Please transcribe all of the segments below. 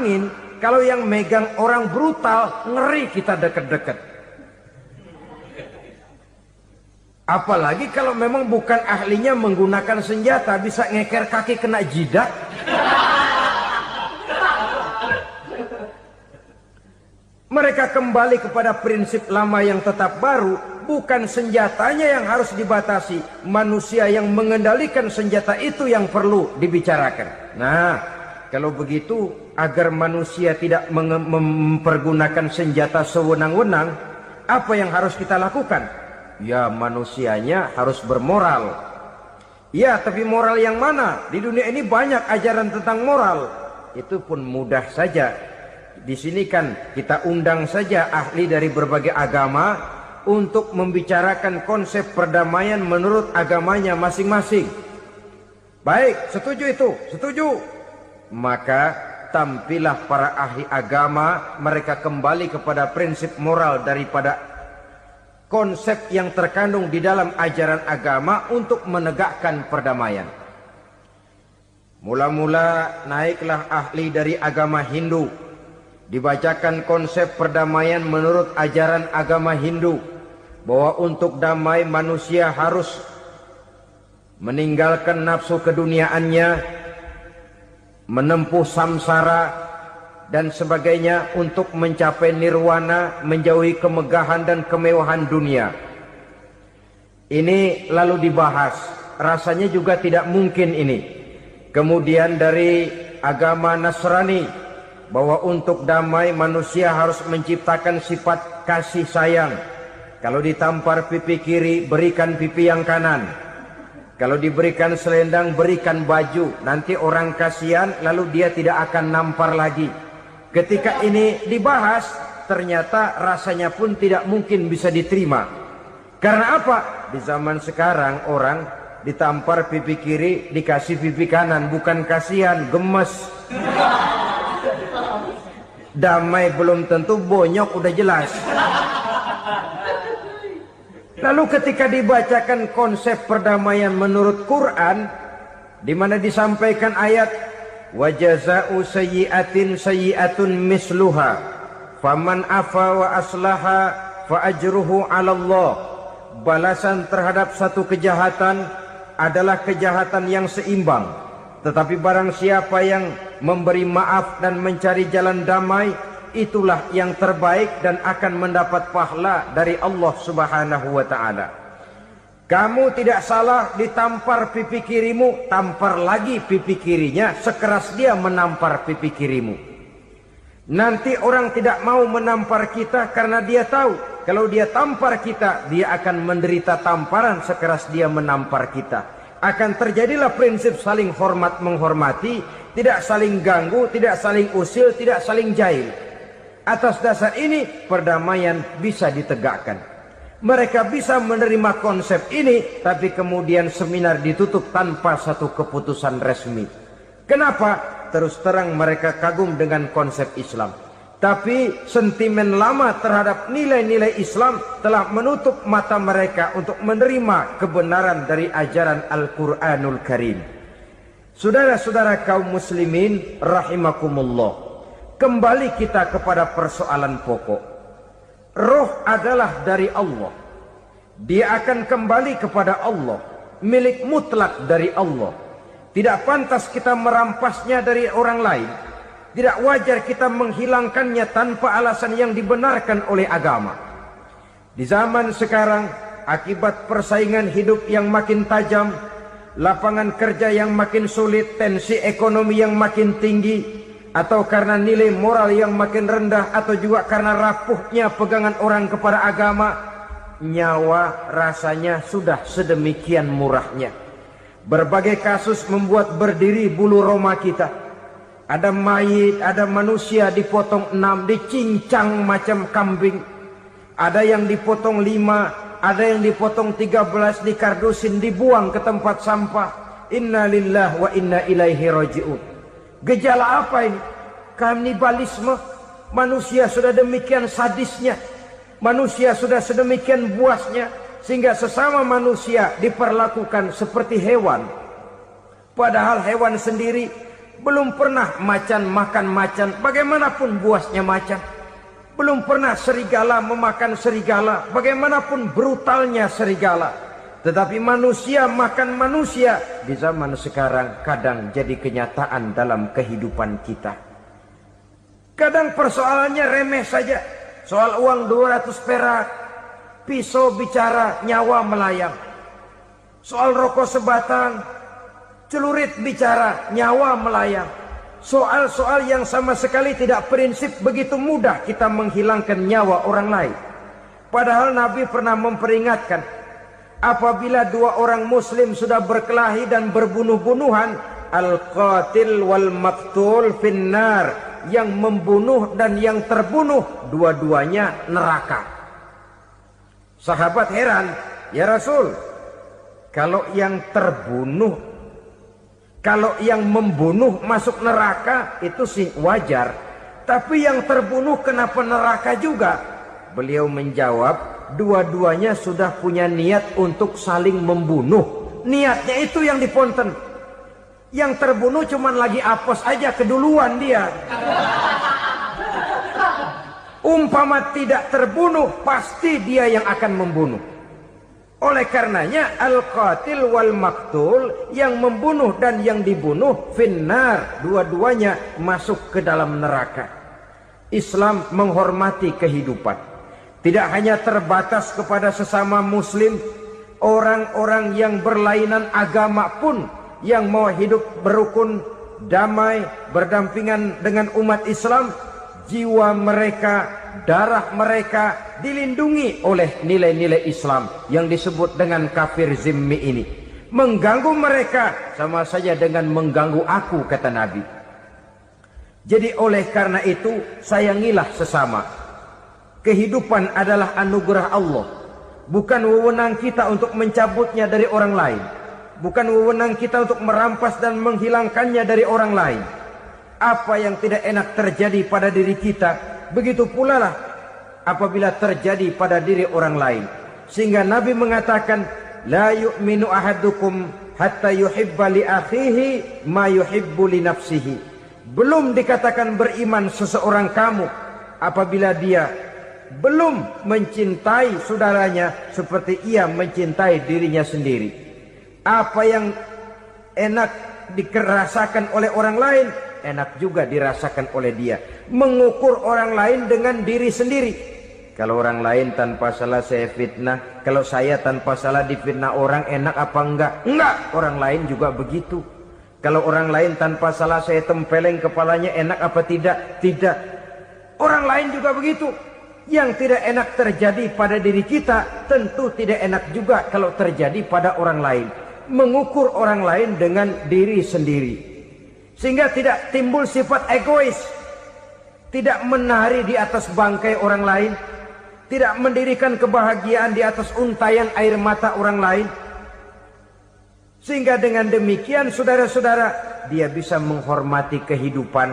angin. Kalau yang megang orang brutal, ngeri kita deket-deket. Apalagi kalau memang bukan ahlinya menggunakan senjata, bisa ngeker kaki kena jidat. Mereka kembali kepada prinsip lama yang tetap baru. Bukan senjatanya yang harus dibatasi, manusia yang mengendalikan senjata itu yang perlu dibicarakan. Nah, kalau begitu, agar manusia tidak mempergunakan senjata sewenang-wenang, apa yang harus kita lakukan? Ya, manusianya harus bermoral. Ya, tapi moral yang mana? Di dunia ini banyak ajaran tentang moral. Itu pun mudah saja. Di sini kan kita undang saja ahli dari berbagai agama untuk membicarakan konsep perdamaian menurut agamanya masing-masing. Baik, setuju itu? Setuju. Maka tampillah para ahli agama, mereka kembali kepada prinsip moral daripada konsep yang terkandung di dalam ajaran agama untuk menegakkan perdamaian. Mula-mula naiklah ahli dari agama Hindu, dibacakan konsep perdamaian menurut ajaran agama Hindu, bahwa untuk damai manusia harus meninggalkan nafsu keduniaannya, menempuh samsara dan sebagainya untuk mencapai nirwana, menjauhi kemegahan dan kemewahan dunia. Ini lalu dibahas, rasanya juga tidak mungkin ini. Kemudian dari agama Nasrani, bahwa untuk damai manusia harus menciptakan sifat kasih sayang. Kalau ditampar pipi kiri, berikan pipi yang kanan. Kalau diberikan selendang, berikan baju. Nanti orang kasihan, lalu dia tidak akan nampar lagi. Ketika ini dibahas, ternyata rasanya pun tidak mungkin bisa diterima. Karena apa? Di zaman sekarang orang ditampar pipi kiri, dikasih pipi kanan. Bukan kasihan, gemes. Damai belum tentu, bonyok udah jelas. Lalu ketika dibacakan konsep perdamaian menurut Quran, di mana disampaikan ayat wa jazaa'u sayyi'atin sayyi'atun misluha faman afa wa aslaha fa ajruhu 'ala Allah. Balasan terhadap satu kejahatan adalah kejahatan yang seimbang, tetapi barang siapa yang memberi maaf dan mencari jalan damai, itulah yang terbaik dan akan mendapat pahala dari Allah Subhanahu wa ta'ala. Kamu tidak salah ditampar pipi kirimu, tampar lagi pipi kirinya sekeras dia menampar pipi kirimu. Nanti orang tidak mau menampar kita karena dia tahu kalau dia tampar kita, dia akan menderita tamparan sekeras dia menampar kita. Akan terjadilah prinsip saling hormat menghormati, tidak saling ganggu, tidak saling usil, tidak saling jahil. Atas dasar ini perdamaian bisa ditegakkan. Mereka bisa menerima konsep ini, tapi kemudian seminar ditutup tanpa satu keputusan resmi. Kenapa? Terus terang mereka kagum dengan konsep Islam, tapi sentimen lama terhadap nilai-nilai Islam telah menutup mata mereka untuk menerima kebenaran dari ajaran Al-Quranul Karim. Saudara-saudara kaum muslimin rahimakumullah, kembali kita kepada persoalan pokok. Roh adalah dari Allah. Dia akan kembali kepada Allah, milik mutlak dari Allah. Tidak pantas kita merampasnya dari orang lain. Tidak wajar kita menghilangkannya tanpa alasan yang dibenarkan oleh agama. Di zaman sekarang, akibat persaingan hidup yang makin tajam, lapangan kerja yang makin sulit, tensi ekonomi yang makin tinggi, atau karena nilai moral yang makin rendah, atau juga karena rapuhnya pegangan orang kepada agama, nyawa rasanya sudah sedemikian murahnya. Berbagai kasus membuat berdiri bulu roma kita. Ada mayit, ada manusia dipotong 6, dicincang macam kambing. Ada yang dipotong 5, ada yang dipotong 13, dikardusin, dibuang ke tempat sampah. Inna lillahi wa inna ilaihi raji'un. Gejala apa ini? Kanibalisme. Manusia sudah demikian sadisnya, manusia sudah sedemikian buasnya, sehingga sesama manusia diperlakukan seperti hewan. Padahal hewan sendiri Belum pernah macan makan macan, bagaimanapun buasnya macan. Belum pernah serigala memakan serigala, bagaimanapun brutalnya serigala. Tetapi manusia makan manusia di zaman sekarang kadang jadi kenyataan dalam kehidupan kita. Kadang persoalannya remeh saja. Soal uang 200 perak, pisau bicara, nyawa melayang. Soal rokok sebatang, celurit bicara, nyawa melayang. Soal-soal yang sama sekali tidak prinsip, begitu mudah kita menghilangkan nyawa orang lain. Padahal Nabi pernah memperingatkan, apabila dua orang muslim sudah berkelahi dan berbunuh-bunuhan, al-qatil wal maqtul finnar, yang membunuh dan yang terbunuh dua-duanya neraka. Sahabat heran, ya Rasul, kalau yang terbunuh, kalau yang membunuh masuk neraka itu sih wajar, tapi yang terbunuh kenapa neraka juga? Beliau menjawab, dua-duanya sudah punya niat untuk saling membunuh. Niatnya itu yang diponten. Yang terbunuh cuman lagi apes aja, keduluan dia. Umpama tidak terbunuh, pasti dia yang akan membunuh. Oleh karenanya al-qatil wal maqtul, yang membunuh dan yang dibunuh finnar, dua-duanya masuk ke dalam neraka. Islam menghormati kehidupan. Tidak hanya terbatas kepada sesama muslim, orang-orang yang berlainan agama pun yang mau hidup berukun, damai, berdampingan dengan umat Islam, jiwa mereka, darah mereka dilindungi oleh nilai-nilai Islam yang disebut dengan kafir zimmi ini. Mengganggu mereka sama saja dengan mengganggu aku, kata Nabi. Jadi oleh karena itu, sayangilah sesama. Kehidupan adalah anugerah Allah, bukan wewenang kita untuk mencabutnya dari orang lain. Bukan wewenang kita untuk merampas dan menghilangkannya dari orang lain. Apa yang tidak enak terjadi pada diri kita, begitu pula lah apabila terjadi pada diri orang lain. Sehingga Nabi mengatakan, la yu'minu ahadukum hatta yuhibba li akhihi ma yuhibbu li nafsihi. Belum dikatakan beriman seseorang kamu apabila dia belum mencintai saudaranya seperti ia mencintai dirinya sendiri. Apa yang enak dirasakan oleh orang lain, enak juga dirasakan oleh dia. Mengukur orang lain dengan diri sendiri. Kalau orang lain tanpa salah saya fitnah, kalau saya tanpa salah difitnah orang, enak apa enggak? Enggak, orang lain juga begitu. Kalau orang lain tanpa salah saya tempeleng kepalanya, enak apa tidak? Tidak. Orang lain juga begitu. Yang tidak enak terjadi pada diri kita, tentu tidak enak juga kalau terjadi pada orang lain. Mengukur orang lain dengan diri sendiri, sehingga tidak timbul sifat egois, tidak menari di atas bangkai orang lain, tidak mendirikan kebahagiaan di atas untayan air mata orang lain. Sehingga dengan demikian saudara-saudara, dia bisa menghormati kehidupan,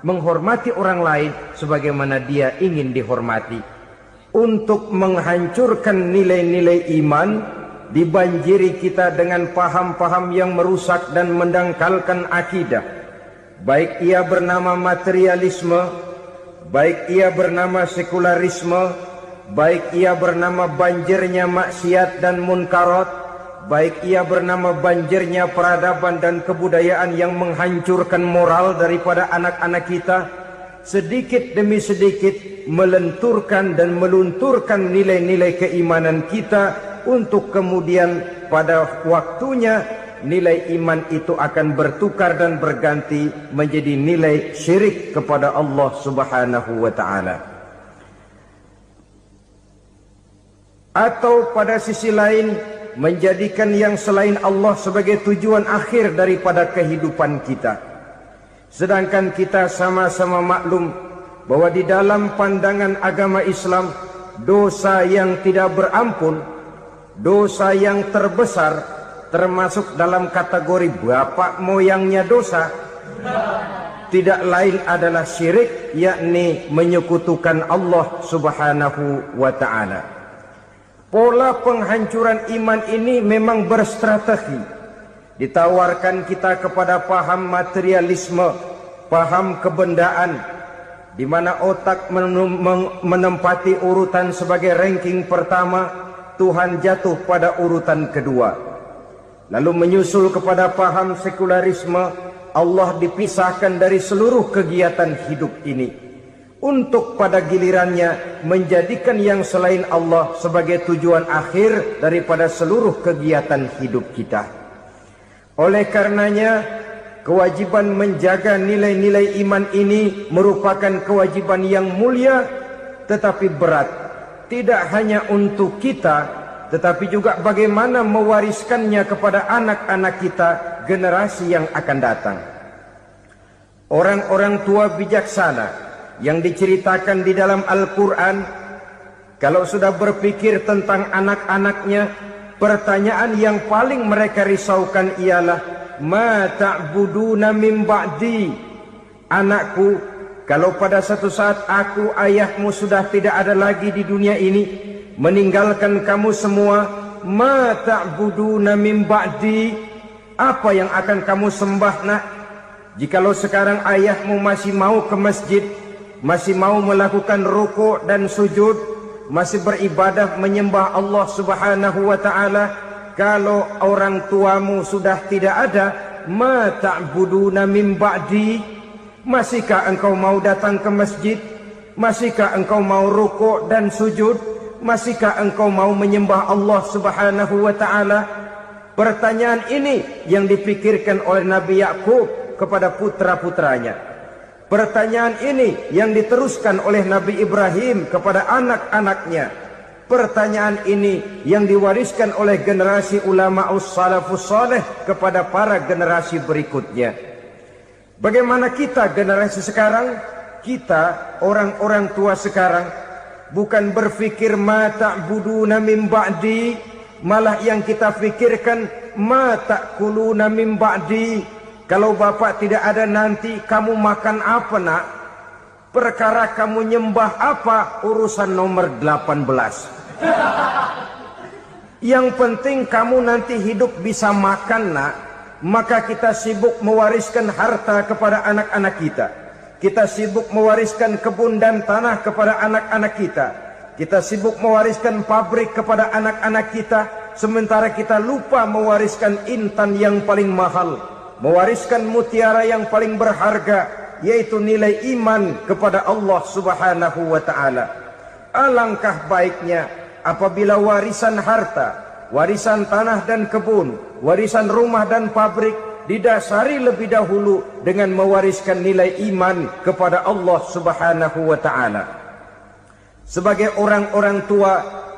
menghormati orang lain sebagaimana dia ingin dihormati. Untuk menghancurkan nilai-nilai iman, dibanjiri kita dengan paham-paham yang merusak dan mendangkalkan akidah. Baik ia bernama materialisme, baik ia bernama sekularisme, baik ia bernama banjirnya maksiat dan munkarat, baik ia bernama banjirnya peradaban dan kebudayaan yang menghancurkan moral daripada anak-anak kita. Sedikit demi sedikit melenturkan dan melunturkan nilai-nilai keimanan kita, untuk kemudian pada waktunya nilai iman itu akan bertukar dan berganti menjadi nilai syirik kepada Allah Subhanahu wa ta'ala. Atau pada sisi lain, menjadikan yang selain Allah sebagai tujuan akhir daripada kehidupan kita. Sedangkan kita sama-sama maklum bahwa di dalam pandangan agama Islam, dosa yang tidak berampun, dosa yang terbesar, termasuk dalam kategori bapak moyangnya dosa, tidak lain adalah syirik, yakni menyekutukan Allah Subhanahu wa ta'ala. Pola penghancuran iman ini memang berstrategi. Ditawarkan kita kepada paham materialisme, paham kebendaan, di mana otak menempati urutan sebagai ranking pertama, Tuhan jatuh pada urutan kedua. Lalu menyusul kepada paham sekularisme, Allah dipisahkan dari seluruh kegiatan hidup ini, untuk pada gilirannya menjadikan yang selain Allah sebagai tujuan akhir daripada seluruh kegiatan hidup kita. Oleh karenanya, kewajiban menjaga nilai-nilai iman ini merupakan kewajiban yang mulia tetapi berat, tidak hanya untuk kita, tetapi juga bagaimana mewariskannya kepada anak-anak kita, generasi yang akan datang. Orang-orang tua bijaksana yang diceritakan di dalam Al-Quran, kalau sudah berpikir tentang anak-anaknya, pertanyaan yang paling mereka risaukan ialah, ma ta'buduna min ba'di. Anakku, kalau pada satu saat aku, ayahmu sudah tidak ada lagi di dunia ini, meninggalkan kamu semua, ma ta'buduna min ba'di, apa yang akan kamu sembah nak? Jikalau sekarang ayahmu masih mau ke masjid, masih mau melakukan rukuk dan sujud, masih beribadah menyembah Allah Subhanahu wa ta'ala, kalau orang tuamu sudah tidak ada, ma ta'buduna min ba'di, masihkah engkau mau datang ke masjid? Masihkah engkau mau rukuk dan sujud? Masihkah engkau mau menyembah Allah Subhanahu wa ta'ala? Pertanyaan ini yang dipikirkan oleh Nabi Yakub kepada putra-putranya. Pertanyaan ini yang diteruskan oleh Nabi Ibrahim kepada anak-anaknya. Pertanyaan ini yang diwariskan oleh generasi ulama salafus saleh kepada para generasi berikutnya. Bagaimana kita generasi sekarang? Kita orang-orang tua sekarang bukan berfikir ma ta'buduna min ba'di, malah yang kita fikirkan ma ta'kuluna min ba'di. Kalau bapak tidak ada nanti kamu makan apa nak? Perkara kamu nyembah apa? Urusan nomor 18. Yang penting kamu nanti hidup bisa makan nak. Maka kita sibuk mewariskan harta kepada anak-anak kita. Kita sibuk mewariskan kebun dan tanah kepada anak-anak kita. Kita sibuk mewariskan pabrik kepada anak-anak kita. Sementara kita lupa mewariskan intan yang paling mahal, mewariskan mutiara yang paling berharga, yaitu nilai iman kepada Allah Subhanahu wa ta'ala. Alangkah baiknya apabila warisan harta, warisan tanah dan kebun, warisan rumah dan pabrik didasari lebih dahulu dengan mewariskan nilai iman kepada Allah Subhanahu wa ta'ala. Sebagai orang-orang tua,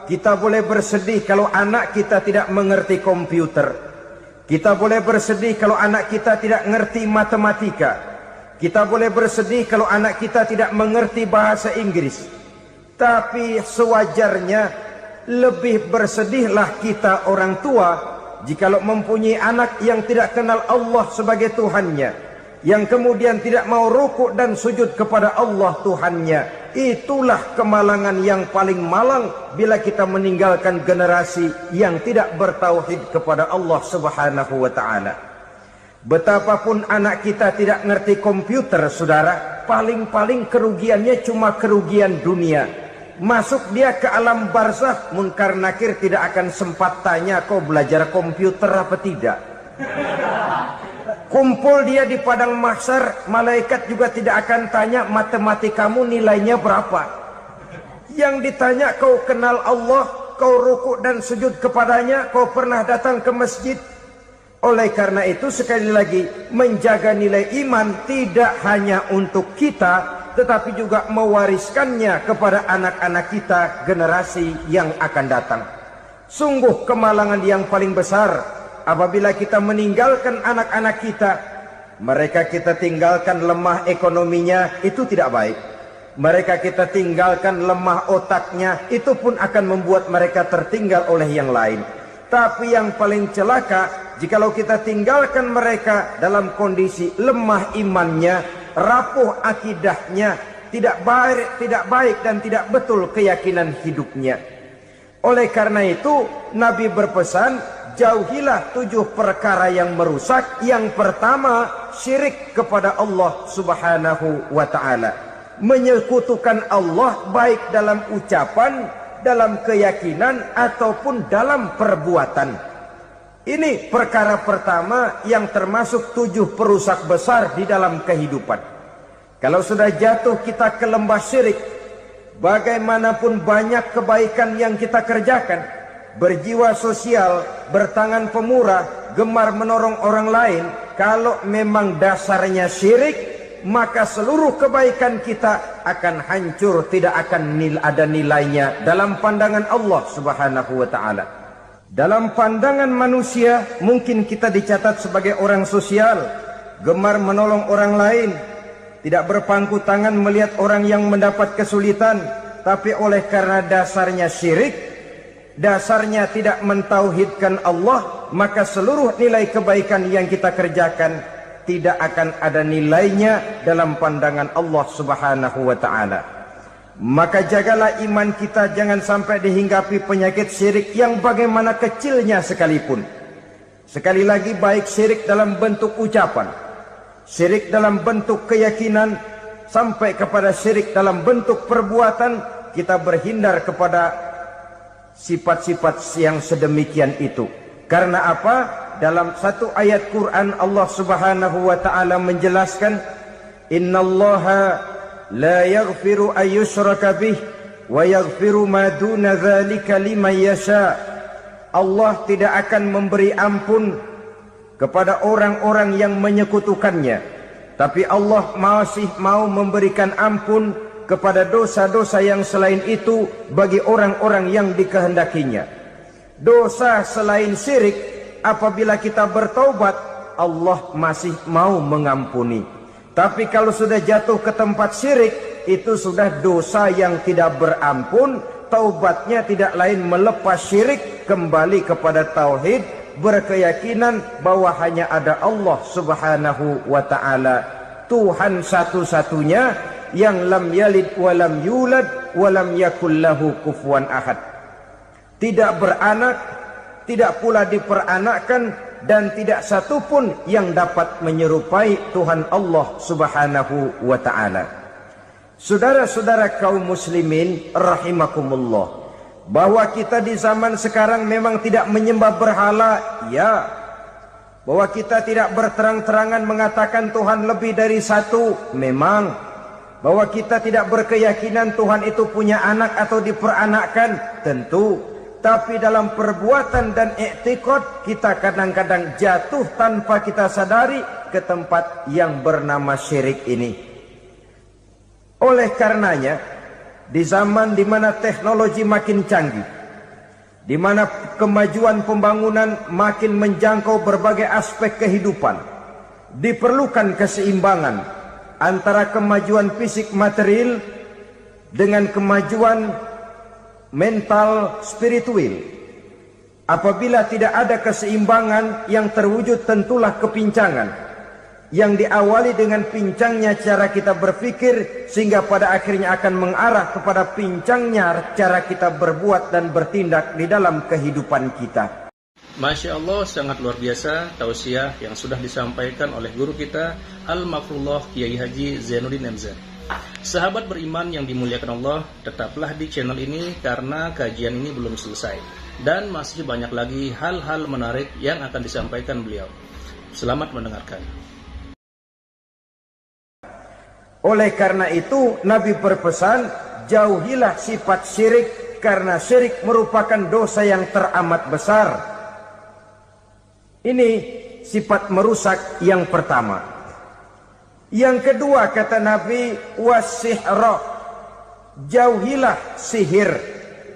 kita boleh bersedih kalau anak kita tidak mengerti komputer. Kita boleh bersedih kalau anak kita tidak mengerti matematika. Kita boleh bersedih kalau anak kita tidak mengerti bahasa Inggris. Tapi sewajarnya lebih bersedihlah kita orang tua jikalau mempunyai anak yang tidak kenal Allah sebagai Tuhannya, yang kemudian tidak mau rukuk dan sujud kepada Allah Tuhannya. Itulah kemalangan yang paling malang bila kita meninggalkan generasi yang tidak bertauhid kepada Allah Subhanahu wa ta'ala. Betapapun anak kita tidak ngerti komputer, saudara, paling-paling kerugiannya cuma kerugian dunia. Masuk dia ke alam barzakh, munkar nakir tidak akan sempat tanya kau belajar komputer apa tidak. Kumpul dia di padang mahsyar, malaikat juga tidak akan tanya matematikamu nilainya berapa. Yang ditanya kau kenal Allah, kau rukuk dan sujud kepadanya, kau pernah datang ke masjid. Oleh karena itu sekali lagi, menjaga nilai iman tidak hanya untuk kita, tetapi juga mewariskannya kepada anak-anak kita, generasi yang akan datang. Sungguh kemalangan yang paling besar apabila kita meninggalkan anak-anak kita. Mereka kita tinggalkan lemah ekonominya, itu tidak baik. Mereka kita tinggalkan lemah otaknya, itu pun akan membuat mereka tertinggal oleh yang lain. Tapi yang paling celaka, jikalau kita tinggalkan mereka dalam kondisi lemah imannya, rapuh akidahnya, tidak baik dan tidak betul keyakinan hidupnya. Oleh karena itu Nabi berpesan, jauhilah 7 perkara yang merusak. Yang pertama, syirik kepada Allah Subhanahu wa ta'ala. Menyekutukan Allah baik dalam ucapan, dalam keyakinan, ataupun dalam perbuatan. Ini perkara pertama yang termasuk 7 perusak besar di dalam kehidupan. Kalau sudah jatuh kita ke lembah syirik, bagaimanapun banyak kebaikan yang kita kerjakan, berjiwa sosial, bertangan pemurah, gemar menolong orang lain, kalau memang dasarnya syirik, maka seluruh kebaikan kita akan hancur, tidak akan ada nilainya dalam pandangan Allah Subhanahu wa ta'ala. Dalam pandangan manusia, mungkin kita dicatat sebagai orang sosial, gemar menolong orang lain, tidak berpangku tangan melihat orang yang mendapat kesulitan. Tapi oleh karena dasarnya syirik, dasarnya tidak mentauhidkan Allah, maka seluruh nilai kebaikan yang kita kerjakan tidak akan ada nilainya dalam pandangan Allah Subhanahu wa ta'ala. Maka jagalah iman kita jangan sampai dihinggapi penyakit syirik yang bagaimana kecilnya sekalipun. Sekali lagi, baik syirik dalam bentuk ucapan, syirik dalam bentuk keyakinan, sampai kepada syirik dalam bentuk perbuatan, kita berhindar kepada sifat-sifat yang sedemikian itu. Karena apa? Dalam satu ayat Quran Allah Subhanahu wa ta'ala menjelaskan, innallaha la yaghfiru ayyushraka bih wa yaghfiru ma duna dzalika liman yasha. Allah tidak akan memberi ampun kepada orang-orang yang menyekutukannya, tapi Allah masih mau memberikan ampun kepada dosa-dosa yang selain itu bagi orang-orang yang dikehendakinya. Dosa selain syirik, apabila kita bertaubat, Allah masih mau mengampuni. Tapi kalau sudah jatuh ke tempat syirik, itu sudah dosa yang tidak berampun. Taubatnya tidak lain melepas syirik, kembali kepada tauhid, berkeyakinan bahwa hanya ada Allah Subhanahu wa ta'ala, Tuhan satu-satunya, yang lam yalid walam yulad walam yakul lahu kufuwan ahad. Tidak beranak, tidak pula diperanakkan, dan tidak satupun yang dapat menyerupai Tuhan Allah Subhanahu wa ta'ala. Saudara-saudara kaum muslimin rahimakumullah, bahwa kita di zaman sekarang memang tidak menyembah berhala, ya. Bahwa kita tidak berterang-terangan mengatakan Tuhan lebih dari satu, memang. Bahwa kita tidak berkeyakinan Tuhan itu punya anak atau diperanakkan, tentu. Tapi dalam perbuatan dan i'tiqad, kita kadang-kadang jatuh tanpa kita sadari ke tempat yang bernama syirik ini. Oleh karenanya, di zaman di mana teknologi makin canggih, di mana kemajuan pembangunan makin menjangkau berbagai aspek kehidupan, diperlukan keseimbangan antara kemajuan fisik material dengan kemajuan mental spiritual. Apabila tidak ada keseimbangan yang terwujud, tentulah kepincangan yang diawali dengan pincangnya cara kita berpikir, sehingga pada akhirnya akan mengarah kepada pincangnya cara kita berbuat dan bertindak di dalam kehidupan kita. Masya Allah, sangat luar biasa tausiah yang sudah disampaikan oleh guru kita Al-Mafrullah Kiai Haji Zainuddin MZ. Sahabat beriman yang dimuliakan Allah, tetaplah di channel ini karena kajian ini belum selesai dan masih banyak lagi hal-hal menarik yang akan disampaikan beliau. Selamat mendengarkan. Oleh karena itu Nabi berpesan, jauhilah sifat syirik, karena syirik merupakan dosa yang teramat besar. Ini sifat merusak yang pertama. Yang kedua, kata Nabi, wasihra, jauhilah sihir.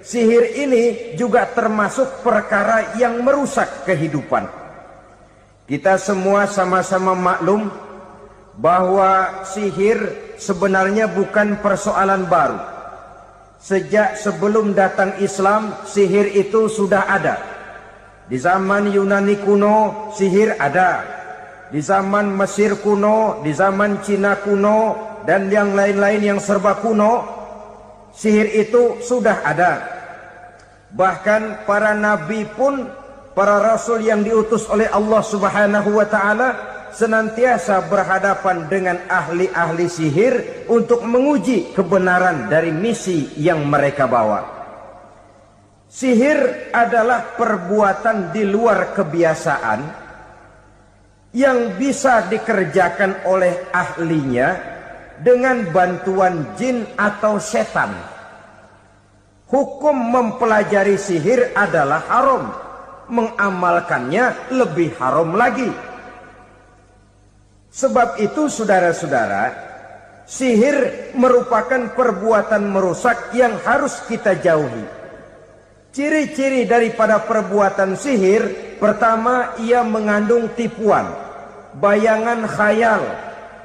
Sihir ini juga termasuk perkara yang merusak kehidupan. Kita semua sama-sama maklum bahwa sihir sebenarnya bukan persoalan baru. Sejak sebelum datang Islam, sihir itu sudah ada. Di zaman Yunani kuno, sihir ada. Di zaman Mesir kuno, di zaman Cina kuno, dan yang lain-lain yang serba kuno, sihir itu sudah ada. Bahkan para nabi pun para rasul yang diutus oleh Allah Subhanahu wa taala senantiasa berhadapan dengan ahli-ahli sihir untuk menguji kebenaran dari misi yang mereka bawa. Sihir adalah perbuatan di luar kebiasaan yang bisa dikerjakan oleh ahlinya dengan bantuan jin atau setan. Hukum mempelajari sihir adalah haram, mengamalkannya lebih haram lagi. Sebab itu saudara-saudara, sihir merupakan perbuatan merusak yang harus kita jauhi. Ciri-ciri daripada perbuatan sihir, pertama, ia mengandung tipuan, bayangan khayal.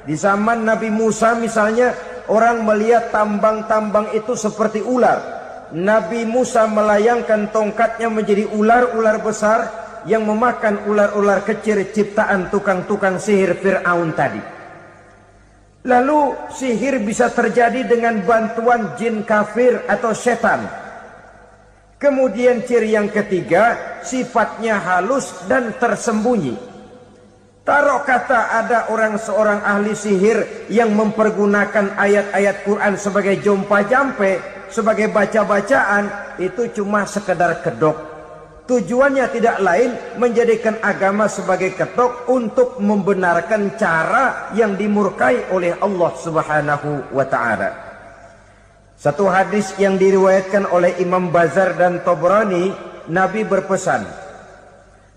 Di zaman Nabi Musa misalnya, orang melihat tambang-tambang itu seperti ular. Nabi Musa melayangkan tongkatnya menjadi ular-ular besar yang memakan ular-ular kecil ciptaan tukang-tukang sihir Fir'aun tadi. Lalu sihir bisa terjadi dengan bantuan jin kafir atau setan. Kemudian ciri yang ketiga, sifatnya halus dan tersembunyi. Taruh kata ada seorang ahli sihir yang mempergunakan ayat-ayat Quran sebagai jompa-jampe, sebagai baca-bacaan, itu cuma sekedar kedok. Tujuannya tidak lain menjadikan agama sebagai ketok untuk membenarkan cara yang dimurkai oleh Allah Subhanahu wa taala. Satu hadis yang diriwayatkan oleh Imam Bazar dan Tabrani, Nabi berpesan,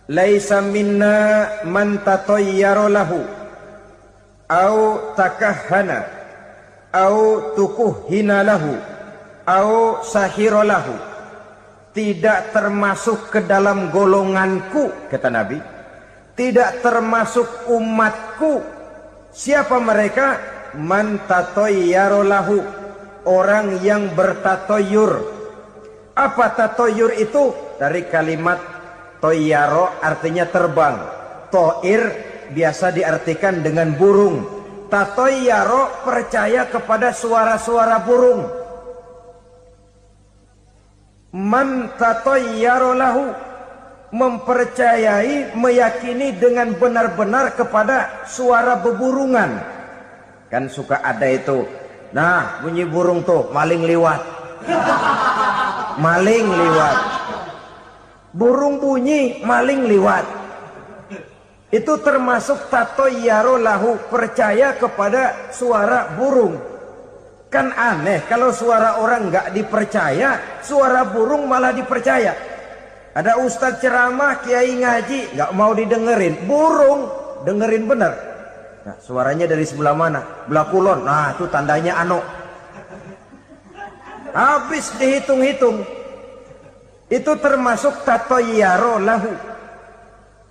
"Laisa minna man tatayyara lahu au takahhana au tukuhhina lahu au sahira lahu." Tidak termasuk ke dalam golonganku, kata Nabi. Tidak termasuk umatku. Siapa mereka? Man tatayyara lahu, orang yang bertatoyur. Apa tatoyur itu? Dari kalimat toyaro, artinya terbang. Toir biasa diartikan dengan burung. Tatoyaro percaya kepada suara-suara burung. Man tatoyaro lahu, mempercayai, meyakini dengan benar-benar kepada suara beburungan. Kan suka ada itu, nah bunyi burung tuh, maling liwat. Maling liwat. Burung bunyi, maling liwat. Itu termasuk tatoyaro lahu, percaya kepada suara burung. Kan aneh kalau suara orang nggak dipercaya, suara burung malah dipercaya. Ada ustadz ceramah, kiai ngaji, nggak mau didengerin, burung dengerin bener. Nah, suaranya dari sebelah mana? Belah kulon. Nah, itu tandanya ano. Habis dihitung-hitung. Itu termasuk tatoyaro lahu.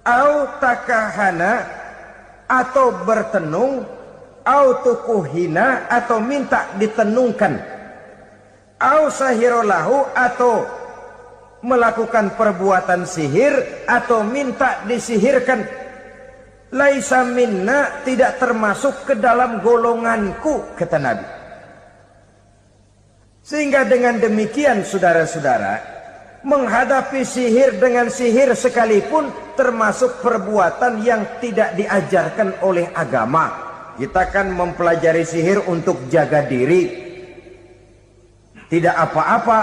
Au takahana, atau bertenung, au tukuhina, atau minta ditenungkan. Au sahiro lahu, atau melakukan perbuatan sihir, atau minta disihirkan. Laisa minna, tidak termasuk ke dalam golonganku, kata Nabi. Sehingga dengan demikian saudara-saudara, menghadapi sihir dengan sihir sekalipun termasuk perbuatan yang tidak diajarkan oleh agama. Kita kan mempelajari sihir untuk jaga diri. Tidak apa-apa,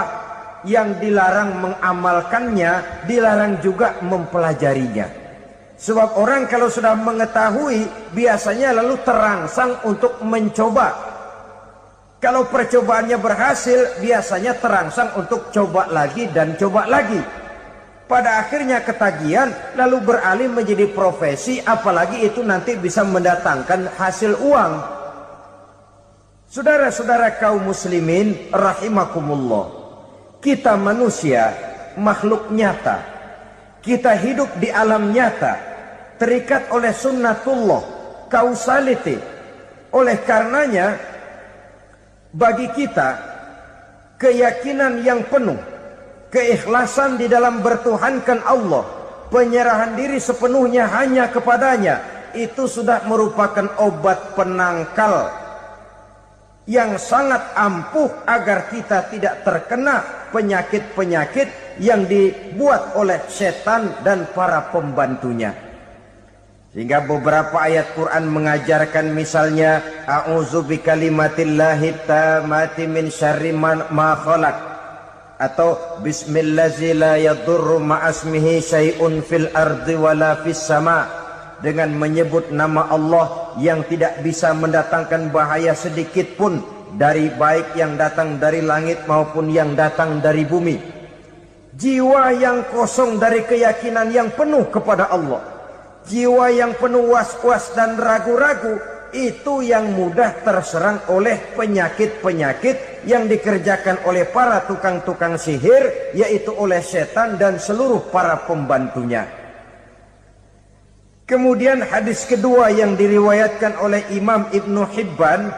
yang dilarang mengamalkannya, dilarang juga mempelajarinya. Sebab orang kalau sudah mengetahui, biasanya lalu terangsang untuk mencoba. Kalau percobaannya berhasil, biasanya terangsang untuk coba lagi dan coba lagi. Pada akhirnya ketagihan, lalu beralih menjadi profesi, apalagi itu nanti bisa mendatangkan hasil uang. Saudara-saudara kaum muslimin rahimakumullah, kita manusia makhluk nyata. Kita hidup di alam nyata, terikat oleh sunnatullah, causality. Oleh karenanya, bagi kita keyakinan yang penuh, keikhlasan di dalam bertuhankan Allah, penyerahan diri sepenuhnya hanya kepadanya, itu sudah merupakan obat penangkal yang sangat ampuh agar kita tidak terkena penyakit-penyakit yang dibuat oleh setan dan para pembantunya. Sehingga beberapa ayat Quran mengajarkan, misalnya a'udzu bikalimatillahi tammati min syarri ma khalaq, atau bismillazi la yadurru ma'asmihi syai'un fil ardi wala fis sama, dengan menyebut nama Allah yang tidak bisa mendatangkan bahaya sedikit pun, dari baik yang datang dari langit maupun yang datang dari bumi. Jiwa yang kosong dari keyakinan yang penuh kepada Allah, jiwa yang penuh was-was dan ragu-ragu, itu yang mudah terserang oleh penyakit-penyakit yang dikerjakan oleh para tukang-tukang sihir, yaitu oleh setan dan seluruh para pembantunya. Kemudian hadis kedua yang diriwayatkan oleh Imam Ibnu Hibban,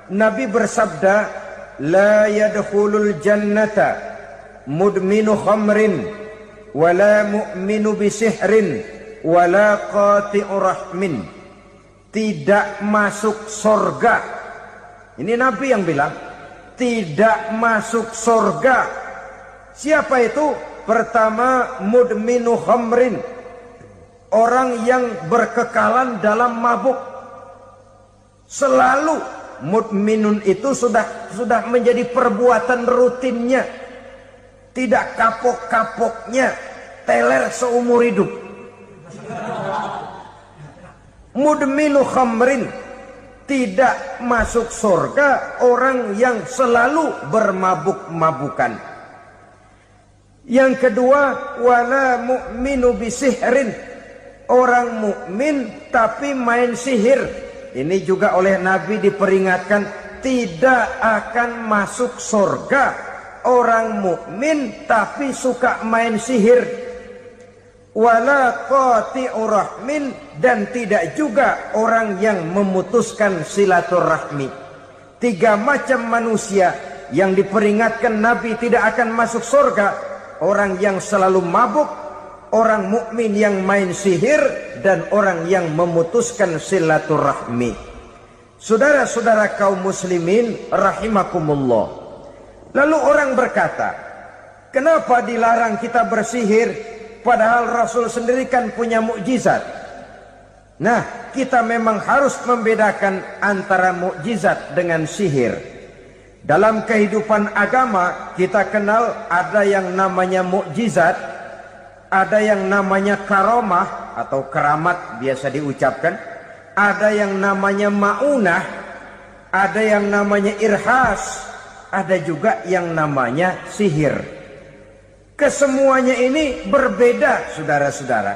Nabi bersabda, la yadkhulul jannata mudminu khamrin wala mu'minu bisihrin wala qati'u rahmin. Tidak masuk surga. Ini Nabi yang bilang, tidak masuk surga. Siapa itu? Pertama, mudminu khamrin, orang yang berkekalan dalam mabuk. Selalu mudminun itu sudah menjadi perbuatan rutinnya, tidak kapok-kapoknya, teler seumur hidup. Mudminu khamrin, tidak masuk surga orang yang selalu bermabuk-mabukan. Yang kedua, wala mu'minu bisihrin, orang mukmin tapi main sihir. Ini juga oleh Nabi diperingatkan, tidak akan masuk surga orang mukmin tapi suka main sihir. Wala qati'u rahmin, dan tidak juga orang yang memutuskan silaturahmi. Tiga macam manusia yang diperingatkan Nabi tidak akan masuk surga: orang yang selalu mabuk, orang mukmin yang main sihir, dan orang yang memutuskan silaturahmi. Saudara-saudara kaum muslimin rahimakumullah. Lalu orang berkata, kenapa dilarang kita bersihir? Padahal Rasul sendiri kan punya mukjizat. Nah, kita memang harus membedakan antara mukjizat dengan sihir. Dalam kehidupan agama kita kenal ada yang namanya mukjizat, ada yang namanya karomah atau keramat biasa diucapkan, ada yang namanya maunah, ada yang namanya irhas, ada juga yang namanya sihir. Kesemuanya ini berbeda, saudara-saudara.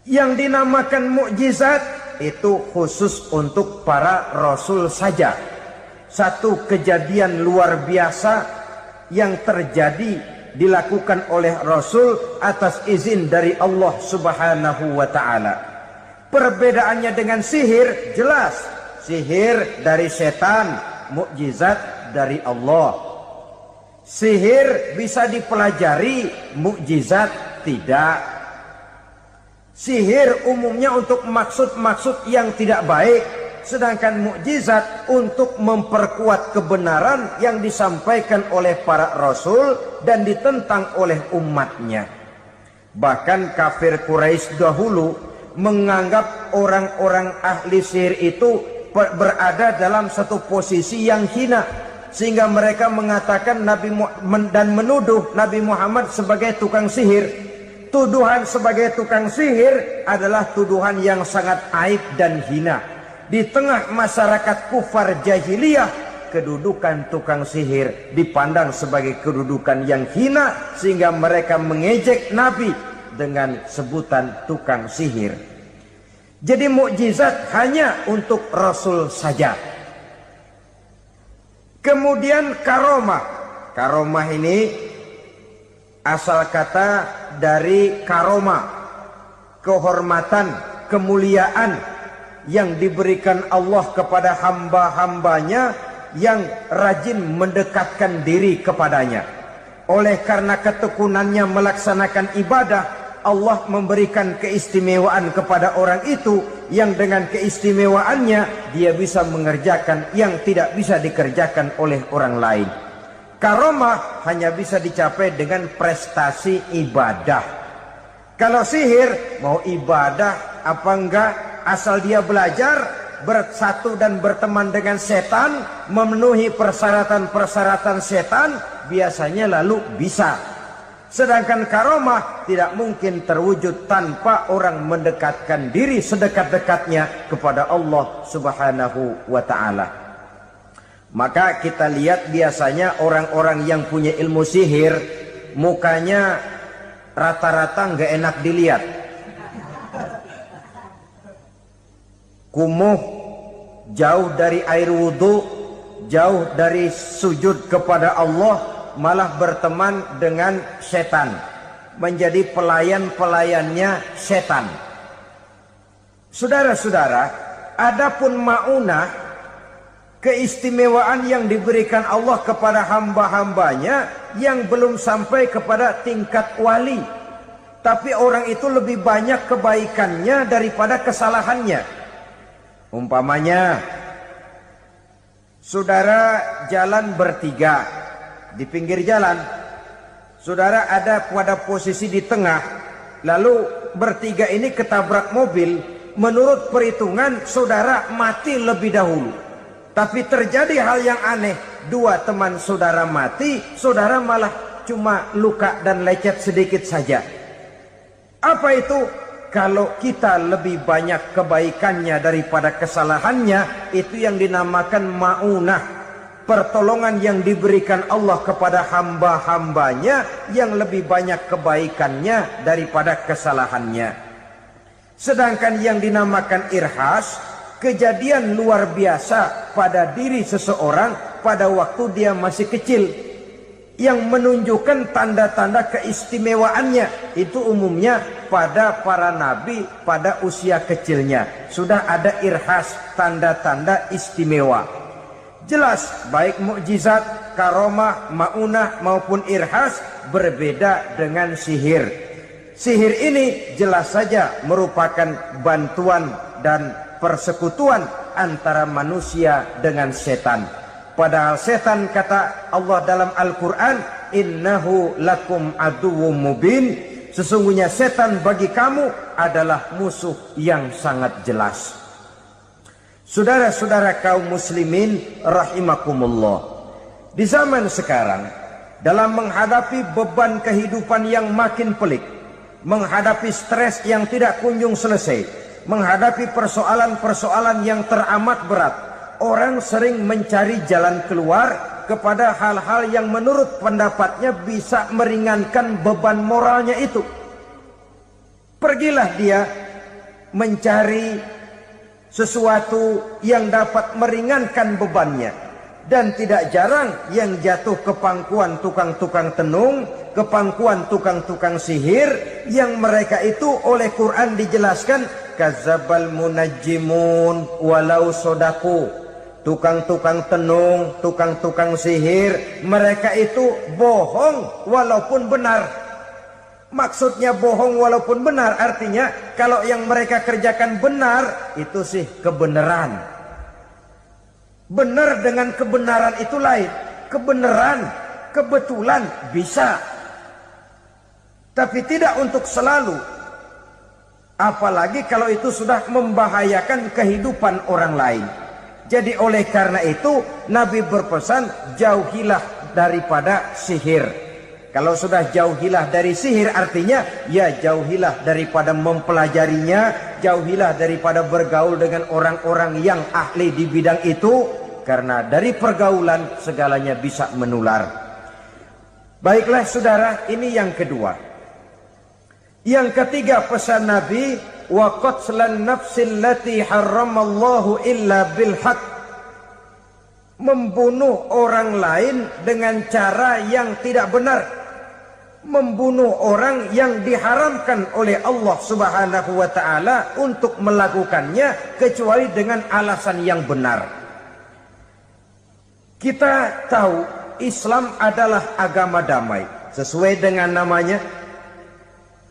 Yang dinamakan mukjizat itu khusus untuk para rasul saja. Satu kejadian luar biasa yang terjadi dilakukan oleh rasul atas izin dari Allah Subhanahu wa taala. Perbedaannya dengan sihir jelas. Sihir dari setan, mukjizat dari Allah. Sihir bisa dipelajari, mukjizat tidak. Sihir umumnya untuk maksud-maksud yang tidak baik, sedangkan mukjizat untuk memperkuat kebenaran yang disampaikan oleh para rasul dan ditentang oleh umatnya. Bahkan kafir Quraisy dahulu menganggap orang-orang ahli sihir itu berada dalam satu posisi yang hina, sehingga mereka mengatakan dan menuduh Nabi Muhammad sebagai tukang sihir. Tuduhan sebagai tukang sihir adalah tuduhan yang sangat aib dan hina. Di tengah masyarakat kufar jahiliyah, kedudukan tukang sihir dipandang sebagai kedudukan yang hina, sehingga mereka mengejek Nabi dengan sebutan tukang sihir. Jadi mukjizat hanya untuk Rasul saja. Kemudian karomah. Karomah ini asal kata dari karomah, kehormatan, kemuliaan yang diberikan Allah kepada hamba-hambanya yang rajin mendekatkan diri kepadanya. Oleh karena ketekunannya melaksanakan ibadah, Allah memberikan keistimewaan kepada orang itu yang dengan keistimewaannya dia bisa mengerjakan yang tidak bisa dikerjakan oleh orang lain. Karomah hanya bisa dicapai dengan prestasi ibadah. Kalau sihir mau ibadah apa enggak, asal dia belajar, bersatu dan berteman dengan setan, memenuhi persyaratan-persyaratan setan, biasanya lalu bisa. Sedangkan karomah tidak mungkin terwujud tanpa orang mendekatkan diri sedekat-dekatnya kepada Allah Subhanahu wa ta'ala. Maka kita lihat biasanya orang-orang yang punya ilmu sihir, mukanya rata-rata nggak enak dilihat. Kumuh, jauh dari air wudhu, jauh dari sujud kepada Allah, malah berteman dengan setan, menjadi pelayan-pelayannya setan. Saudara-saudara, adapun maunah, keistimewaan yang diberikan Allah kepada hamba-hambanya yang belum sampai kepada tingkat wali, tapi orang itu lebih banyak kebaikannya daripada kesalahannya. Umpamanya, saudara jalan bertiga di pinggir jalan, saudara ada pada posisi di tengah, lalu bertiga ini ketabrak mobil. Menurut perhitungan saudara mati lebih dahulu, tapi terjadi hal yang aneh, dua teman saudara mati, saudara malah cuma luka dan lecet sedikit saja. Apa itu? Kalau kita lebih banyak kebaikannya daripada kesalahannya, itu yang dinamakan maunah, pertolongan yang diberikan Allah kepada hamba-hambanya yang lebih banyak kebaikannya daripada kesalahannya. Sedangkan yang dinamakan irhas, kejadian luar biasa pada diri seseorang pada waktu dia masih kecil, yang menunjukkan tanda-tanda keistimewaannya. Itu umumnya pada para nabi pada usia kecilnya sudah ada irhas, tanda-tanda istimewa. Jelas baik mukjizat, karomah, maunah maupun irhas berbeda dengan sihir. Sihir ini jelas saja merupakan bantuan dan persekutuan antara manusia dengan setan. Padahal setan, kata Allah dalam Al-Quran, innahu lakum aduwwum mubin, sesungguhnya setan bagi kamu adalah musuh yang sangat jelas. Saudara-saudara kaum muslimin rahimakumullah, di zaman sekarang dalam menghadapi beban kehidupan yang makin pelik, menghadapi stres yang tidak kunjung selesai, menghadapi persoalan-persoalan yang teramat berat, orang sering mencari jalan keluar kepada hal-hal yang menurut pendapatnya bisa meringankan beban moralnya itu. Pergilah dia mencari sesuatu yang dapat meringankan bebannya. Dan tidak jarang yang jatuh ke pangkuan tukang-tukang tenung, ke pangkuan tukang-tukang sihir, yang mereka itu oleh Quran dijelaskan kadzabal munajjimun walau sodaku. Tukang-tukang tenung, tukang-tukang sihir, mereka itu bohong walaupun benar. Maksudnya bohong walaupun benar, artinya kalau yang mereka kerjakan benar, itu sih kebenaran. Benar dengan kebenaran itu lain. Kebenaran, kebetulan bisa, tapi tidak untuk selalu. Apalagi kalau itu sudah membahayakan kehidupan orang lain. Jadi oleh karena itu Nabi berpesan, jauhilah daripada sihir. Kalau sudah jauhilah dari sihir, artinya ya jauhilah daripada mempelajarinya, jauhilah daripada bergaul dengan orang-orang yang ahli di bidang itu, karena dari pergaulan segalanya bisa menular. Baiklah saudara, ini yang kedua. Yang ketiga pesan Nabi, wa qatlan nafsil lati harramallahu illa bil haq, membunuh orang lain dengan cara yang tidak benar, membunuh orang yang diharamkan oleh Allah Subhanahu wa ta'ala untuk melakukannya kecuali dengan alasan yang benar. Kita tahu Islam adalah agama damai sesuai dengan namanya.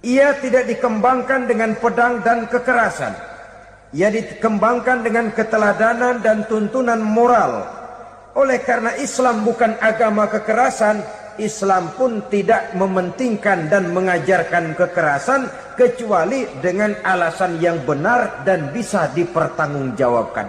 Ia tidak dikembangkan dengan pedang dan kekerasan. Ia dikembangkan dengan keteladanan dan tuntunan moral. Oleh karena Islam bukan agama kekerasan, Islam pun tidak mementingkan dan mengajarkan kekerasan kecuali dengan alasan yang benar dan bisa dipertanggungjawabkan.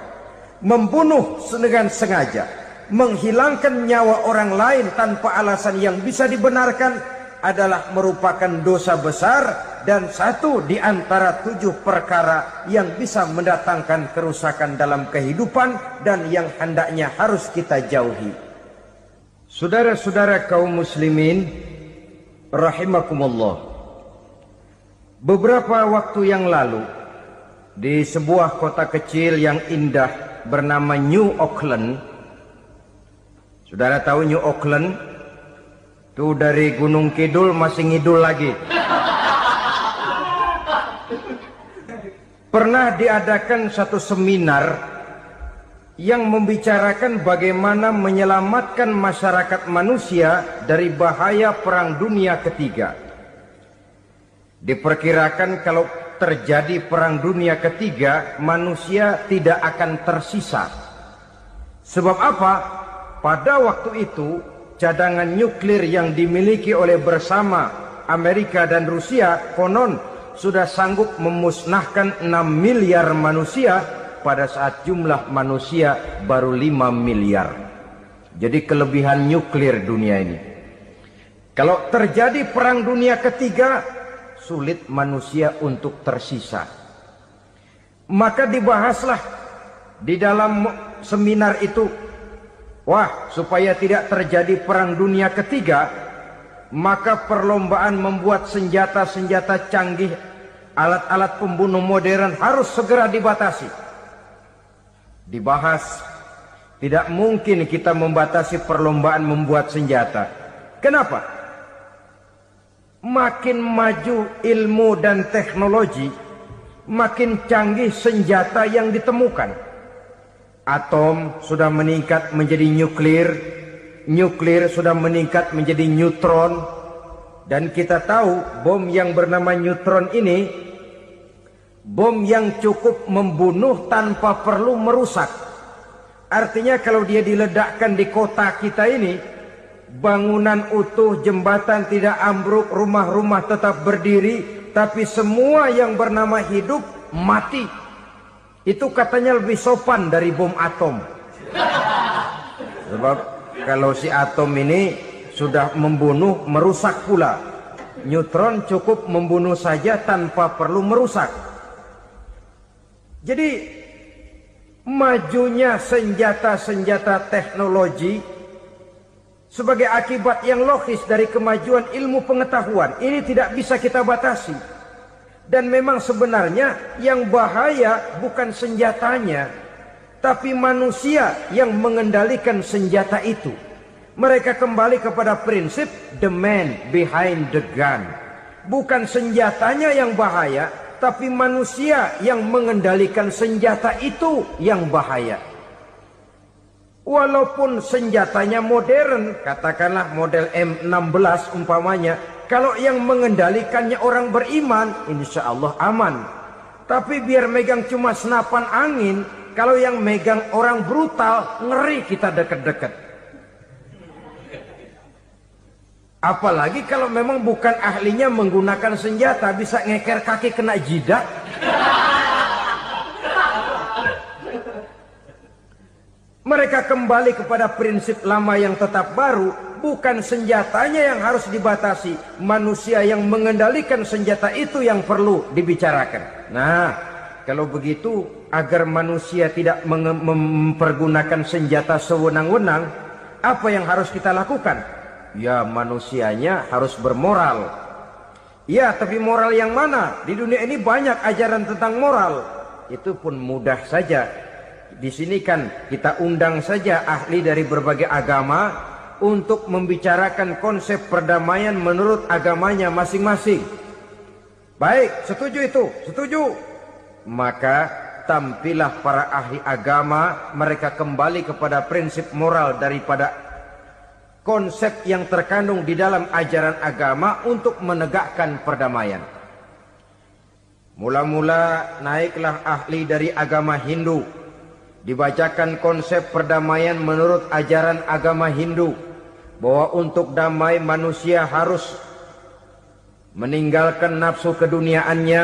Membunuh dengan sengaja, menghilangkan nyawa orang lain tanpa alasan yang bisa dibenarkan adalah merupakan dosa besar dan satu di antara 7 perkara yang bisa mendatangkan kerusakan dalam kehidupan dan yang hendaknya harus kita jauhi. Saudara-saudara kaum muslimin rahimakumullah, beberapa waktu yang lalu di sebuah kota kecil yang indah bernama New Auckland. Saudara tahu New Auckland? Itu dari Gunung Kidul masih ngidul lagi. Pernah diadakan satu seminar yang membicarakan bagaimana menyelamatkan masyarakat manusia dari bahaya Perang Dunia Ketiga. Diperkirakan kalau terjadi Perang Dunia Ketiga, manusia tidak akan tersisa. Sebab apa? Pada waktu itu cadangan nuklir yang dimiliki oleh bersama Amerika dan Rusia konon sudah sanggup memusnahkan 6 miliar manusia pada saat jumlah manusia baru 5 miliar. Jadi kelebihan nuklir dunia ini. Kalau terjadi Perang Dunia Ketiga, sulit manusia untuk tersisa. Maka dibahaslah di dalam seminar itu, wah, supaya tidak terjadi Perang Dunia Ketiga, maka perlombaan membuat senjata-senjata canggih, alat-alat pembunuh modern harus segera dibatasi. Dibahas, tidak mungkin kita membatasi perlombaan membuat senjata. Kenapa? Makin maju ilmu dan teknologi, makin canggih senjata yang ditemukan. Atom sudah meningkat menjadi nuklir, nuklir sudah meningkat menjadi neutron, dan kita tahu bom yang bernama neutron ini bom yang cukup membunuh tanpa perlu merusak. Artinya kalau dia diledakkan di kota kita ini, bangunan utuh, jembatan tidak ambruk, rumah-rumah tetap berdiri, tapi semua yang bernama hidup mati. Itu katanya lebih sopan dari bom atom. Sebab kalau si atom ini sudah membunuh, merusak pula. Neutron cukup membunuh saja tanpa perlu merusak. Jadi majunya senjata-senjata teknologi sebagai akibat yang logis dari kemajuan ilmu pengetahuan. Ini tidak bisa kita batasi. Dan memang sebenarnya yang bahaya bukan senjatanya, tapi manusia yang mengendalikan senjata itu. Mereka kembali kepada prinsip the man behind the gun. Bukan senjatanya yang bahaya, tapi manusia yang mengendalikan senjata itu yang bahaya. Walaupun senjatanya modern, katakanlah model M16 umpamanya, kalau yang mengendalikannya orang beriman, insya Allah aman. Tapi biar megang cuma senapan angin, kalau yang megang orang brutal, ngeri kita deket-deket. Apalagi kalau memang bukan ahlinya menggunakan senjata, bisa ngeker kaki kena jidat. Mereka kembali kepada prinsip lama yang tetap baru, bukan senjatanya yang harus dibatasi, manusia yang mengendalikan senjata itu yang perlu dibicarakan. Nah, kalau begitu agar manusia tidak mempergunakan senjata sewenang-wenang, apa yang harus kita lakukan? Ya, manusianya harus bermoral. Ya, tapi moral yang mana? Di dunia ini banyak ajaran tentang moral. Itu pun mudah saja. Di sini kan kita undang saja ahli dari berbagai agama untuk membicarakan konsep perdamaian menurut agamanya masing-masing. Baik, setuju itu, setuju. Maka tampillah para ahli agama, mereka kembali kepada prinsip moral daripada konsep yang terkandung di dalam ajaran agama untuk menegakkan perdamaian. Mula-mula naiklah ahli dari agama Hindu, dibacakan konsep perdamaian menurut ajaran agama Hindu, bahwa untuk damai manusia harus meninggalkan nafsu keduniaannya,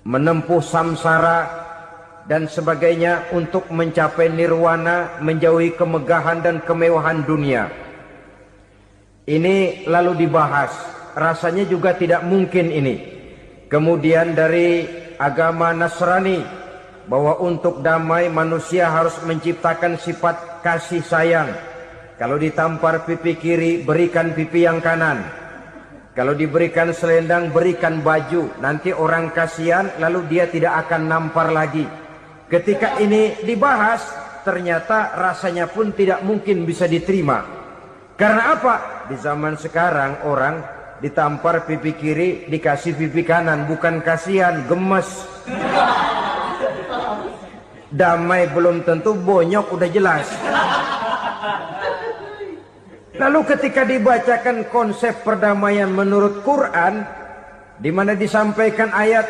menempuh samsara dan sebagainya untuk mencapai nirwana, menjauhi kemegahan dan kemewahan dunia. Ini lalu dibahas, rasanya juga tidak mungkin ini. Kemudian dari agama Nasrani, bahwa untuk damai manusia harus menciptakan sifat kasih sayang. Kalau ditampar pipi kiri, berikan pipi yang kanan. Kalau diberikan selendang, berikan baju. Nanti orang kasihan, lalu dia tidak akan nampar lagi. Ketika ini dibahas, ternyata rasanya pun tidak mungkin bisa diterima. Karena apa? Di zaman sekarang orang ditampar pipi kiri, dikasih pipi kanan. Bukan kasihan, gemes. Damai belum tentu, bonyok udah jelas. Lalu ketika dibacakan konsep perdamaian menurut Quran, di mana disampaikan ayat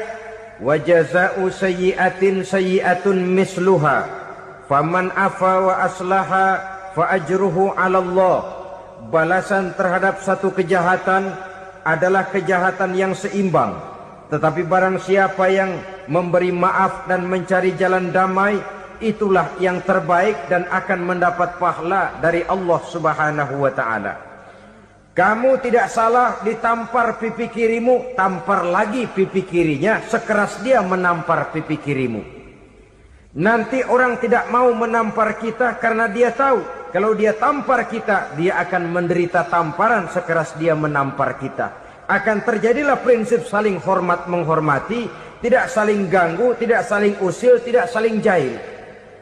wa jazaa'u sayyi'atin sayyi'atun misluha faman afa wa aslaha fa ajruhu 'ala Allah. Balasan terhadap satu kejahatan adalah kejahatan yang seimbang, tetapi barang siapa yang memberi maaf dan mencari jalan damai, itulah yang terbaik dan akan mendapat pahala dari Allah Subhanahu wa ta'ala. Kamu tidak salah ditampar pipi kirimu, tampar lagi pipi kirinya sekeras dia menampar pipi kirimu. Nanti orang tidak mau menampar kita karena dia tahu kalau dia tampar kita, dia akan menderita tamparan sekeras dia menampar kita. Akan terjadilah prinsip saling hormat menghormati, tidak saling ganggu, tidak saling usil, tidak saling jahil.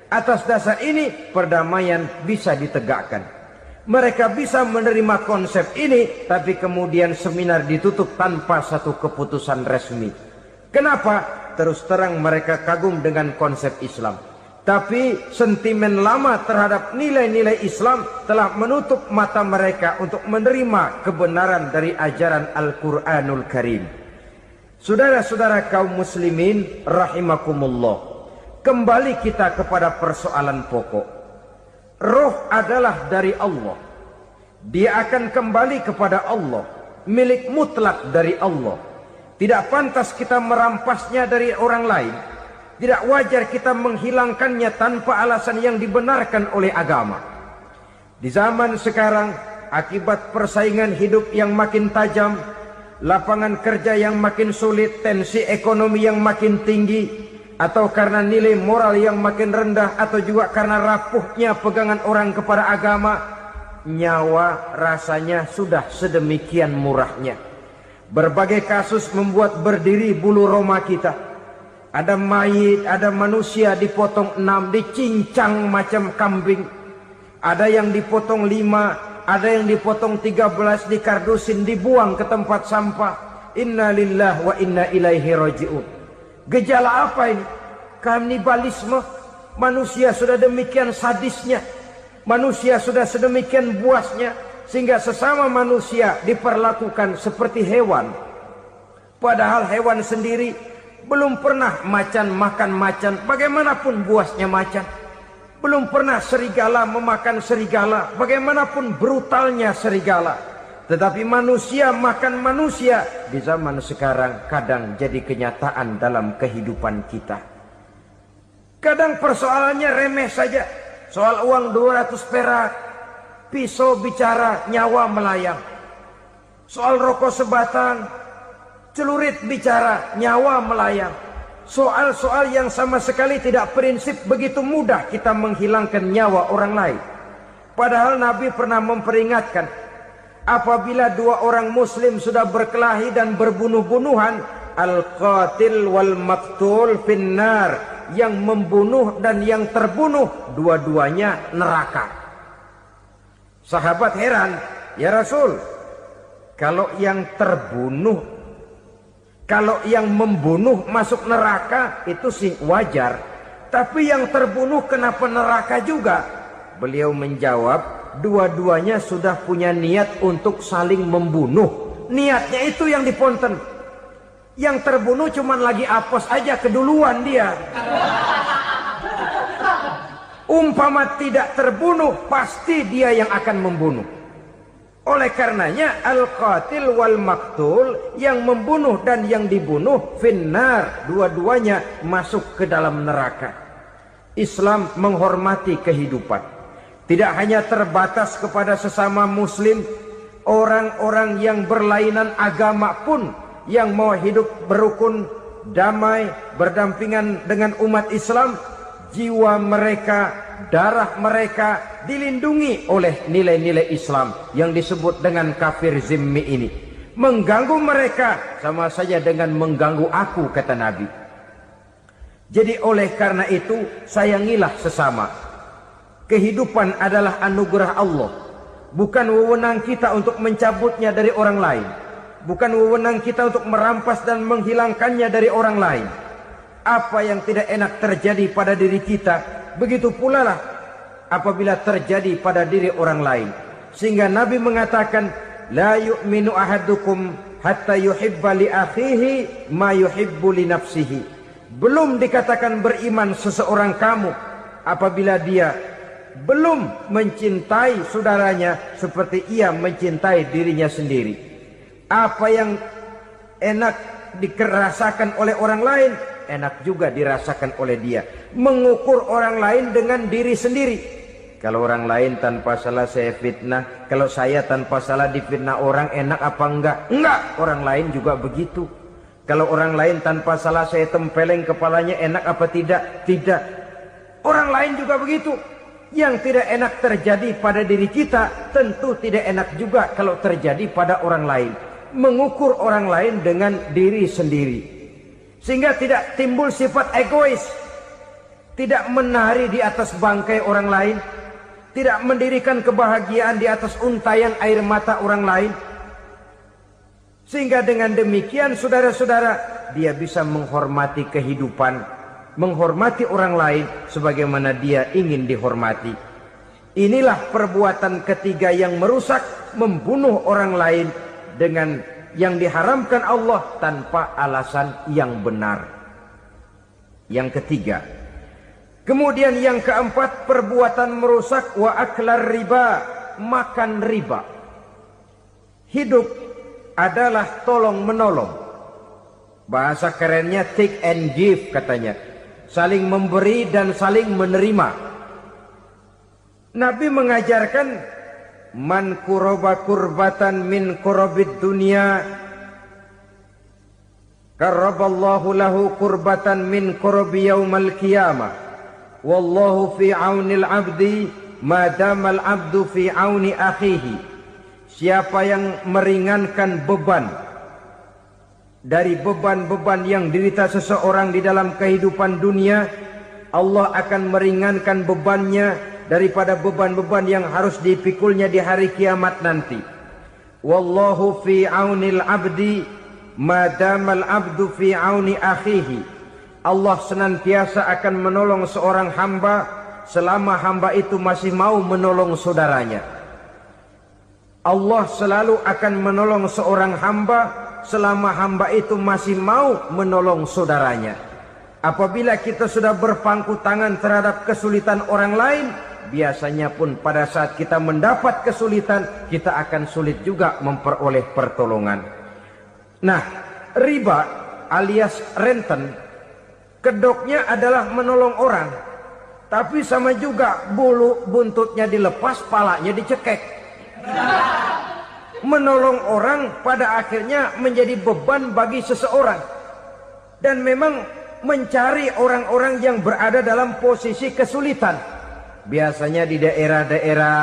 Atas dasar ini perdamaian bisa ditegakkan. Mereka bisa menerima konsep ini, tapi kemudian seminar ditutup tanpa satu keputusan resmi. Kenapa? Terus terang mereka kagum dengan konsep Islam, tapi sentimen lama terhadap nilai-nilai Islam telah menutup mata mereka untuk menerima kebenaran dari ajaran Al-Quranul Karim. Saudara-saudara kaum muslimin rahimakumullah, kembali kita kepada persoalan pokok. Roh adalah dari Allah. Dia akan kembali kepada Allah, milik mutlak dari Allah. Tidak pantas kita merampasnya dari orang lain. Tidak wajar kita menghilangkannya tanpa alasan yang dibenarkan oleh agama. Di zaman sekarang, akibat persaingan hidup yang makin tajam, lapangan kerja yang makin sulit, tensi ekonomi yang makin tinggi, atau karena nilai moral yang makin rendah, atau juga karena rapuhnya pegangan orang kepada agama, nyawa rasanya sudah sedemikian murahnya. Berbagai kasus membuat berdiri bulu roma kita. Ada mayit, ada manusia dipotong 6, dicincang macam kambing. Ada yang dipotong 5, ada yang dipotong 13, dikardusin, dibuang ke tempat sampah. Inna lillahi wa inna ilaihi raji'un. Gejala apa ini? Kanibalisme. Manusia sudah demikian sadisnya, manusia sudah sedemikian buasnya, sehingga sesama manusia diperlakukan seperti hewan. Padahal hewan sendiri belum pernah macan makan macan, bagaimanapun buasnya macan. Belum pernah serigala memakan serigala, bagaimanapun brutalnya serigala. Tetapi manusia makan manusia di zaman sekarang kadang jadi kenyataan dalam kehidupan kita. Kadang persoalannya remeh saja. Soal uang 200 perak, pisau bicara, nyawa melayang. Soal rokok sebatang, celurit bicara, nyawa melayang. Soal-soal yang sama sekali tidak prinsip, begitu mudah kita menghilangkan nyawa orang lain. Padahal Nabi pernah memperingatkan, apabila dua orang muslim sudah berkelahi dan berbunuh-bunuhan, al-qatil wal maktul finnar, yang membunuh dan yang terbunuh dua-duanya neraka. Sahabat heran, ya Rasul, kalau yang terbunuh, kalau yang membunuh masuk neraka itu sih wajar, tapi yang terbunuh kenapa neraka juga? Beliau menjawab, dua-duanya sudah punya niat untuk saling membunuh. Niatnya itu yang diponten. Yang terbunuh cuman lagi apes aja keduluan dia. Umpama tidak terbunuh, pasti dia yang akan membunuh. Oleh karenanya al-qatil wal maktul, yang membunuh dan yang dibunuh finnar, dua-duanya masuk ke dalam neraka. Islam menghormati kehidupan. Tidak hanya terbatas kepada sesama muslim, orang-orang yang berlainan agama pun yang mau hidup berukun, damai, berdampingan dengan umat Islam, jiwa mereka, darah mereka dilindungi oleh nilai-nilai Islam yang disebut dengan kafir zimmi ini. Mengganggu mereka sama saja dengan mengganggu aku, kata Nabi. Jadi oleh karena itu sayangilah sesama. Kehidupan adalah anugerah Allah, bukan wewenang kita untuk mencabutnya dari orang lain, bukan wewenang kita untuk merampas dan menghilangkannya dari orang lain. Apa yang tidak enak terjadi pada diri kita, begitu pula lah apabila terjadi pada diri orang lain. Sehingga Nabi mengatakan, la yu'minu ahadukum hatta yuhibba li akhihi ma yuhibbu li nafsihi. Belum dikatakan beriman seseorang kamu apabila dia belum mencintai saudaranya seperti ia mencintai dirinya sendiri. Apa yang enak dirasakan oleh orang lain, enak juga dirasakan oleh dia. Mengukur orang lain dengan diri sendiri. Kalau orang lain tanpa salah saya fitnah, kalau saya tanpa salah difitnah orang, enak apa enggak? Enggak, orang lain juga begitu. Kalau orang lain tanpa salah saya tempeleng kepalanya, enak apa tidak? Tidak. Orang lain juga begitu. Yang tidak enak terjadi pada diri kita, tentu tidak enak juga kalau terjadi pada orang lain. Mengukur orang lain dengan diri sendiri, sehingga tidak timbul sifat egois, tidak menari di atas bangkai orang lain, tidak mendirikan kebahagiaan di atas untayan air mata orang lain. Sehingga dengan demikian saudara-saudara, dia bisa menghormati kehidupan, menghormati orang lain sebagaimana dia ingin dihormati. Inilah perbuatan ketiga yang merusak, membunuh orang lain dengan yang diharamkan Allah tanpa alasan yang benar. Yang ketiga. Kemudian yang keempat, perbuatan merusak wa aklar riba, makan riba. Hidup adalah tolong menolong. Bahasa kerennya take and give katanya. Saling memberi dan saling menerima. Nabi mengajarkan, man kuraba kurbatan min kurabid dunia, karaballahu lahu kurbatan min kurabi yaumal qiyamah. Wallahu fi aunil abdi madamal abdu fi auni akhihi. Siapa yang meringankan beban dari beban-beban yang dirita seseorang di dalam kehidupan dunia, Allah akan meringankan bebannya daripada beban-beban yang harus dipikulnya di hari kiamat nanti. Wallahu fi aunil abdi madamal abdu fi auni akhihi. Allah senantiasa akan menolong seorang hamba selama hamba itu masih mau menolong saudaranya. Allah selalu akan menolong seorang hamba selama hamba itu masih mau menolong saudaranya. Apabila kita sudah berpangku tangan terhadap kesulitan orang lain, biasanya pun pada saat kita mendapat kesulitan, kita akan sulit juga memperoleh pertolongan. Nah, riba alias renten, kedoknya adalah menolong orang, tapi sama juga bulu buntutnya dilepas, palanya dicekek. Menolong orang pada akhirnya menjadi beban bagi seseorang. Dan memang mencari orang-orang yang berada dalam posisi kesulitan. Biasanya di daerah-daerah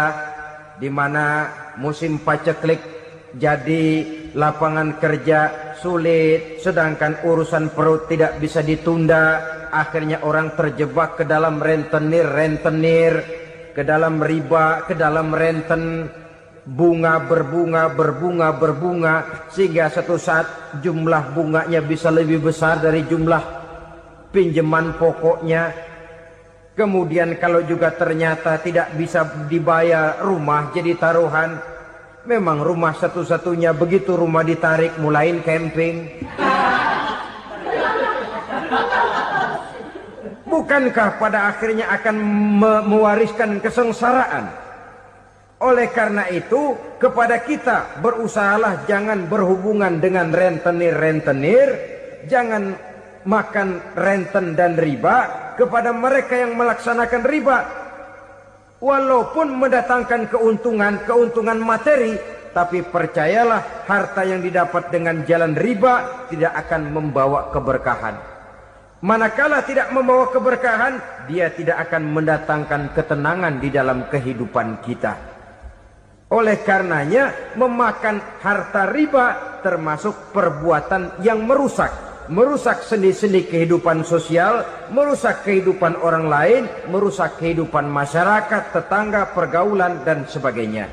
di mana musim paceklik, jadi lapangan kerja sulit, sedangkan urusan perut tidak bisa ditunda. Akhirnya orang terjebak ke dalam rentenir, ke dalam riba, ke dalam renten. Bunga berbunga, sehingga satu saat jumlah bunganya bisa lebih besar dari jumlah pinjaman pokoknya. Kemudian kalau juga ternyata tidak bisa dibayar, rumah jadi taruhan. Memang rumah satu-satunya, begitu rumah ditarik mulain camping. Bukankah pada akhirnya akan mewariskan kesengsaraan? Oleh karena itu, kepada kita berusahalah jangan berhubungan dengan rentenir-rentenir, jangan makan renten dan riba kepada mereka yang melaksanakan riba. Walaupun mendatangkan keuntungan materi, tapi percayalah harta yang didapat dengan jalan riba tidak akan membawa keberkahan. Manakala tidak membawa keberkahan, dia tidak akan mendatangkan ketenangan di dalam kehidupan kita. Oleh karenanya, memakan harta riba termasuk perbuatan yang merusak sendi-sendi kehidupan sosial, merusak kehidupan orang lain, merusak kehidupan masyarakat, tetangga, pergaulan, dan sebagainya.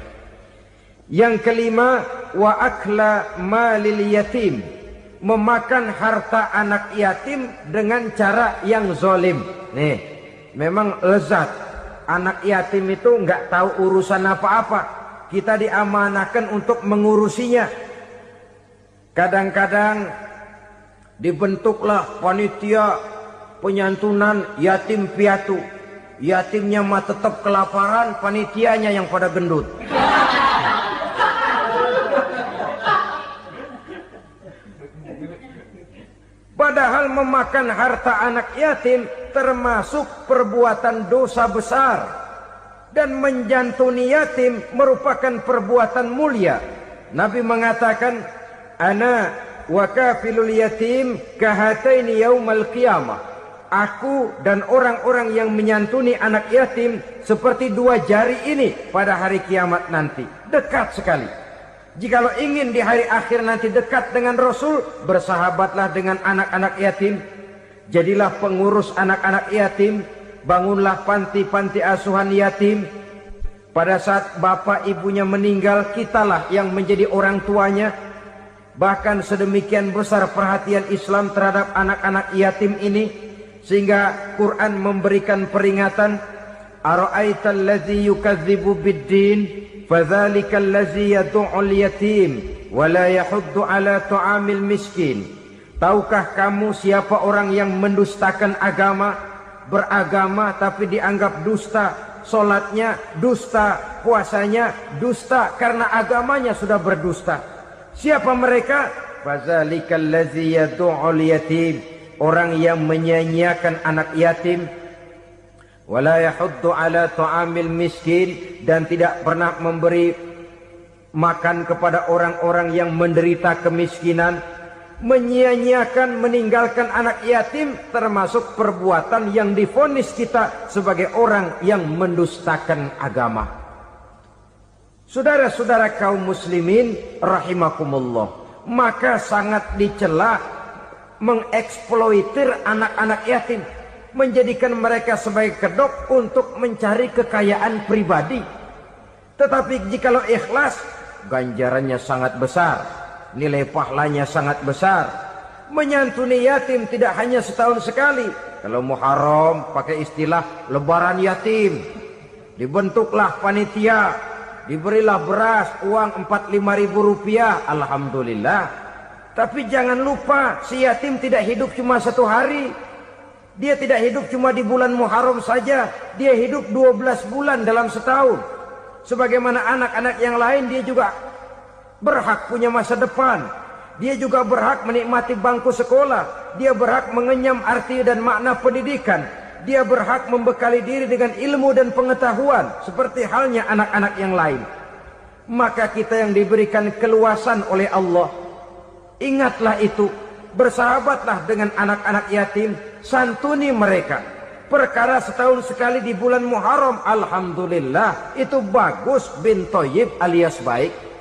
Yang kelima, wa akla malil yatim, memakan harta anak yatim dengan cara yang zolim. Nih, memang lezat. Anak yatim itu nggak tahu urusan apa-apa. Kita diamanahkan untuk mengurusinya. Kadang-kadang dibentuklah panitia penyantunan yatim piatu. Yatimnya mah tetap kelaparan, panitianya yang pada gendut. Padahal memakan harta anak yatim termasuk perbuatan dosa besar. Dan menjantuni yatim merupakan perbuatan mulia. Nabi mengatakan, ana wa kafilul yatim kahataini yaumal qiyamah. Aku dan orang-orang yang menyantuni anak yatim seperti dua jari ini pada hari kiamat nanti. Dekat sekali. Jikalau ingin di hari akhir nanti dekat dengan Rasul, bersahabatlah dengan anak-anak yatim. Jadilah pengurus anak-anak yatim. Bangunlah panti-panti asuhan yatim. Pada saat bapak ibunya meninggal, kitalah yang menjadi orang tuanya. Bahkan sedemikian besar perhatian Islam terhadap anak-anak yatim ini, sehingga Quran memberikan peringatan, ara'aital ladzi yukadzibu bid-din fadzalikal ladzi yad'ul yatim wa la yahuddu ala ta'amil miskin. Tahukah kamu siapa orang yang mendustakan agama? Beragama tapi dianggap dusta, solatnya dusta, puasanya dusta karena agamanya sudah berdusta. Siapa mereka? Fazalikal ladzi yad'ul yatim, orang yang menyia-nyiakan anak yatim, wala yahuddu ala ta'amil miskin, dan tidak pernah memberi makan kepada orang-orang yang menderita kemiskinan. Menyia-nyiakan, meninggalkan anak yatim termasuk perbuatan yang divonis kita sebagai orang yang mendustakan agama. Saudara-saudara kaum muslimin rahimakumullah, maka sangat dicela mengeksploitir anak-anak yatim, menjadikan mereka sebagai kedok untuk mencari kekayaan pribadi. Tetapi jikalau ikhlas, ganjarannya sangat besar. Nilai pahalanya sangat besar. Menyantuni yatim tidak hanya setahun sekali. Kalau Muharram pakai istilah lebaran yatim. Dibentuklah panitia, diberilah beras, uang 4-5 ribu rupiah. Alhamdulillah. Tapi jangan lupa, si yatim tidak hidup cuma satu hari. Dia tidak hidup cuma di bulan Muharram saja. Dia hidup 12 bulan dalam setahun. Sebagaimana anak-anak yang lain, dia juga berhak punya masa depan. Dia juga berhak menikmati bangku sekolah. Dia berhak mengenyam arti dan makna pendidikan. Dia berhak membekali diri dengan ilmu dan pengetahuan seperti halnya anak-anak yang lain. Maka kita yang diberikan keluasan oleh Allah, ingatlah itu. Bersahabatlah dengan anak-anak yatim, santuni mereka. Perkara setahun sekali di bulan Muharram, alhamdulillah, itu bagus, bin Thayyib alias baik.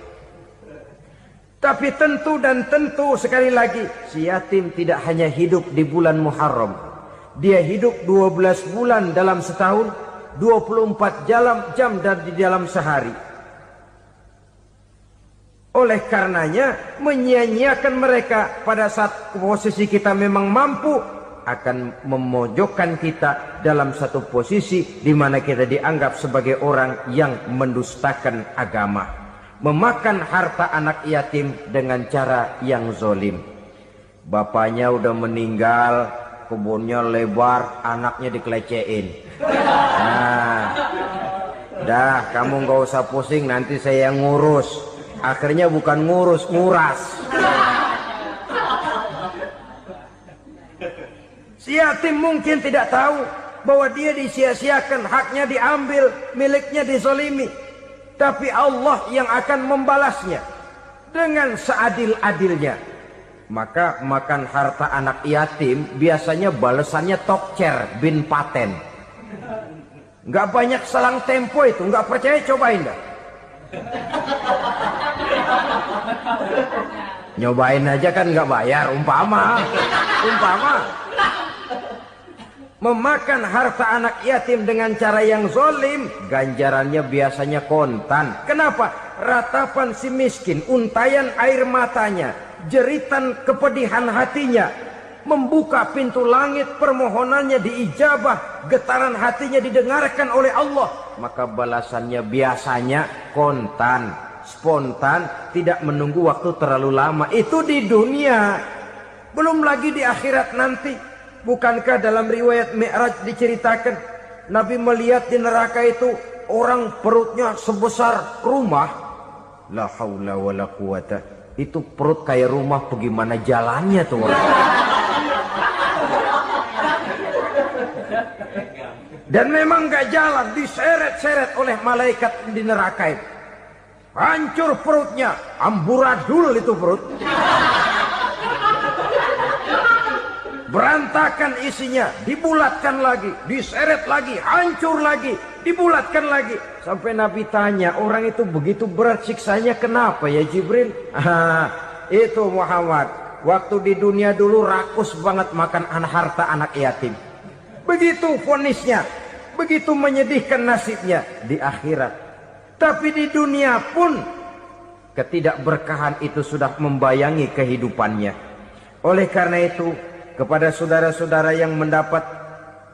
Tapi tentu dan tentu sekali lagi, si yatim tidak hanya hidup di bulan Muharram. Dia hidup 12 bulan dalam setahun, 24 jam di dalam sehari. Oleh karenanya, menyia-nyiakan mereka pada saat posisi kita memang mampu, akan memojokkan kita dalam satu posisi di mana kita dianggap sebagai orang yang mendustakan agama. Memakan harta anak yatim dengan cara yang zolim. Bapaknya udah meninggal, kebunnya lebar, anaknya dikelecehin. Nah, dah kamu nggak usah pusing, nanti saya yang ngurus. Akhirnya bukan ngurus, nguras. Si yatim mungkin tidak tahu bahwa dia disia-siakan, haknya diambil, miliknya dizolimi. Tapi Allah yang akan membalasnya dengan seadil-adilnya. Maka makan harta anak yatim biasanya balasannya tokcer bin paten. Nggak banyak selang tempo itu, nggak percaya cobain dah. Nyobain aja kan nggak bayar, umpama. Memakan harta anak yatim dengan cara yang zolim, ganjarannya biasanya kontan. Kenapa? Ratapan si miskin, untayan air matanya, jeritan kepedihan hatinya, membuka pintu langit, permohonannya diijabah, getaran hatinya didengarkan oleh Allah. Maka balasannya biasanya kontan, spontan, tidak menunggu waktu terlalu lama. Itu di dunia, belum lagi di akhirat nanti. Bukankah dalam riwayat Mi'raj diceritakan Nabi melihat di neraka itu orang perutnya sebesar rumah. La haula wala quwata. Itu perut kayak rumah, bagaimana jalannya tuh orang. Dan memang gak jalan, diseret-seret oleh malaikat di neraka itu. Hancur perutnya, amburadul itu perut. Berantakan isinya, dibulatkan lagi, diseret lagi, hancur lagi, dibulatkan lagi. Sampai Nabi tanya, orang itu begitu berat siksanya kenapa ya Jibril? Itu Muhammad, waktu di dunia dulu rakus banget makan harta anak yatim. Begitu vonisnya, begitu menyedihkan nasibnya di akhirat. Tapi di dunia pun ketidakberkahan itu sudah membayangi kehidupannya. Oleh karena itu, kepada saudara-saudara yang mendapat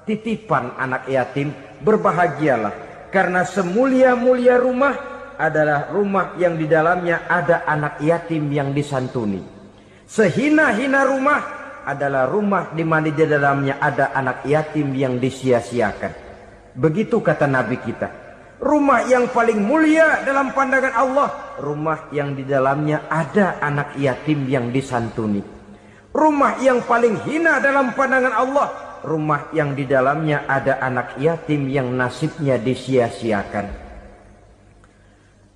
titipan anak yatim, berbahagialah. Karena semulia-mulia rumah adalah rumah yang di dalamnya ada anak yatim yang disantuni. Sehina-hina rumah adalah rumah di mana di dalamnya ada anak yatim yang disia-siakan. Begitu kata Nabi kita. Rumah yang paling mulia dalam pandangan Allah, rumah yang di dalamnya ada anak yatim yang disantuni. Rumah yang paling hina dalam pandangan Allah, rumah yang di dalamnya ada anak yatim yang nasibnya disia-siakan.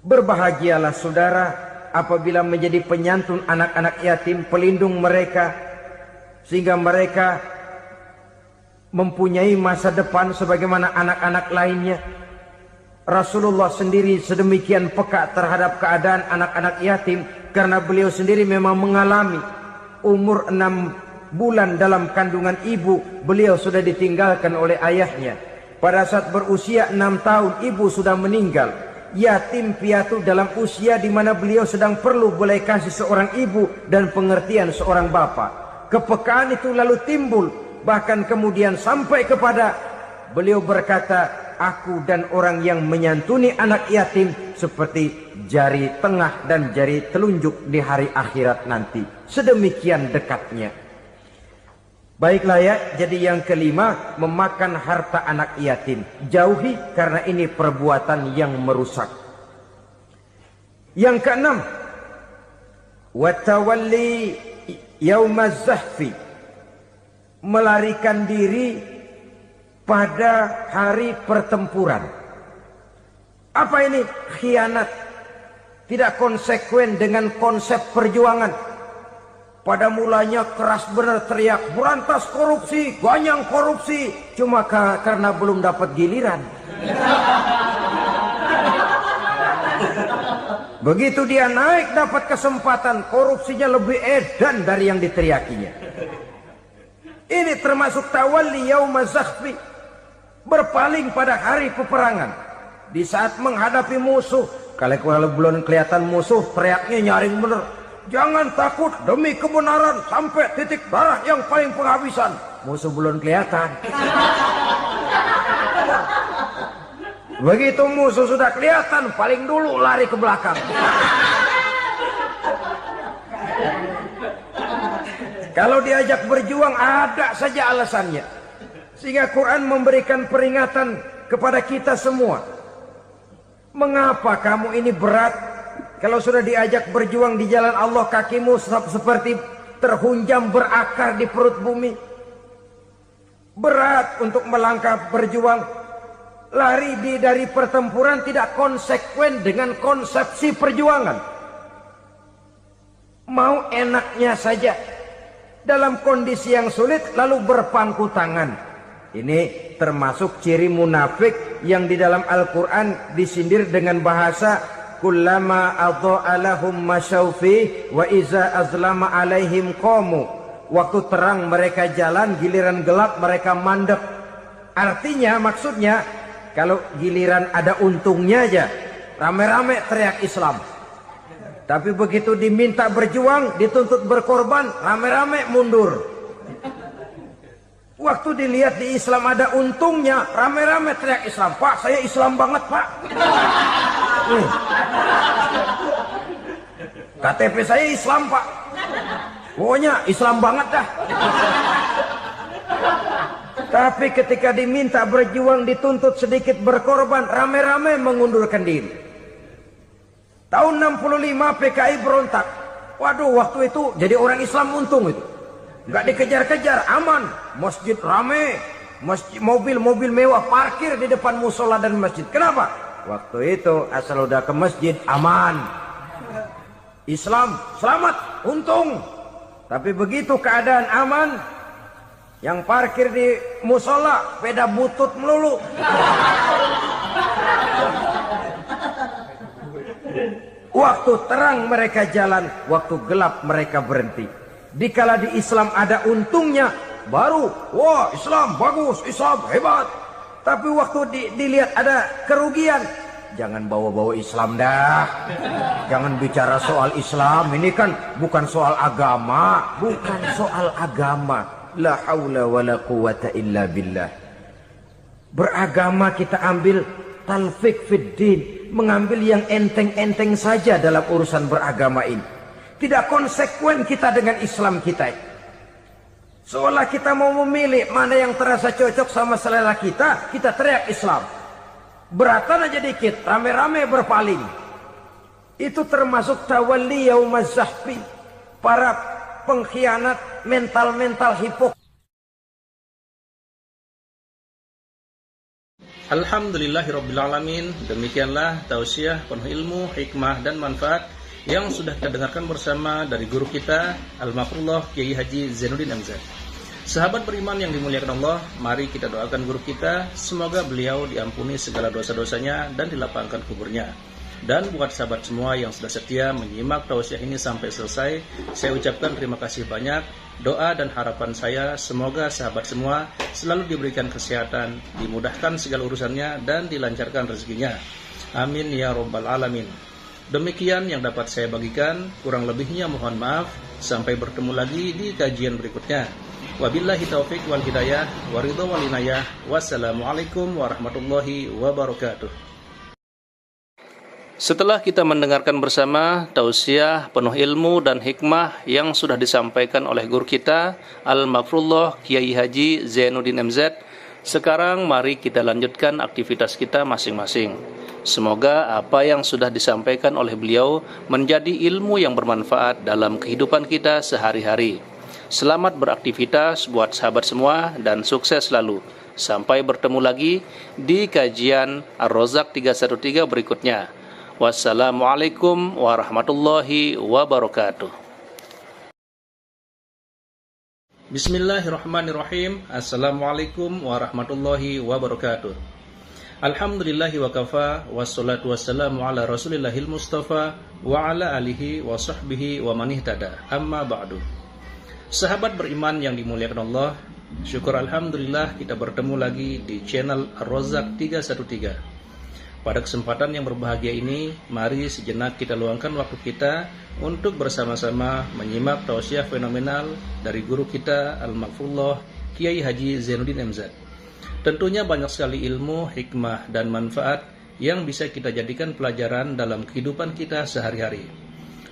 Berbahagialah saudara apabila menjadi penyantun anak-anak yatim, pelindung mereka, sehingga mereka mempunyai masa depan sebagaimana anak-anak lainnya. Rasulullah sendiri sedemikian peka terhadap keadaan anak-anak yatim karena beliau sendiri memang mengalami. Umur 6 bulan dalam kandungan ibu, beliau sudah ditinggalkan oleh ayahnya. Pada saat berusia 6 tahun, ibu sudah meninggal. Yatim piatu dalam usia di mana beliau sedang perlu belas kasih seorang ibu dan pengertian seorang bapak. Kepekaan itu lalu timbul, bahkan kemudian sampai kepada beliau berkata, aku dan orang yang menyantuni anak yatim seperti jari tengah dan jari telunjuk di hari akhirat nanti. Sedemikian dekatnya. Baiklah ya, jadi yang kelima, memakan harta anak yatim. Jauhi karena ini perbuatan yang merusak. Yang keenam, watawalli yaumaz zahfi. Melarikan diri pada hari pertempuran. Apa ini? Khianat. Tidak konsekuen dengan konsep perjuangan. Pada mulanya keras benar teriak, berantas korupsi, ganyang korupsi. Cuma karena belum dapat giliran. Begitu dia naik dapat kesempatan, korupsinya lebih edan dari yang diteriakinya. Ini termasuk tawalli yaumaz zahfi. Berpaling pada hari peperangan. Di saat menghadapi musuh, kalau belum kelihatan musuh, teriaknya nyaring bener. Jangan takut demi kebenaran sampai titik darah yang paling penghabisan. Musuh belum kelihatan. Begitu musuh sudah kelihatan, paling dulu lari ke belakang. Kalau diajak berjuang ada saja alasannya. Sehingga Quran memberikan peringatan kepada kita semua. Mengapa kamu ini berat? Kalau sudah diajak berjuang di jalan Allah, kakimu seperti terhunjam berakar di perut bumi. Berat untuk melangkah berjuang. Lari dari pertempuran tidak konsekuen dengan konsepsi perjuangan. Mau enaknya saja. Dalam kondisi yang sulit lalu berpangku tangan. Ini termasuk ciri munafik yang di dalam Al-Quran disindir dengan bahasa kullama adha'a lahum masyaufi wa iza azlama alaihim qamu. Waktu terang mereka jalan, giliran gelap mereka mandek. Artinya, maksudnya, kalau giliran ada untungnya aja, rame-rame teriak Islam. Tapi begitu diminta berjuang, dituntut berkorban, rame-rame mundur. Waktu dilihat di Islam ada untungnya, rame-rame teriak Islam. Pak, saya Islam banget, Pak. KTP saya Islam, Pak. Pokoknya Islam banget dah. Tapi ketika diminta berjuang, dituntut sedikit berkorban, rame-rame mengundurkan diri. Tahun 65 PKI berontak. Waduh, waktu itu jadi orang Islam untung itu. Nggak dikejar-kejar, aman. Masjid rame, mobil-mobil mewah parkir di depan musola dan masjid. Kenapa? Waktu itu asal udah ke masjid aman. Islam selamat, untung. Tapi begitu keadaan aman, yang parkir di musola sepeda butut melulu. Waktu terang mereka jalan, waktu gelap mereka berhenti. Dikala di Islam ada untungnya, baru wah Islam bagus, Islam hebat. Tapi waktu dilihat ada kerugian, jangan bawa-bawa Islam dah. Jangan bicara soal Islam, ini kan bukan soal agama. Bukan soal agama. La haula wa la quwata illa billah. Beragama kita ambil talfik fid din, mengambil yang enteng-enteng saja dalam urusan beragama ini. Tidak konsekuen kita dengan Islam kita. Seolah kita mau memilih mana yang terasa cocok sama selera kita, kita teriak Islam. Beratan aja dikit, rame-rame berpaling. Itu termasuk tawalli yaumaz zahfi. Para pengkhianat mental-mental hipokrit. Alhamdulillahirrabbilalamin. Demikianlah tausiah penuh ilmu, hikmah dan manfaat yang sudah kita dengarkan bersama dari guru kita Al-Mafrullah Kiai Haji Zainuddin MZ. Sahabat beriman yang dimuliakan Allah, mari kita doakan guru kita, semoga beliau diampuni segala dosa-dosanya dan dilapangkan kuburnya. Dan buat sahabat semua yang sudah setia menyimak tausiah ini sampai selesai, saya ucapkan terima kasih banyak. Doa dan harapan saya semoga sahabat semua selalu diberikan kesehatan, dimudahkan segala urusannya dan dilancarkan rezekinya. Amin ya rabbal alamin. Demikian yang dapat saya bagikan, kurang lebihnya mohon maaf. Sampai bertemu lagi di kajian berikutnya. Wabillahi taufik wal hidayah, waridho wal inayah. Wassalamualaikum warahmatullahi wabarakatuh. Setelah kita mendengarkan bersama tausiah penuh ilmu dan hikmah yang sudah disampaikan oleh guru kita Al-Mafrullah Kiai Haji Zainuddin MZ, sekarang mari kita lanjutkan aktivitas kita masing-masing. Semoga apa yang sudah disampaikan oleh beliau menjadi ilmu yang bermanfaat dalam kehidupan kita sehari-hari. Selamat beraktivitas buat sahabat semua dan sukses selalu. Sampai bertemu lagi di kajian Ar-Razak 313 berikutnya. Wassalamualaikum warahmatullahi wabarakatuh. Bismillahirrahmanirrahim. Assalamualaikum warahmatullahi wabarakatuh. Alhamdulillahi wa kafa, wassalatu wassalamu ala rasulillahil mustafa wa ala alihi wa sahbihi wa man ihtada. Amma ba'du. Sahabat beriman yang dimuliakan Allah, syukur alhamdulillah kita bertemu lagi di channel Ar-Razak 313. Pada kesempatan yang berbahagia ini, mari sejenak kita luangkan waktu kita untuk bersama-sama menyimak tausiah fenomenal dari guru kita Al-Mafrullah Kiai Haji Zainuddin MZ. Tentunya banyak sekali ilmu, hikmah, dan manfaat yang bisa kita jadikan pelajaran dalam kehidupan kita sehari-hari.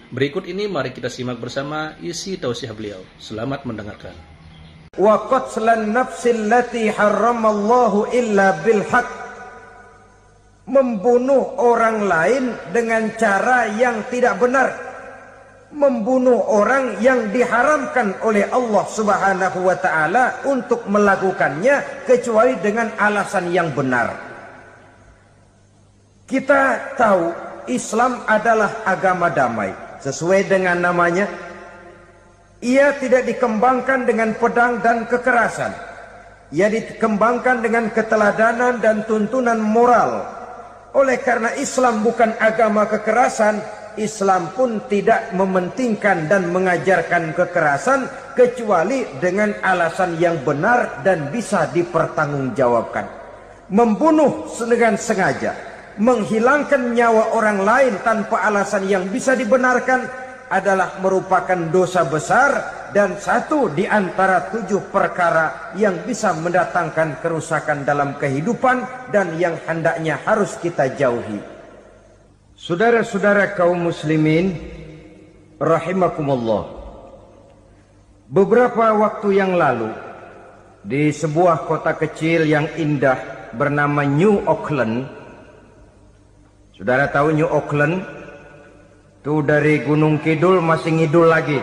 Berikut ini mari kita simak bersama isi tausiah beliau. Selamat mendengarkan. Wa qatlan nafsil lati harramallahu illa bil haq. Membunuh orang lain dengan cara yang tidak benar. Membunuh orang yang diharamkan oleh Allah Subhanahu wa taala untuk melakukannya kecuali dengan alasan yang benar. Kita tahu Islam adalah agama damai. Sesuai dengan namanya, ia tidak dikembangkan dengan pedang dan kekerasan. Ia dikembangkan dengan keteladanan dan tuntunan moral. Oleh karena Islam bukan agama kekerasan, Islam pun tidak mementingkan dan mengajarkan kekerasan kecuali dengan alasan yang benar dan bisa dipertanggungjawabkan. Membunuh dengan sengaja, menghilangkan nyawa orang lain tanpa alasan yang bisa dibenarkan adalah merupakan dosa besar dan satu di antara 7 perkara yang bisa mendatangkan kerusakan dalam kehidupan dan yang hendaknya harus kita jauhi. Saudara-saudara kaum muslimin rahimakumullah, beberapa waktu yang lalu di sebuah kota kecil yang indah bernama New Auckland. Saudara tahu New Auckland? Itu dari Gunung Kidul masih ngidul lagi.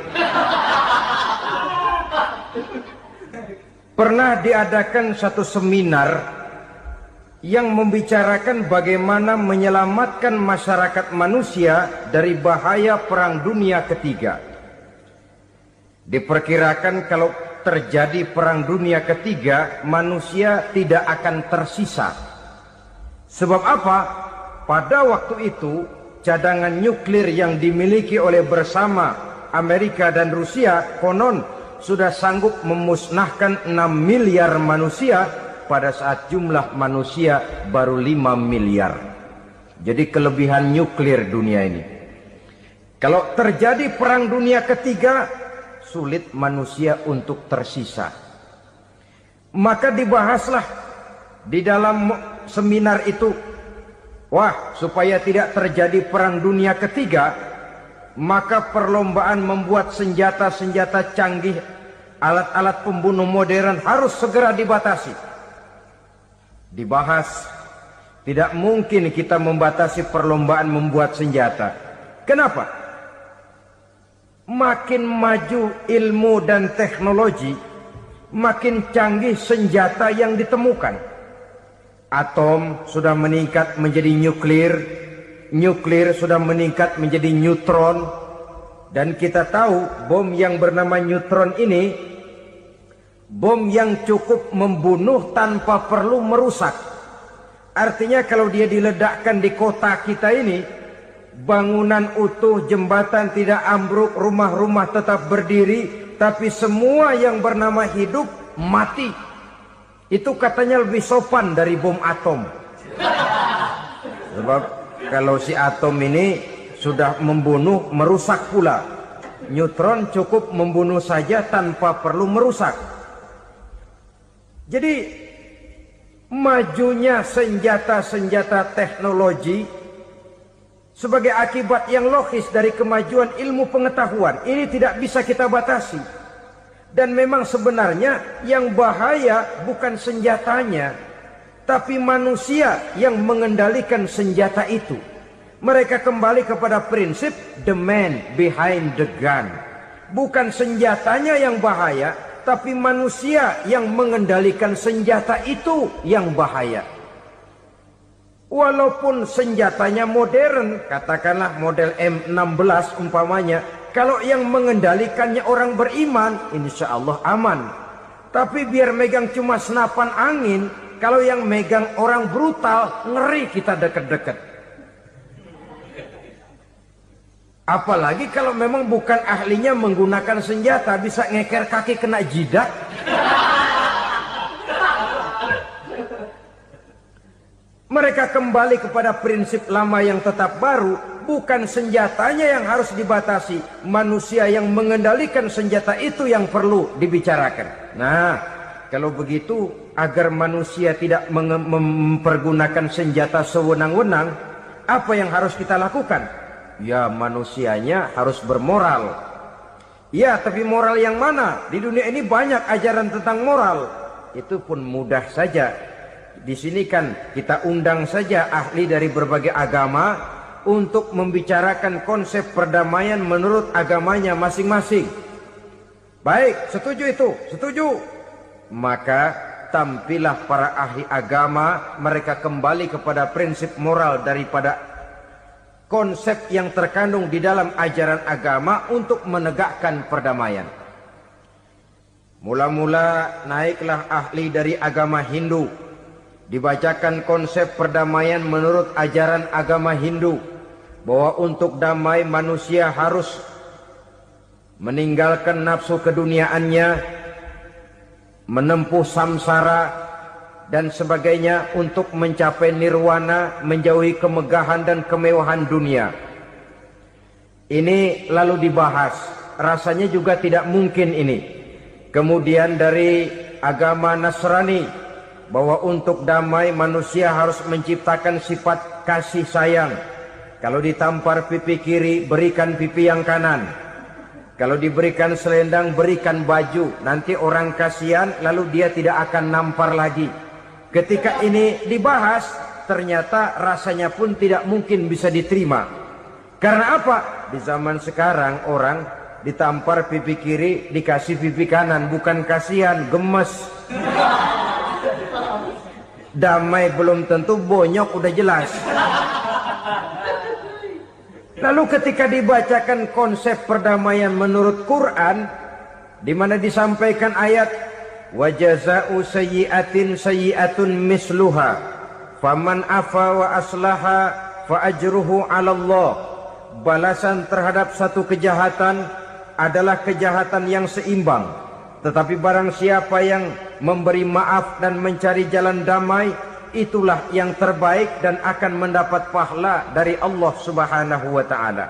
Pernah diadakan satu seminar yang membicarakan bagaimana menyelamatkan masyarakat manusia dari bahaya Perang Dunia Ketiga. Diperkirakan kalau terjadi Perang Dunia Ketiga, manusia tidak akan tersisa. Sebab apa? Pada waktu itu, cadangan nuklir yang dimiliki oleh bersama Amerika dan Rusia konon sudah sanggup memusnahkan 6 miliar manusia pada saat jumlah manusia baru 5 miliar. Jadi kelebihan nuklir dunia ini. Kalau terjadi Perang Dunia Ketiga, sulit manusia untuk tersisa. Maka dibahaslah di dalam seminar itu, wah, supaya tidak terjadi Perang Dunia Ketiga, maka perlombaan membuat senjata-senjata canggih, alat-alat pembunuh modern harus segera dibatasi. Dibahas, tidak mungkin kita membatasi perlombaan membuat senjata. Kenapa? Makin maju ilmu dan teknologi, makin canggih senjata yang ditemukan. Atom sudah meningkat menjadi nuklir, nuklir sudah meningkat menjadi neutron, dan kita tahu bom yang bernama neutron ini, bom yang cukup membunuh tanpa perlu merusak. Artinya kalau dia diledakkan di kota kita ini, bangunan utuh, jembatan tidak ambruk, rumah-rumah tetap berdiri, tapi semua yang bernama hidup mati. Itu katanya lebih sopan dari bom atom. Sebab kalau si atom ini sudah membunuh, merusak pula. Neutron cukup membunuh saja tanpa perlu merusak. Jadi majunya senjata-senjata teknologi sebagai akibat yang logis dari kemajuan ilmu pengetahuan. Ini tidak bisa kita batasi. Dan memang sebenarnya yang bahaya bukan senjatanya, tapi manusia yang mengendalikan senjata itu. Mereka kembali kepada prinsip the man behind the gun. Bukan senjatanya yang bahaya, tapi manusia yang mengendalikan senjata itu yang bahaya. Walaupun senjatanya modern, katakanlah model M16 umpamanya, kalau yang mengendalikannya orang beriman, insya Allah aman. Tapi biar megang cuma senapan angin, kalau yang megang orang brutal, ngeri kita deket-deket. Apalagi kalau memang bukan ahlinya menggunakan senjata, bisa ngeker kaki kena jidat. Mereka kembali kepada prinsip lama yang tetap baru, bukan senjatanya yang harus dibatasi, manusia yang mengendalikan senjata itu yang perlu dibicarakan. Nah, kalau begitu agar manusia tidak mempergunakan senjata sewenang-wenang, apa yang harus kita lakukan? Ya, manusianya harus bermoral. Ya, tapi moral yang mana? Di dunia ini banyak ajaran tentang moral. Itu pun mudah saja. Di sini kan kita undang saja ahli dari berbagai agama untuk membicarakan konsep perdamaian menurut agamanya masing-masing. Baik, setuju itu, setuju. Maka tampillah para ahli agama, mereka kembali kepada prinsip moral daripada konsep yang terkandung di dalam ajaran agama untuk menegakkan perdamaian. Mula-mula naiklah ahli dari agama Hindu, dibacakan konsep perdamaian menurut ajaran agama Hindu, bahwa untuk damai manusia harus meninggalkan nafsu keduniaannya, menempuh samsara dan sebagainya untuk mencapai nirwana, menjauhi kemegahan dan kemewahan dunia. Ini lalu dibahas, rasanya juga tidak mungkin ini. Kemudian dari agama Nasrani, bahwa untuk damai manusia harus menciptakan sifat kasih sayang. Kalau ditampar pipi kiri, berikan pipi yang kanan. Kalau diberikan selendang, berikan baju. Nanti orang kasihan, lalu dia tidak akan nampar lagi. Ketika ini dibahas, ternyata rasanya pun tidak mungkin bisa diterima. Karena apa? Di zaman sekarang orang ditampar pipi kiri, dikasih pipi kanan. Bukan kasihan, gemes. Damai belum tentu, bonyok udah jelas. Lalu ketika dibacakan konsep perdamaian menurut Quran, di mana disampaikan ayat wa jazaa'u sayyi'atin sayyi'atun misluha faman afa wa aslaha fa ajruhu 'ala Allah. Balasan terhadap satu kejahatan adalah kejahatan yang seimbang, tetapi barang siapa yang memberi maaf dan mencari jalan damai, itulah yang terbaik dan akan mendapat pahala dari Allah Subhanahu wa taala.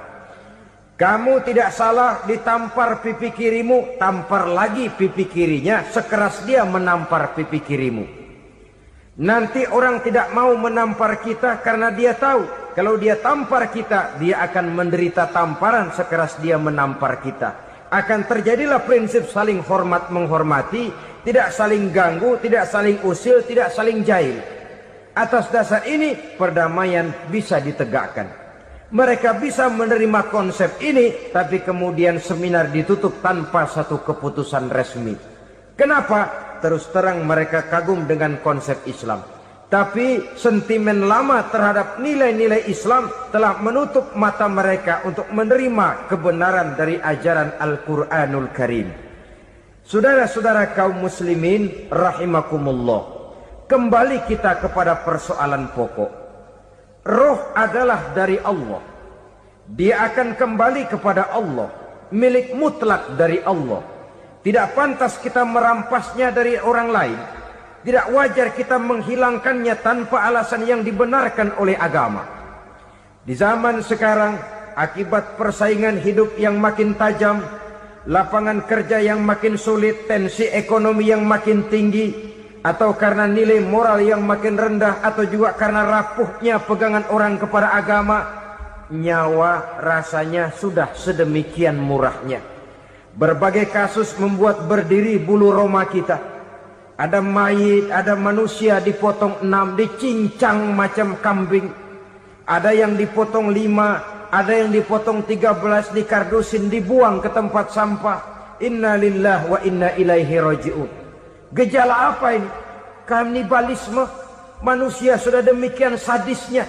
Kamu tidak salah ditampar pipi kirimu, tampar lagi pipi kirinya sekeras dia menampar pipi kirimu. Nanti orang tidak mau menampar kita karena dia tahu kalau dia tampar kita, dia akan menderita tamparan sekeras dia menampar kita. Akan terjadilah prinsip saling hormat menghormati, tidak saling ganggu, tidak saling usil, tidak saling jahil. Atas dasar ini perdamaian bisa ditegakkan. Mereka bisa menerima konsep ini, tapi kemudian seminar ditutup tanpa satu keputusan resmi. Kenapa? Terus terang mereka kagum dengan konsep Islam, tapi sentimen lama terhadap nilai-nilai Islam telah menutup mata mereka untuk menerima kebenaran dari ajaran Al-Quranul Karim. Saudara-saudara kaum muslimin rahimakumullah, kembali kita kepada persoalan pokok. Roh adalah dari Allah. Dia akan kembali kepada Allah, milik mutlak dari Allah. Tidak pantas kita merampasnya dari orang lain. Tidak wajar kita menghilangkannya tanpa alasan yang dibenarkan oleh agama. Di zaman sekarang, akibat persaingan hidup yang makin tajam, lapangan kerja yang makin sulit, tensi ekonomi yang makin tinggi, atau karena nilai moral yang makin rendah, atau juga karena rapuhnya pegangan orang kepada agama, nyawa rasanya sudah sedemikian murahnya. Berbagai kasus membuat berdiri bulu roma kita. Ada mayit, ada manusia dipotong 6, dicincang macam kambing. Ada yang dipotong 5, ada yang dipotong 13, dikardusin, dibuang ke tempat sampah. Inna lillahi wa inna ilaihi raji'un. Gejala apa ini? Kanibalisme. Manusia sudah demikian sadisnya,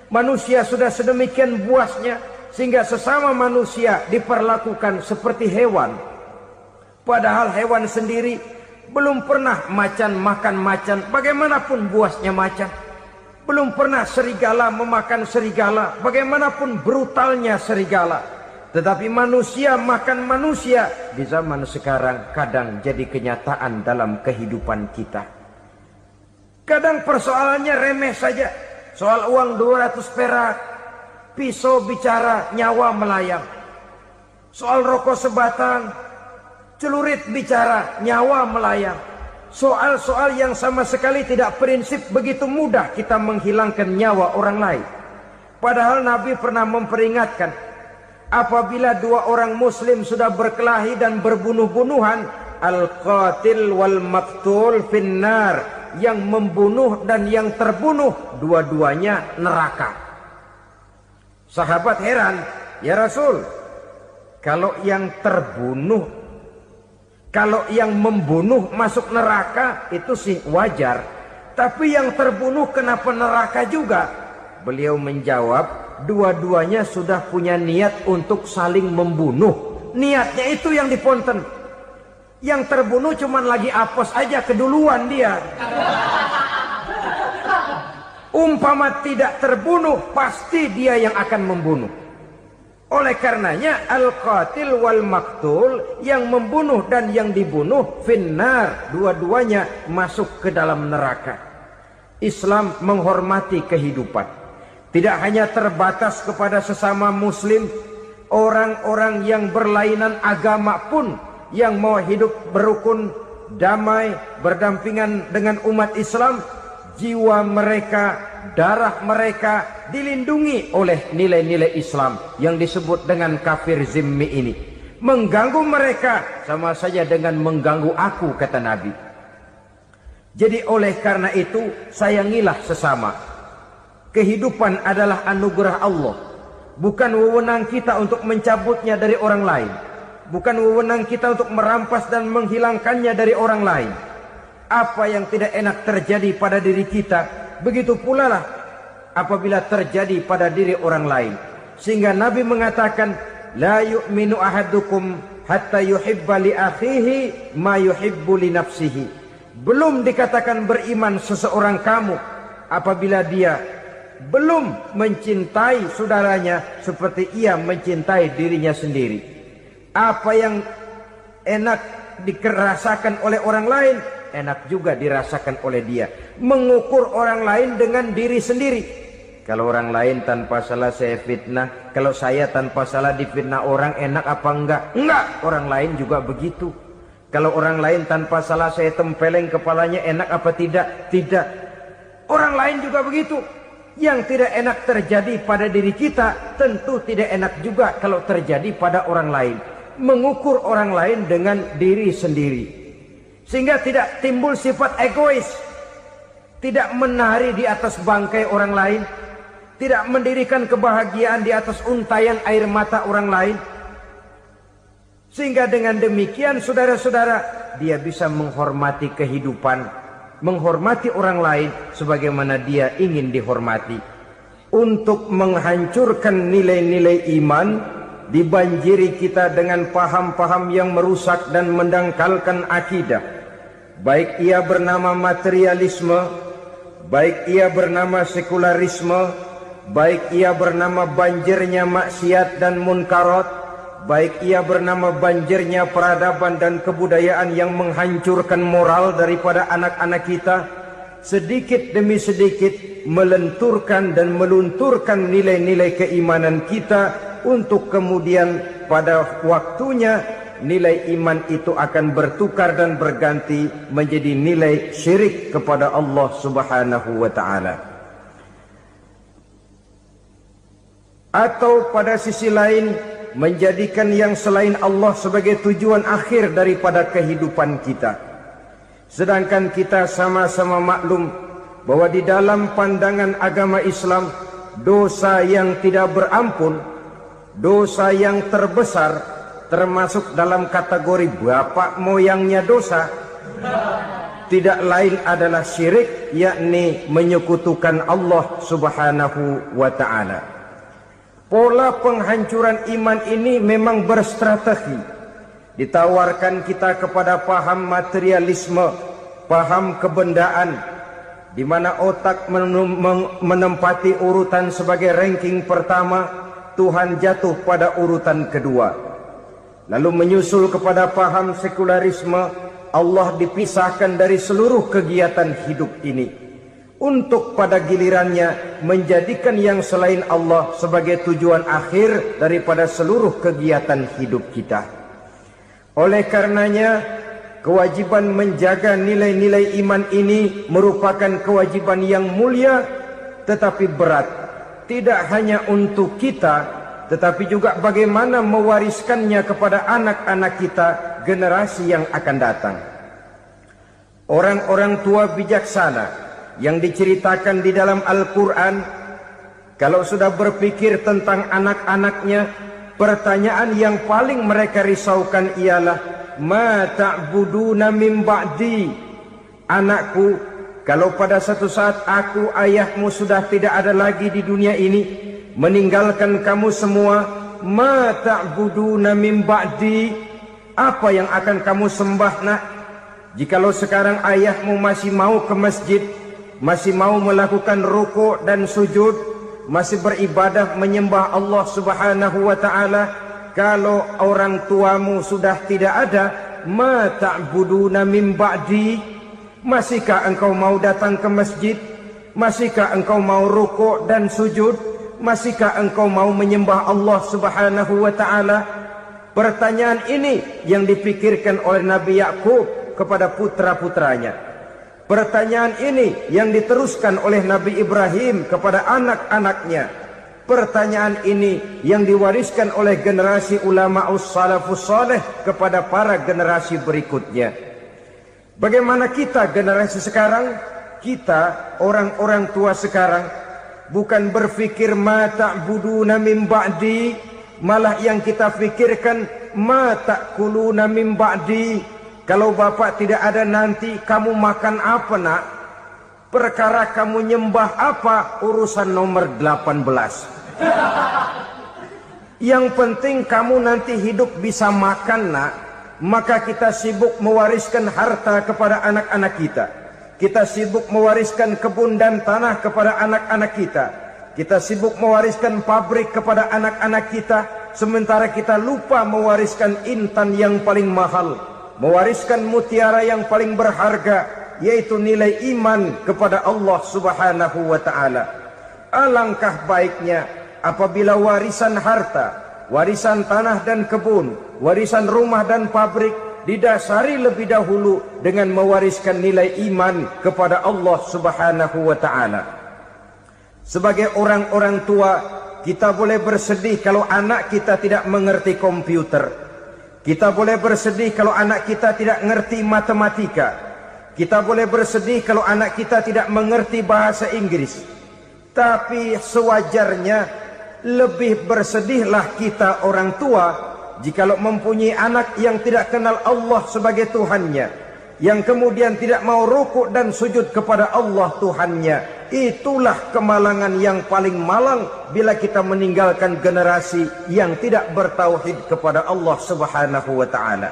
manusia sudah sedemikian buasnya, sehingga sesama manusia diperlakukan seperti hewan. Padahal hewan sendiri belum pernah macan makan macan, bagaimanapun buasnya macan. Belum pernah serigala memakan serigala, bagaimanapun brutalnya serigala. Tetapi manusia makan manusia di zaman sekarang kadang jadi kenyataan dalam kehidupan kita. Kadang persoalannya remeh saja. Soal uang 200 perak, pisau bicara, nyawa melayang. Soal rokok sebatang, celurit bicara, nyawa melayang. Soal-soal yang sama sekali tidak prinsip, begitu mudah kita menghilangkan nyawa orang lain. Padahal Nabi pernah memperingatkan, apabila dua orang muslim sudah berkelahi dan berbunuh-bunuhan, al-qatil wal maktul finnar, yang membunuh dan yang terbunuh dua-duanya neraka. Sahabat heran, ya Rasul, kalau yang terbunuh, kalau yang membunuh masuk neraka itu sih wajar, tapi yang terbunuh kenapa neraka juga? Beliau menjawab, dua-duanya sudah punya niat untuk saling membunuh. Niatnya itu yang diponten. Yang terbunuh cuman lagi apes aja, keduluan dia. Umpama tidak terbunuh, pasti dia yang akan membunuh. Oleh karenanya, al-qatil wal maktul, yang membunuh dan yang dibunuh, finnar, dua-duanya masuk ke dalam neraka. Islam menghormati kehidupan. Tidak hanya terbatas kepada sesama muslim, orang-orang yang berlainan agama pun yang mau hidup berukun, damai, berdampingan dengan umat Islam, jiwa mereka, darah mereka dilindungi oleh nilai-nilai Islam yang disebut dengan kafir zimmi ini. Mengganggu mereka sama saja dengan mengganggu aku, kata Nabi. Jadi oleh karena itu, sayangilah sesama. Kehidupan adalah anugerah Allah, bukan wewenang kita untuk mencabutnya dari orang lain, bukan wewenang kita untuk merampas dan menghilangkannya dari orang lain. Apa yang tidak enak terjadi pada diri kita, begitu pula lah apabila terjadi pada diri orang lain. Sehingga Nabi mengatakan, la yu'minu ahadukum hatta yuhibba li akhihi ma yuhibbu li nafsihi. Belum dikatakan beriman seseorang kamu apabila dia belum mencintai saudaranya seperti ia mencintai dirinya sendiri. Apa yang enak dirasakan oleh orang lain, enak juga dirasakan oleh dia. Mengukur orang lain dengan diri sendiri. Kalau orang lain tanpa salah saya fitnah, kalau saya tanpa salah difitnah orang, enak apa enggak? Enggak, orang lain juga begitu. Kalau orang lain tanpa salah saya tempeleng kepalanya, enak apa tidak? Tidak. Orang lain juga begitu. Yang tidak enak terjadi pada diri kita, tentu tidak enak juga kalau terjadi pada orang lain. Mengukur orang lain dengan diri sendiri, sehingga tidak timbul sifat egois, tidak menari di atas bangkai orang lain, tidak mendirikan kebahagiaan di atas untayan air mata orang lain. Sehingga dengan demikian, saudara-saudara, dia bisa menghormati kehidupan, menghormati orang lain sebagaimana dia ingin dihormati. Untuk menghancurkan nilai-nilai iman, dibanjiri kita dengan paham-paham yang merusak dan mendangkalkan akidah. Baik ia bernama materialisme, baik ia bernama sekularisme, baik ia bernama banjirnya maksiat dan munkarat, baik ia bernama banjirnya peradaban dan kebudayaan yang menghancurkan moral daripada anak-anak kita, sedikit demi sedikit melenturkan dan melunturkan nilai-nilai keimanan kita, untuk kemudian pada waktunya nilai iman itu akan bertukar dan berganti menjadi nilai syirik kepada Allah Subhanahu wa ta'ala. Atau pada sisi lain, menjadikan yang selain Allah sebagai tujuan akhir daripada kehidupan kita. Sedangkan kita sama-sama maklum bahwa di dalam pandangan agama Islam, dosa yang tidak berampun, dosa yang terbesar, termasuk dalam kategori bapak moyangnya dosa, tidak lain adalah syirik, yakni menyekutukan Allah Subhanahu wa ta'ala. Pola penghancuran iman ini memang berstrategi. Ditawarkan kita kepada paham materialisme, paham kebendaan, di mana otak menempati urutan sebagai ranking pertama, Tuhan jatuh pada urutan kedua. Lalu menyusul kepada paham sekularisme, Allah dipisahkan dari seluruh kegiatan hidup ini, untuk pada gilirannya menjadikan yang selain Allah sebagai tujuan akhir daripada seluruh kegiatan hidup kita. Oleh karenanya, kewajiban menjaga nilai-nilai iman ini merupakan kewajiban yang mulia tetapi berat. tidak hanya untuk kita, tetapi juga bagaimana mewariskannya kepada anak-anak kita, generasi yang akan datang. Orang-orang tua bijaksana yang diceritakan di dalam Al-Quran, kalau sudah berpikir tentang anak-anaknya, pertanyaan yang paling mereka risaukan ialah, ma ta'buduna min ba'di. Anakku, kalau pada satu saat aku, ayahmu sudah tidak ada lagi di dunia ini, meninggalkan kamu semua, ma ta'buduna min ba'di, apa yang akan kamu sembah nak? Jikalau sekarang ayahmu masih mau ke masjid, masih mau melakukan rukuk dan sujud, masih beribadah menyembah Allah Subhanahu wa ta'ala, kalau orang tuamu sudah tidak ada, ma ta'buduna min ba'di, masihkah engkau mau datang ke masjid? Masihkah engkau mau rukuk dan sujud? Masihkah engkau mau menyembah Allah Subhanahu wa ta'ala? Pertanyaan ini yang dipikirkan oleh Nabi Yakub kepada putra-putranya. Pertanyaan ini yang diteruskan oleh Nabi Ibrahim kepada anak-anaknya. Pertanyaan ini yang diwariskan oleh generasi ulama salafus saleh kepada para generasi berikutnya. Bagaimana kita generasi sekarang? Kita orang-orang tua sekarang bukan berfikir ma ta'buduna min ba'di, malah yang kita fikirkan ma ta'kuluna min ba'di. Kalau bapak tidak ada nanti kamu makan apa nak? Perkara kamu nyembah apa, urusan nomor 18. Yang penting kamu nanti hidup bisa makan nak. Maka kita sibuk mewariskan harta kepada anak-anak kita. Kita sibuk mewariskan kebun dan tanah kepada anak-anak kita. Kita sibuk mewariskan pabrik kepada anak-anak kita, sementara kita lupa mewariskan intan yang paling mahal, mewariskan mutiara yang paling berharga, yaitu nilai iman kepada Allah Subhanahu wa ta'ala. Alangkah baiknya apabila warisan harta, warisan tanah dan kebun, warisan rumah dan pabrik didasari lebih dahulu dengan mewariskan nilai iman kepada Allah Subhanahu wa ta'ala. Sebagai orang-orang tua, kita boleh bersedih kalau anak kita tidak mengerti komputer. Kita boleh bersedih kalau anak kita tidak mengerti matematika. Kita boleh bersedih kalau anak kita tidak mengerti bahasa Inggris. Tapi sewajarnya lebih bersedihlah kita orang tua jikalau mempunyai anak yang tidak kenal Allah sebagai Tuhannya, yang kemudian tidak mau rukuk dan sujud kepada Allah Tuhannya. Itulah kemalangan yang paling malang bila kita meninggalkan generasi yang tidak bertauhid kepada Allah Subhanahu wa ta'ala.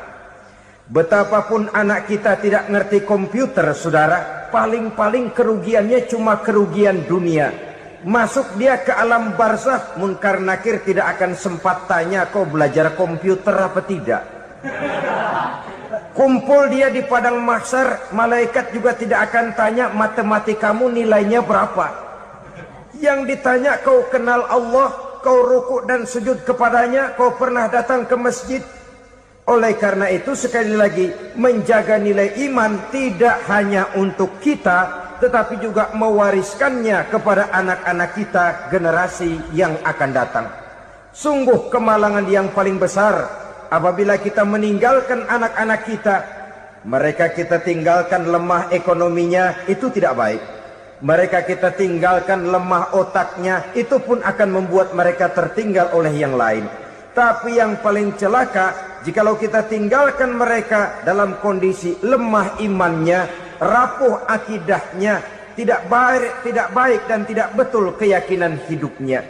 Betapapun anak kita tidak ngerti komputer, saudara, paling-paling kerugiannya cuma kerugian dunia. Masuk dia ke alam barzakh, munkar nakir tidak akan sempat tanya kau belajar komputer apa tidak. Kumpul dia di padang mahsyar, malaikat juga tidak akan tanya matematikamu nilainya berapa. Yang ditanya kau kenal Allah, kau rukuk dan sujud kepadanya, kau pernah datang ke masjid. Oleh karena itu sekali lagi, menjaga nilai iman tidak hanya untuk kita, tetapi juga mewariskannya kepada anak-anak kita, generasi yang akan datang. Sungguh kemalangan yang paling besar apabila kita meninggalkan anak-anak kita. Mereka kita tinggalkan lemah ekonominya, itu tidak baik. Mereka kita tinggalkan lemah otaknya, itu pun akan membuat mereka tertinggal oleh yang lain. Tapi yang paling celaka, jikalau kita tinggalkan mereka dalam kondisi lemah imannya, rapuh akidahnya, tidak baik dan tidak betul keyakinan hidupnya.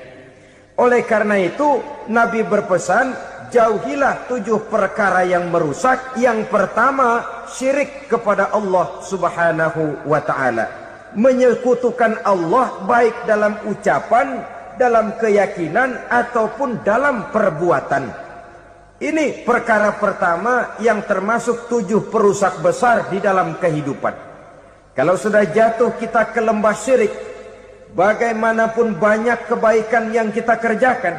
Oleh karena itu Nabi berpesan, jauhilah 7 perkara yang merusak. Yang pertama, syirik kepada Allah Subhanahu wa ta'ala. Menyekutukan Allah baik dalam ucapan, dalam keyakinan, ataupun dalam perbuatan. Ini perkara pertama yang termasuk 7 perusak besar di dalam kehidupan. Kalau sudah jatuh kita ke lembah syirik, bagaimanapun banyak kebaikan yang kita kerjakan,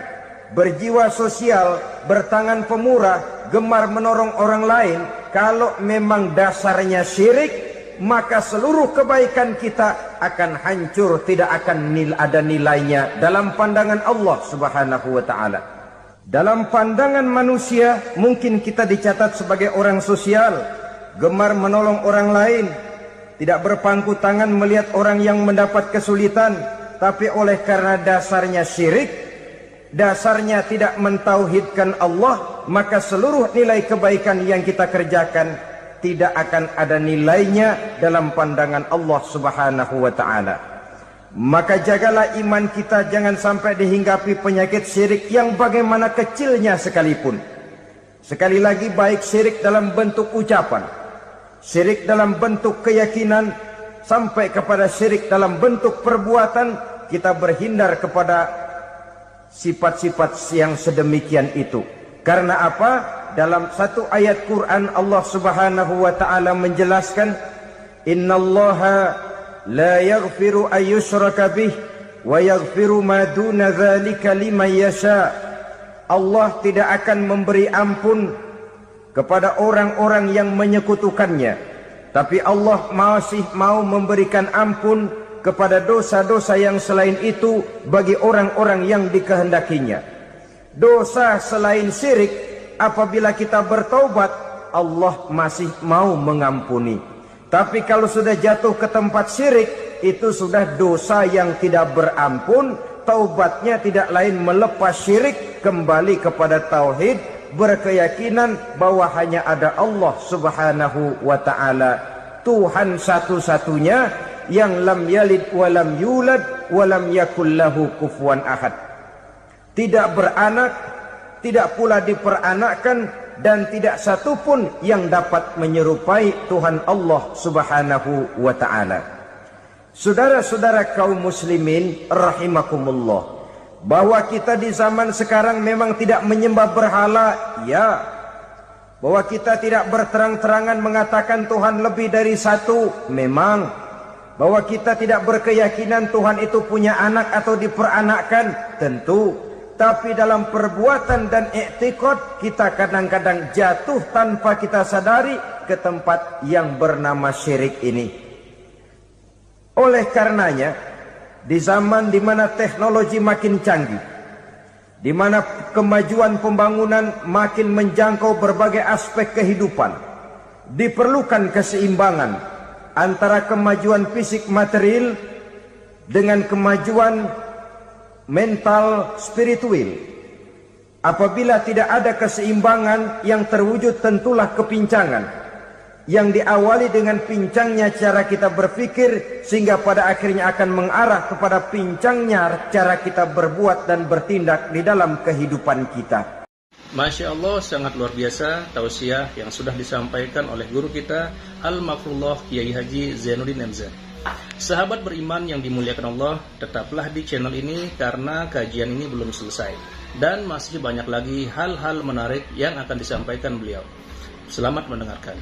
berjiwa sosial, bertangan pemurah, gemar menolong orang lain, kalau memang dasarnya syirik, maka seluruh kebaikan kita akan hancur, tidak akan ada nilainya dalam pandangan Allah Subhanahu wa taala. Dalam pandangan manusia, mungkin kita dicatat sebagai orang sosial, gemar menolong orang lain, tidak berpangku tangan melihat orang yang mendapat kesulitan, tapi oleh karena dasarnya syirik, dasarnya tidak mentauhidkan Allah, maka seluruh nilai kebaikan yang kita kerjakan tidak akan ada nilainya dalam pandangan Allah Subhanahu wa taala. Maka jagalah iman kita jangan sampai dihinggapi penyakit syirik yang bagaimana kecilnya sekalipun. Sekali lagi, baik syirik dalam bentuk ucapan, syirik dalam bentuk keyakinan, sampai kepada syirik dalam bentuk perbuatan, kita berhindar kepada sifat-sifat yang sedemikian itu. Karena apa? Dalam satu ayat Quran Allah Subhanahu wa taala menjelaskan, innallaha la yaghfiru ayyushraka bih wa yaghfiru ma duna dzalika liman yasha. Allah tidak akan memberi ampun kepada orang-orang yang menyekutukannya, tapi Allah masih mau memberikan ampun kepada dosa-dosa yang selain itu bagi orang-orang yang dikehendakinya. Dosa selain syirik, apabila kita bertaubat, Allah masih mau mengampuni. Tapi kalau sudah jatuh ke tempat syirik, itu sudah dosa yang tidak berampun. Taubatnya tidak lain melepas syirik, kembali kepada tauhid, berkeyakinan bahwa hanya ada Allah Subhanahu wa taala, Tuhan satu-satunya yang lam yalid wa lam yulad wa lam yakul lahu kufuwan ahad. Tidak beranak, tidak pula diperanakkan, dan tidak satupun yang dapat menyerupai Tuhan Allah Subhanahu wa taala. Saudara-saudara kaum muslimin rahimakumullah, bahwa kita di zaman sekarang memang tidak menyembah berhala, ya. Bahwa kita tidak berterang-terangan mengatakan Tuhan lebih dari satu, memang. Bahwa kita tidak berkeyakinan Tuhan itu punya anak atau diperanakkan, tentu. Tapi dalam perbuatan dan i'tiqad, kita kadang-kadang jatuh tanpa kita sadari ke tempat yang bernama syirik ini. Oleh karenanya, di zaman di mana teknologi makin canggih, di mana kemajuan pembangunan makin menjangkau berbagai aspek kehidupan, diperlukan keseimbangan antara kemajuan fisik material dengan kemajuan mental spiritual. Apabila tidak ada keseimbangan, yang terwujud tentulah kepincangan, yang diawali dengan pincangnya cara kita berpikir, sehingga pada akhirnya akan mengarah kepada pincangnya cara kita berbuat dan bertindak di dalam kehidupan kita. Masya Allah, sangat luar biasa tausiah yang sudah disampaikan oleh guru kita Al-Makfullah Kiai Haji Zainuddin MZ. Sahabat beriman yang dimuliakan Allah, tetaplah di channel ini karena kajian ini belum selesai dan masih banyak lagi hal-hal menarik yang akan disampaikan beliau. Selamat mendengarkan.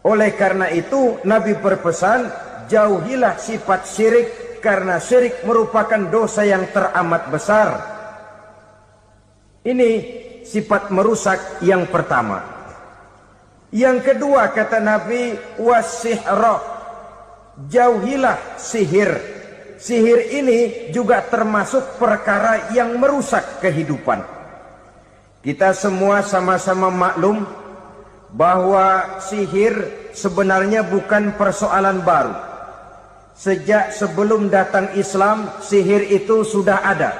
Oleh karena itu, Nabi berpesan, jauhilah sifat syirik, karena syirik merupakan dosa yang teramat besar. Ini sifat merusak yang pertama. Yang kedua, kata Nabi, wasihra, jauhilah sihir. Sihir ini juga termasuk perkara yang merusak kehidupan. Kita semua sama-sama maklum bahwa sihir sebenarnya bukan persoalan baru. Sejak sebelum datang Islam, sihir itu sudah ada.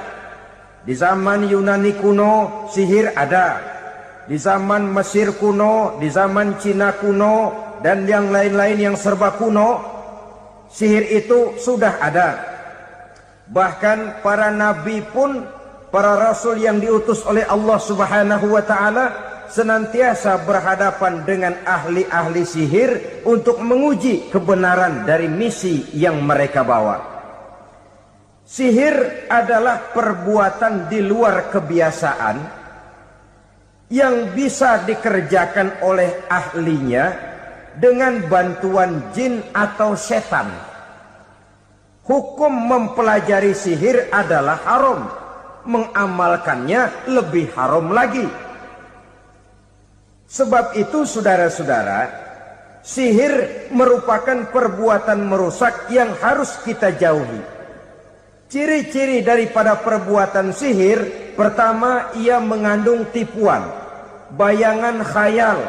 Di zaman Yunani kuno, sihir ada. Di zaman Mesir kuno, di zaman Cina kuno, dan yang lain-lain yang serba kuno, sihir itu sudah ada. Bahkan para nabi pun, para rasul yang diutus oleh Allah Subhanahu wa taala, senantiasa berhadapan dengan ahli-ahli sihir untuk menguji kebenaran dari misi yang mereka bawa. Sihir adalah perbuatan di luar kebiasaan yang bisa dikerjakan oleh ahlinya dengan bantuan jin atau setan. Hukum mempelajari sihir adalah haram, mengamalkannya lebih haram lagi. Sebab itu saudara-saudara, Sihir merupakan perbuatan merusak yang harus kita jauhi. Ciri-ciri daripada perbuatan sihir, pertama, ia mengandung tipuan, bayangan khayal.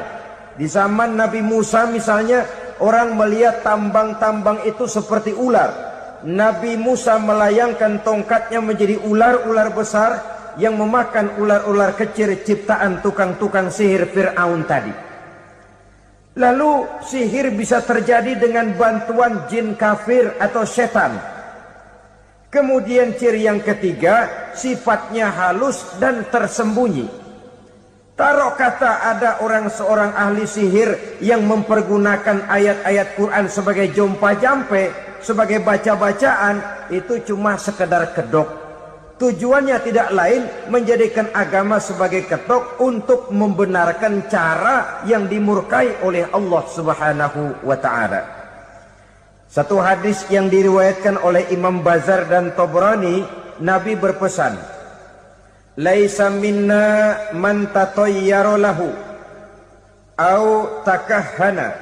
Di zaman Nabi Musa misalnya, orang melihat tambang-tambang itu seperti ular. Nabi Musa melayangkan tongkatnya menjadi ular-ular besar yang memakan ular-ular kecil ciptaan tukang-tukang sihir Fir'aun tadi. Lalu sihir bisa terjadi dengan bantuan jin kafir atau setan. Kemudian ciri yang ketiga, sifatnya halus dan tersembunyi. Taruh kata ada seorang ahli sihir yang mempergunakan ayat-ayat Quran sebagai jompa-jampe, sebagai baca-bacaan, itu cuma sekedar kedok. Tujuannya tidak lain menjadikan agama sebagai ketok untuk membenarkan cara yang dimurkai oleh Allah Subhanahu wa ta'ala. Satu hadis yang diriwayatkan oleh Imam Bazar dan Tabrani, Nabi berpesan, "Laisa minna man tatayyara lahu au takahhana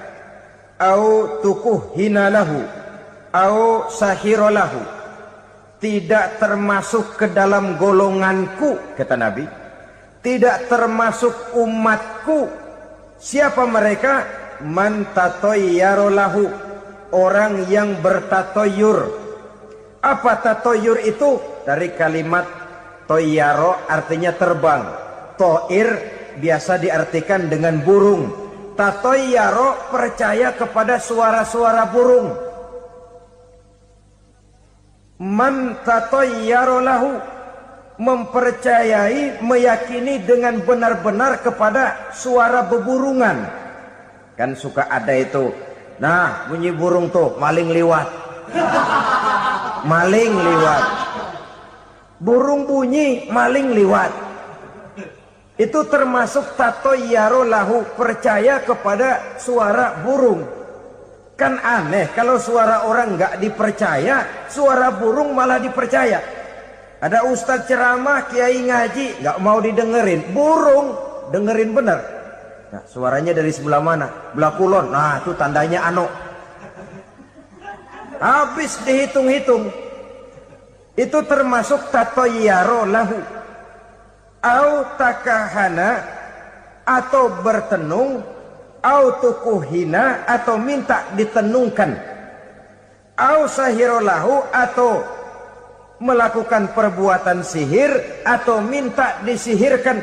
au tukuhhina lahu au sahira lahu." Tidak termasuk ke dalam golonganku, kata Nabi. Tidak termasuk umatku. Siapa mereka? Man tatayyara lahu, orang yang bertatoyur. Apa tatoyur itu? Dari kalimat toyaro, artinya terbang. Toir biasa diartikan dengan burung. Tatoyaro percaya kepada suara-suara burung. Man tatayyara lahu, mempercayai, meyakini dengan benar-benar kepada suara beburungan. Kan suka ada itu, nah bunyi burung tuh, maling liwat. Maling liwat. Burung bunyi, maling liwat. Itu termasuk tatayyara lahu, percaya kepada suara burung. Kan aneh kalau suara orang nggak dipercaya, suara burung malah dipercaya. Ada ustadz ceramah, kiai ngaji, nggak mau didengerin, burung dengerin bener. Nah, suaranya dari sebelah mana? Belah kulon. Nah, itu tandanya ano. Habis dihitung-hitung. Itu termasuk tatayyara lahu. Au takahana, atau bertenung, au tukuhina, atau minta ditenungkan, au sahirolahu, atau melakukan perbuatan sihir, atau minta disihirkan.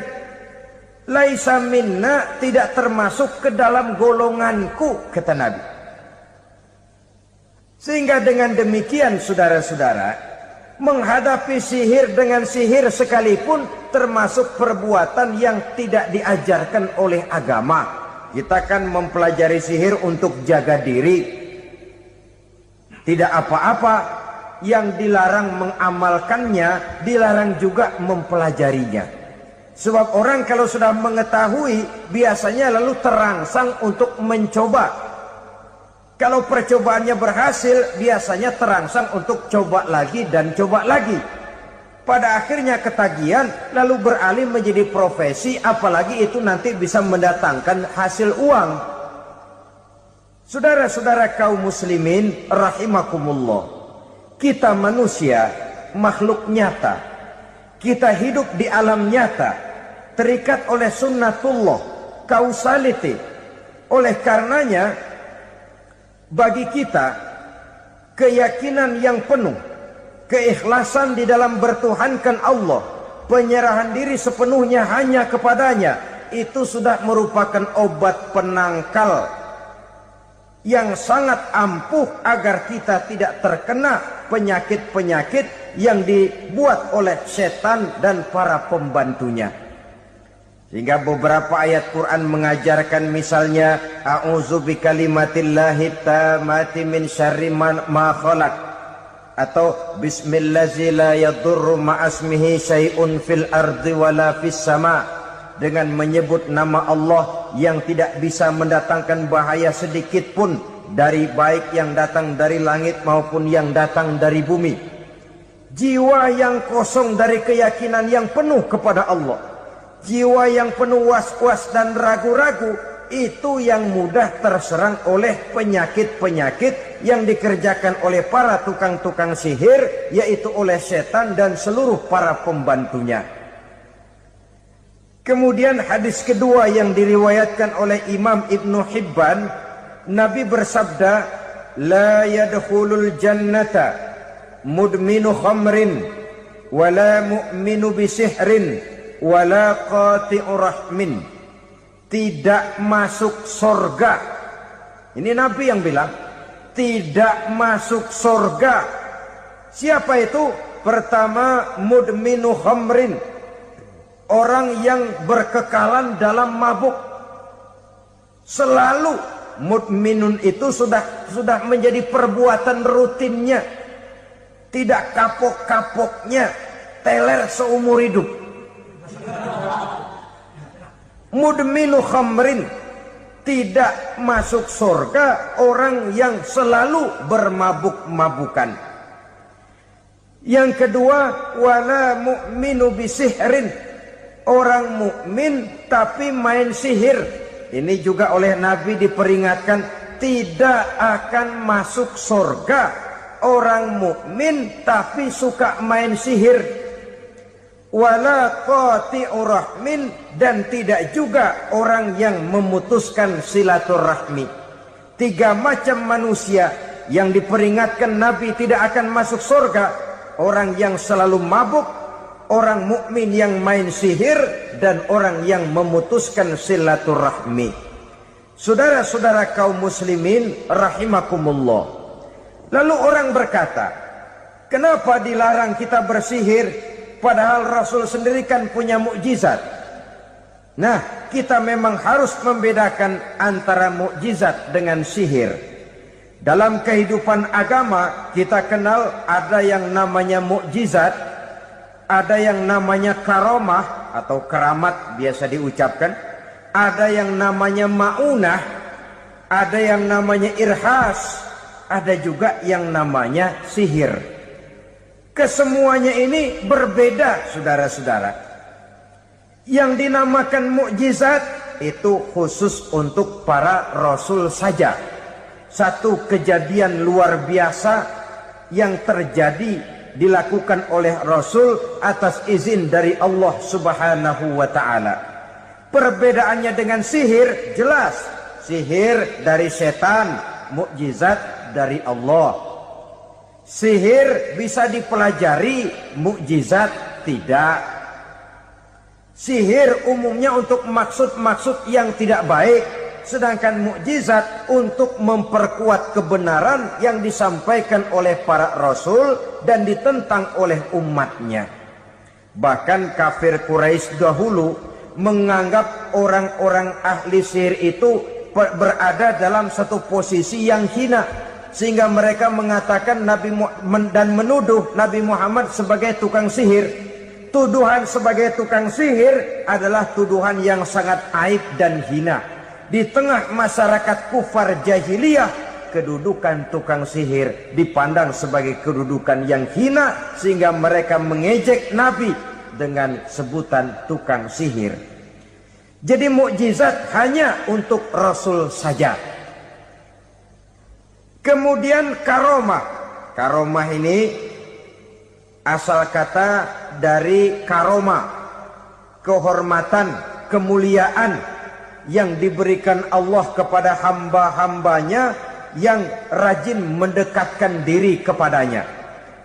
Laisa minna, tidak termasuk ke dalam golonganku, kata Nabi. Sehingga dengan demikian saudara-saudara, menghadapi sihir dengan sihir sekalipun termasuk perbuatan yang tidak diajarkan oleh agama. Kita kan mempelajari sihir untuk jaga diri. Tidak apa-apa, yang dilarang mengamalkannya, dilarang juga mempelajarinya. Sebab orang kalau sudah mengetahui, biasanya lalu terangsang untuk mencoba. Kalau percobaannya berhasil, biasanya terangsang untuk coba lagi dan coba lagi. Pada akhirnya ketagihan, lalu beralih menjadi profesi, apalagi itu nanti bisa mendatangkan hasil uang. Saudara-saudara kaum muslimin rahimakumullah, kita manusia makhluk nyata. Kita hidup di alam nyata, terikat oleh sunnatullah, causality. Oleh karenanya, bagi kita keyakinan yang penuh, keikhlasan di dalam bertuhankan Allah, penyerahan diri sepenuhnya hanya kepadanya, itu sudah merupakan obat penangkal yang sangat ampuh agar kita tidak terkena penyakit-penyakit yang dibuat oleh setan dan para pembantunya. Sehingga beberapa ayat Quran mengajarkan, misalnya a'udzu bikalimatillahi tammati min syarri ma khalaq, atau bismillazi la yadurru ma'asmihi syai'un fil ardi wala fis sama, dengan menyebut nama Allah yang tidak bisa mendatangkan bahaya sedikit pun, dari baik yang datang dari langit maupun yang datang dari bumi. Jiwa yang kosong dari keyakinan yang penuh kepada Allah, jiwa yang penuh was-was dan ragu-ragu, itu yang mudah terserang oleh penyakit-penyakit yang dikerjakan oleh para tukang-tukang sihir, yaitu oleh setan dan seluruh para pembantunya. Kemudian hadis kedua yang diriwayatkan oleh Imam Ibnu Hibban, Nabi bersabda, la yadkhulul jannata mudminu khamrin wala mu'minu bisihrin wala qati'u rahmin. Tidak masuk surga. Ini Nabi yang bilang, tidak masuk surga. Siapa itu? Pertama, mudminu khamrin, orang yang berkekalan dalam mabuk. Selalu mudminun itu sudah menjadi perbuatan rutinnya, tidak kapok-kapoknya, teler seumur hidup. Mudminu khamrin, tidak masuk surga orang yang selalu bermabuk-mabukan. Yang kedua, wala mu'minu bisihrin, orang mukmin tapi main sihir. Ini juga oleh Nabi diperingatkan, tidak akan masuk surga orang mukmin tapi suka main sihir. Wala qati'u rahmin, dan tidak juga orang yang memutuskan silaturahmi. 3 macam manusia yang diperingatkan Nabi tidak akan masuk surga: orang yang selalu mabuk, orang mukmin yang main sihir, dan orang yang memutuskan silaturahmi. Saudara-saudara kaum muslimin rahimakumullah. Lalu orang berkata, kenapa dilarang kita bersihir? Padahal Rasul sendiri kan punya mukjizat. Nah, kita memang harus membedakan antara mukjizat dengan sihir. Dalam kehidupan agama kita kenal ada yang namanya mukjizat, ada yang namanya karomah atau keramat biasa diucapkan, ada yang namanya maunah, ada yang namanya irhas, ada juga yang namanya sihir. Kesemuanya ini berbeda, saudara-saudara. Yang dinamakan mukjizat itu khusus untuk para rasul saja. Satu kejadian luar biasa yang terjadi dilakukan oleh rasul atas izin dari Allah Subhanahu wa taala. Perbedaannya dengan sihir jelas. Sihir dari setan, mukjizat dari Allah. Sihir bisa dipelajari, mukjizat tidak. Sihir umumnya untuk maksud-maksud yang tidak baik, sedangkan mukjizat untuk memperkuat kebenaran yang disampaikan oleh para rasul dan ditentang oleh umatnya. Bahkan kafir Quraisy dahulu menganggap orang-orang ahli sihir itu berada dalam satu posisi yang hina, sehingga mereka mengatakan dan menuduh Nabi Muhammad sebagai tukang sihir. Tuduhan sebagai tukang sihir adalah tuduhan yang sangat aib dan hina. Di tengah masyarakat kufar jahiliyah, kedudukan tukang sihir dipandang sebagai kedudukan yang hina, sehingga mereka mengejek Nabi dengan sebutan tukang sihir. Jadi mukjizat hanya untuk Rasul saja. Kemudian karomah. Karomah ini asal kata dari karomah, kehormatan, kemuliaan yang diberikan Allah kepada hamba-hambanya yang rajin mendekatkan diri kepadanya.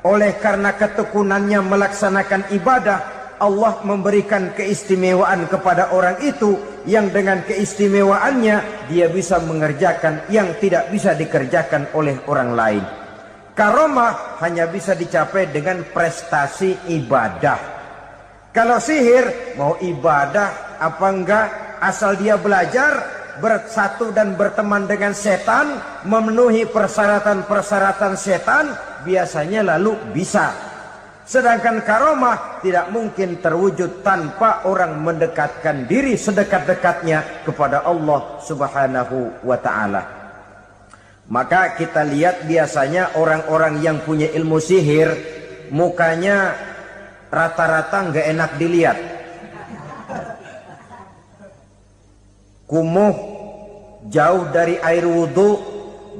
Oleh karena ketekunannya melaksanakan ibadah, Allah memberikan keistimewaan kepada orang itu, yang dengan keistimewaannya dia bisa mengerjakan yang tidak bisa dikerjakan oleh orang lain. Karomah hanya bisa dicapai dengan prestasi ibadah. Kalau sihir, mau ibadah apa enggak, asal dia belajar, bersatu dan berteman dengan setan, memenuhi persyaratan-persyaratan setan, biasanya lalu bisa. Sedangkan karomah tidak mungkin terwujud tanpa orang mendekatkan diri sedekat-dekatnya kepada Allah Subhanahu wa ta'ala. Maka kita lihat biasanya orang-orang yang punya ilmu sihir, mukanya rata-rata nggak enak dilihat. Kumuh, jauh dari air wudhu,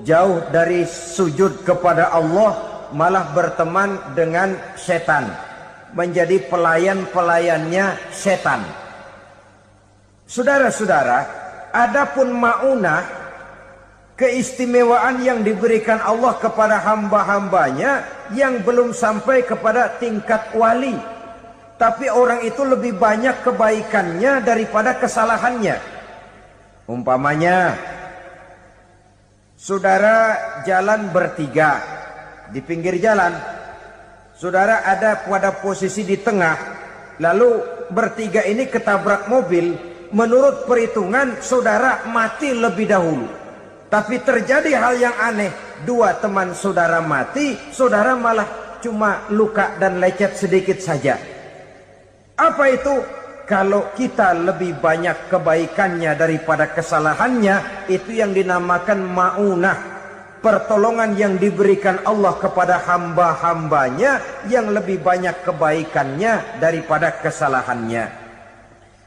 jauh dari sujud kepada Allah, malah berteman dengan setan, menjadi pelayan-pelayannya setan. Saudara-saudara, adapun maunah, keistimewaan yang diberikan Allah kepada hamba-hambanya yang belum sampai kepada tingkat wali, tapi orang itu lebih banyak kebaikannya daripada kesalahannya. Umpamanya, saudara jalan bertiga di pinggir jalan, saudara ada pada posisi di tengah, lalu bertiga ini ketabrak mobil. Menurut perhitungan saudara mati lebih dahulu, tapi terjadi hal yang aneh, dua teman saudara mati, saudara malah cuma luka dan lecet sedikit saja. Apa itu? Kalau kita lebih banyak kebaikannya daripada kesalahannya, itu yang dinamakan maunah, pertolongan yang diberikan Allah kepada hamba-hambanya yang lebih banyak kebaikannya daripada kesalahannya.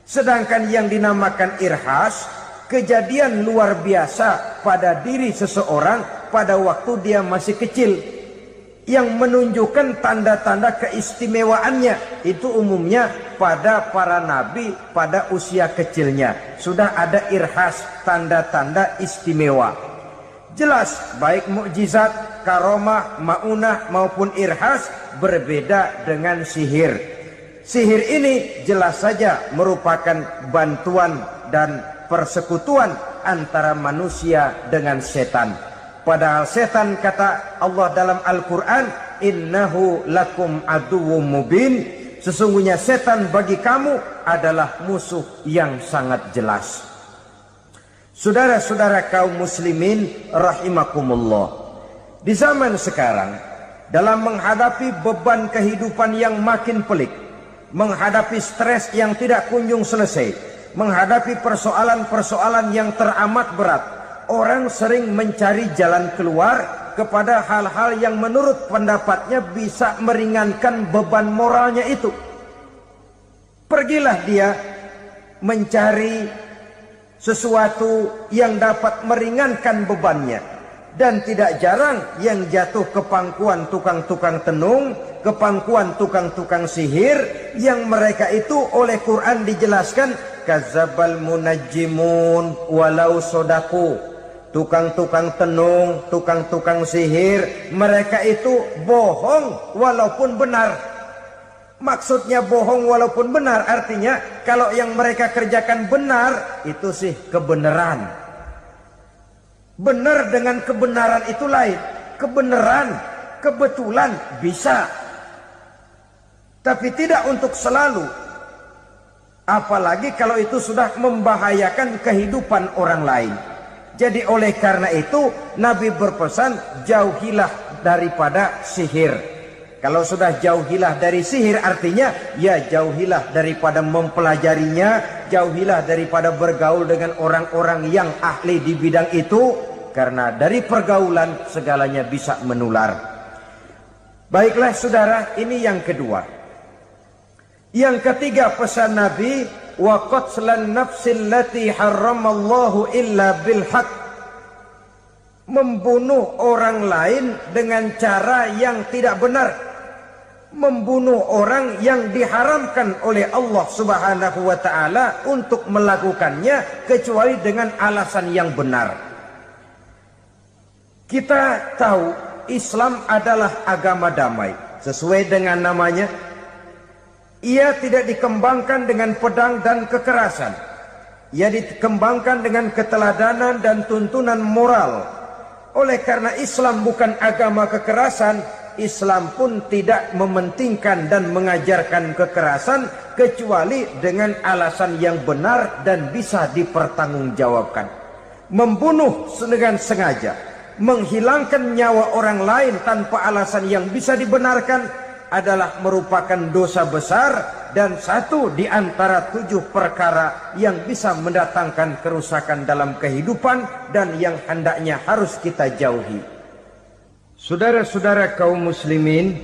Sedangkan yang dinamakan irhas, kejadian luar biasa pada diri seseorang pada waktu dia masih kecil, yang menunjukkan tanda-tanda keistimewaannya. Itu umumnya pada para nabi pada usia kecilnya sudah ada irhas, tanda-tanda istimewa. Jelas baik mukjizat, karomah, maunah maupun irhas berbeda dengan sihir. Sihir ini jelas saja merupakan bantuan dan persekutuan antara manusia dengan setan. Padahal setan, kata Allah dalam Al-Quran, innahu lakum aduwwum mubin, sesungguhnya setan bagi kamu adalah musuh yang sangat jelas. Saudara-saudara kaum muslimin rahimakumullah, di zaman sekarang dalam menghadapi beban kehidupan yang makin pelik, menghadapi stres yang tidak kunjung selesai, menghadapi persoalan-persoalan yang teramat berat, orang sering mencari jalan keluar kepada hal-hal yang menurut pendapatnya bisa meringankan beban moralnya itu. Pergilah dia mencari sesuatu yang dapat meringankan bebannya. Dan tidak jarang yang jatuh ke pangkuan tukang-tukang tenung, ke pangkuan tukang-tukang sihir, yang mereka itu oleh Quran dijelaskan kadzabal munajjimun walau sodaku. Tukang-tukang tenung, tukang-tukang sihir, mereka itu bohong walaupun benar. Maksudnya bohong walaupun benar, artinya kalau yang mereka kerjakan benar, itu sih kebenaran. Benar dengan kebenaran itu lain. Kebenaran, kebetulan bisa, tapi tidak untuk selalu. Apalagi kalau itu sudah membahayakan kehidupan orang lain. Jadi oleh karena itu Nabi berpesan, jauhilah daripada sihir. Kalau sudah jauhilah dari sihir, artinya ya jauhilah daripada mempelajarinya, jauhilah daripada bergaul dengan orang-orang yang ahli di bidang itu, karena dari pergaulan segalanya bisa menular. Baiklah saudara, ini yang kedua. Yang ketiga pesan Nabi, wa qatlan nafsil lati harramallahu illa bil haqq, membunuh orang lain dengan cara yang tidak benar. Membunuh orang yang diharamkan oleh Allah Subhanahu wa ta'ala untuk melakukannya kecuali dengan alasan yang benar. Kita tahu Islam adalah agama damai. Sesuai dengan namanya, ia tidak dikembangkan dengan pedang dan kekerasan. Ia dikembangkan dengan keteladanan dan tuntunan moral. Oleh karena Islam bukan agama kekerasan, Islam pun tidak mementingkan dan mengajarkan kekerasan kecuali dengan alasan yang benar dan bisa dipertanggungjawabkan. Membunuh dengan sengaja, menghilangkan nyawa orang lain tanpa alasan yang bisa dibenarkan adalah merupakan dosa besar dan satu di antara 7 perkara yang bisa mendatangkan kerusakan dalam kehidupan dan yang hendaknya harus kita jauhi. Saudara-saudara kaum muslimin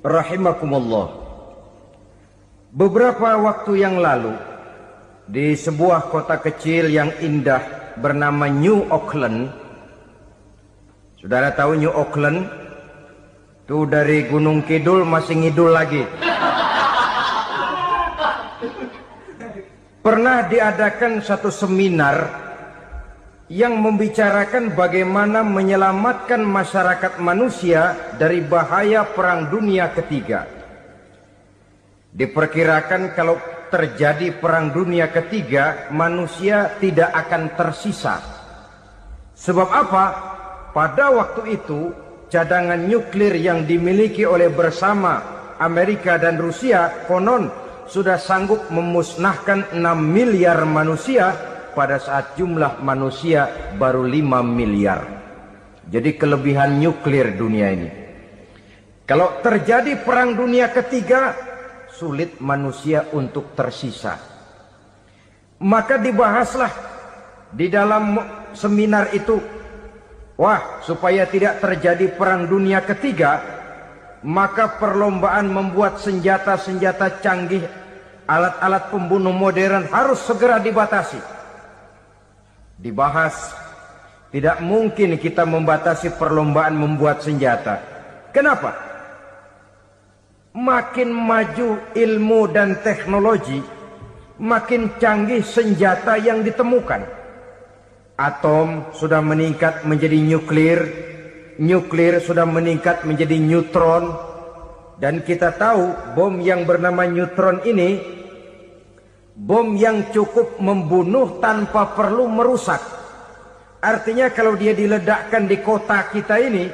rahimakumullah, beberapa waktu yang lalu di sebuah kota kecil yang indah bernama New Auckland. Saudara tahu New Auckland? Tuh dari Gunung Kidul masih ngidul lagi. Pernah diadakan satu seminar yang membicarakan bagaimana menyelamatkan masyarakat manusia dari bahaya Perang Dunia Ketiga. Diperkirakan kalau terjadi Perang Dunia Ketiga, manusia tidak akan tersisa. Sebab apa? Pada waktu itu, cadangan nuklir yang dimiliki oleh bersama Amerika dan Rusia konon sudah sanggup memusnahkan 6 miliar manusia pada saat jumlah manusia baru 5 miliar. Jadi kelebihan nuklir dunia ini. Kalau terjadi Perang Dunia Ketiga, sulit manusia untuk tersisa. Maka dibahaslah di dalam seminar itu, wah, supaya tidak terjadi Perang Dunia Ketiga, maka perlombaan membuat senjata-senjata canggih, alat-alat pembunuh modern harus segera dibatasi. Dibahas, tidak mungkin kita membatasi perlombaan membuat senjata. Kenapa? Makin maju ilmu dan teknologi, makin canggih senjata yang ditemukan. Atom sudah meningkat menjadi nuklir, nuklir sudah meningkat menjadi neutron, dan kita tahu bom yang bernama neutron ini bom yang cukup membunuh tanpa perlu merusak. Artinya kalau dia diledakkan di kota kita ini,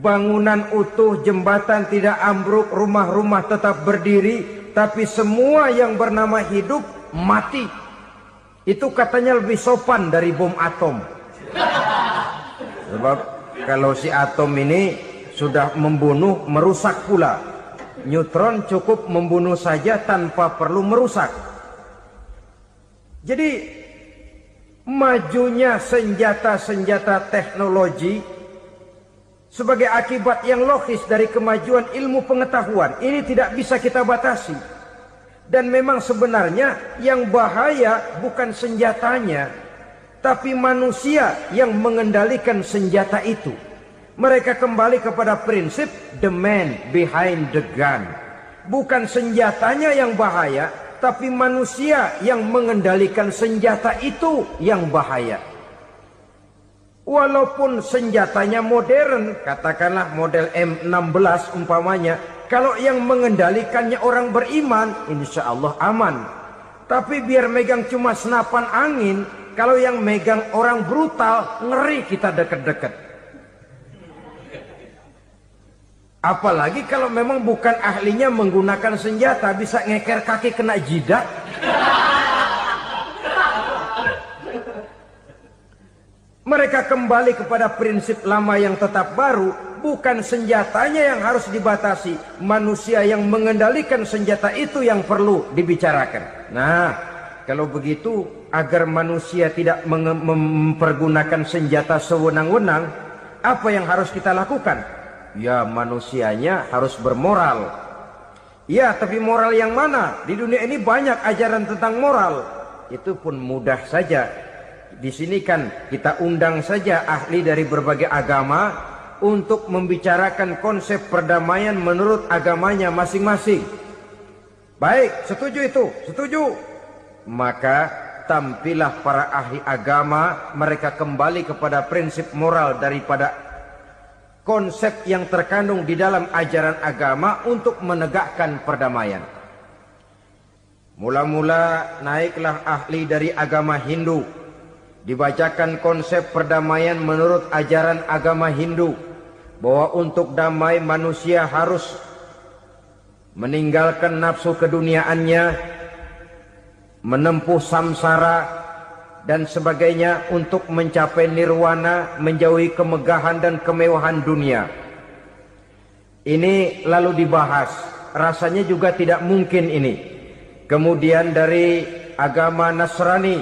bangunan utuh, jembatan tidak ambruk, rumah-rumah tetap berdiri, tapi semua yang bernama hidup mati. Itu katanya lebih sopan dari bom atom. Sebab kalau si atom ini sudah membunuh, merusak pula. Neutron cukup membunuh saja tanpa perlu merusak. Jadi majunya senjata-senjata teknologi sebagai akibat yang logis dari kemajuan ilmu pengetahuan ini tidak bisa kita batasi. Dan memang sebenarnya yang bahaya bukan senjatanya, tapi manusia yang mengendalikan senjata itu. Mereka kembali kepada prinsip the man behind the gun. Bukan senjatanya yang bahaya, tapi manusia yang mengendalikan senjata itu yang bahaya. Walaupun senjatanya modern, katakanlah model M16 umpamanya, kalau yang mengendalikannya orang beriman, insya Allah aman. Tapi biar megang cuma senapan angin, kalau yang megang orang brutal, ngeri kita deket-deket. Apalagi kalau memang bukan ahlinya menggunakan senjata, bisa ngeker kaki kena jidat. Mereka kembali kepada prinsip lama yang tetap baru, bukan senjatanya yang harus dibatasi, manusia yang mengendalikan senjata itu yang perlu dibicarakan. Nah, kalau begitu, agar manusia tidak mempergunakan senjata sewenang-wenang, apa yang harus kita lakukan? Ya, manusianya harus bermoral. Ya, tapi moral yang mana? Di dunia ini banyak ajaran tentang moral. Itu pun mudah saja. Di sini kan kita undang saja ahli dari berbagai agama untuk membicarakan konsep perdamaian menurut agamanya masing-masing. Baik, setuju itu? Setuju. Maka tampillah para ahli agama, mereka kembali kepada prinsip moral daripada konsep yang terkandung di dalam ajaran agama untuk menegakkan perdamaian. Mula-mula naiklah ahli dari agama Hindu, dibacakan konsep perdamaian menurut ajaran agama Hindu, bahwa untuk damai manusia harus meninggalkan nafsu keduniaannya, menempuh samsara dan sebagainya untuk mencapai nirwana, menjauhi kemegahan dan kemewahan dunia. Ini lalu dibahas, rasanya juga tidak mungkin ini. Kemudian dari agama Nasrani,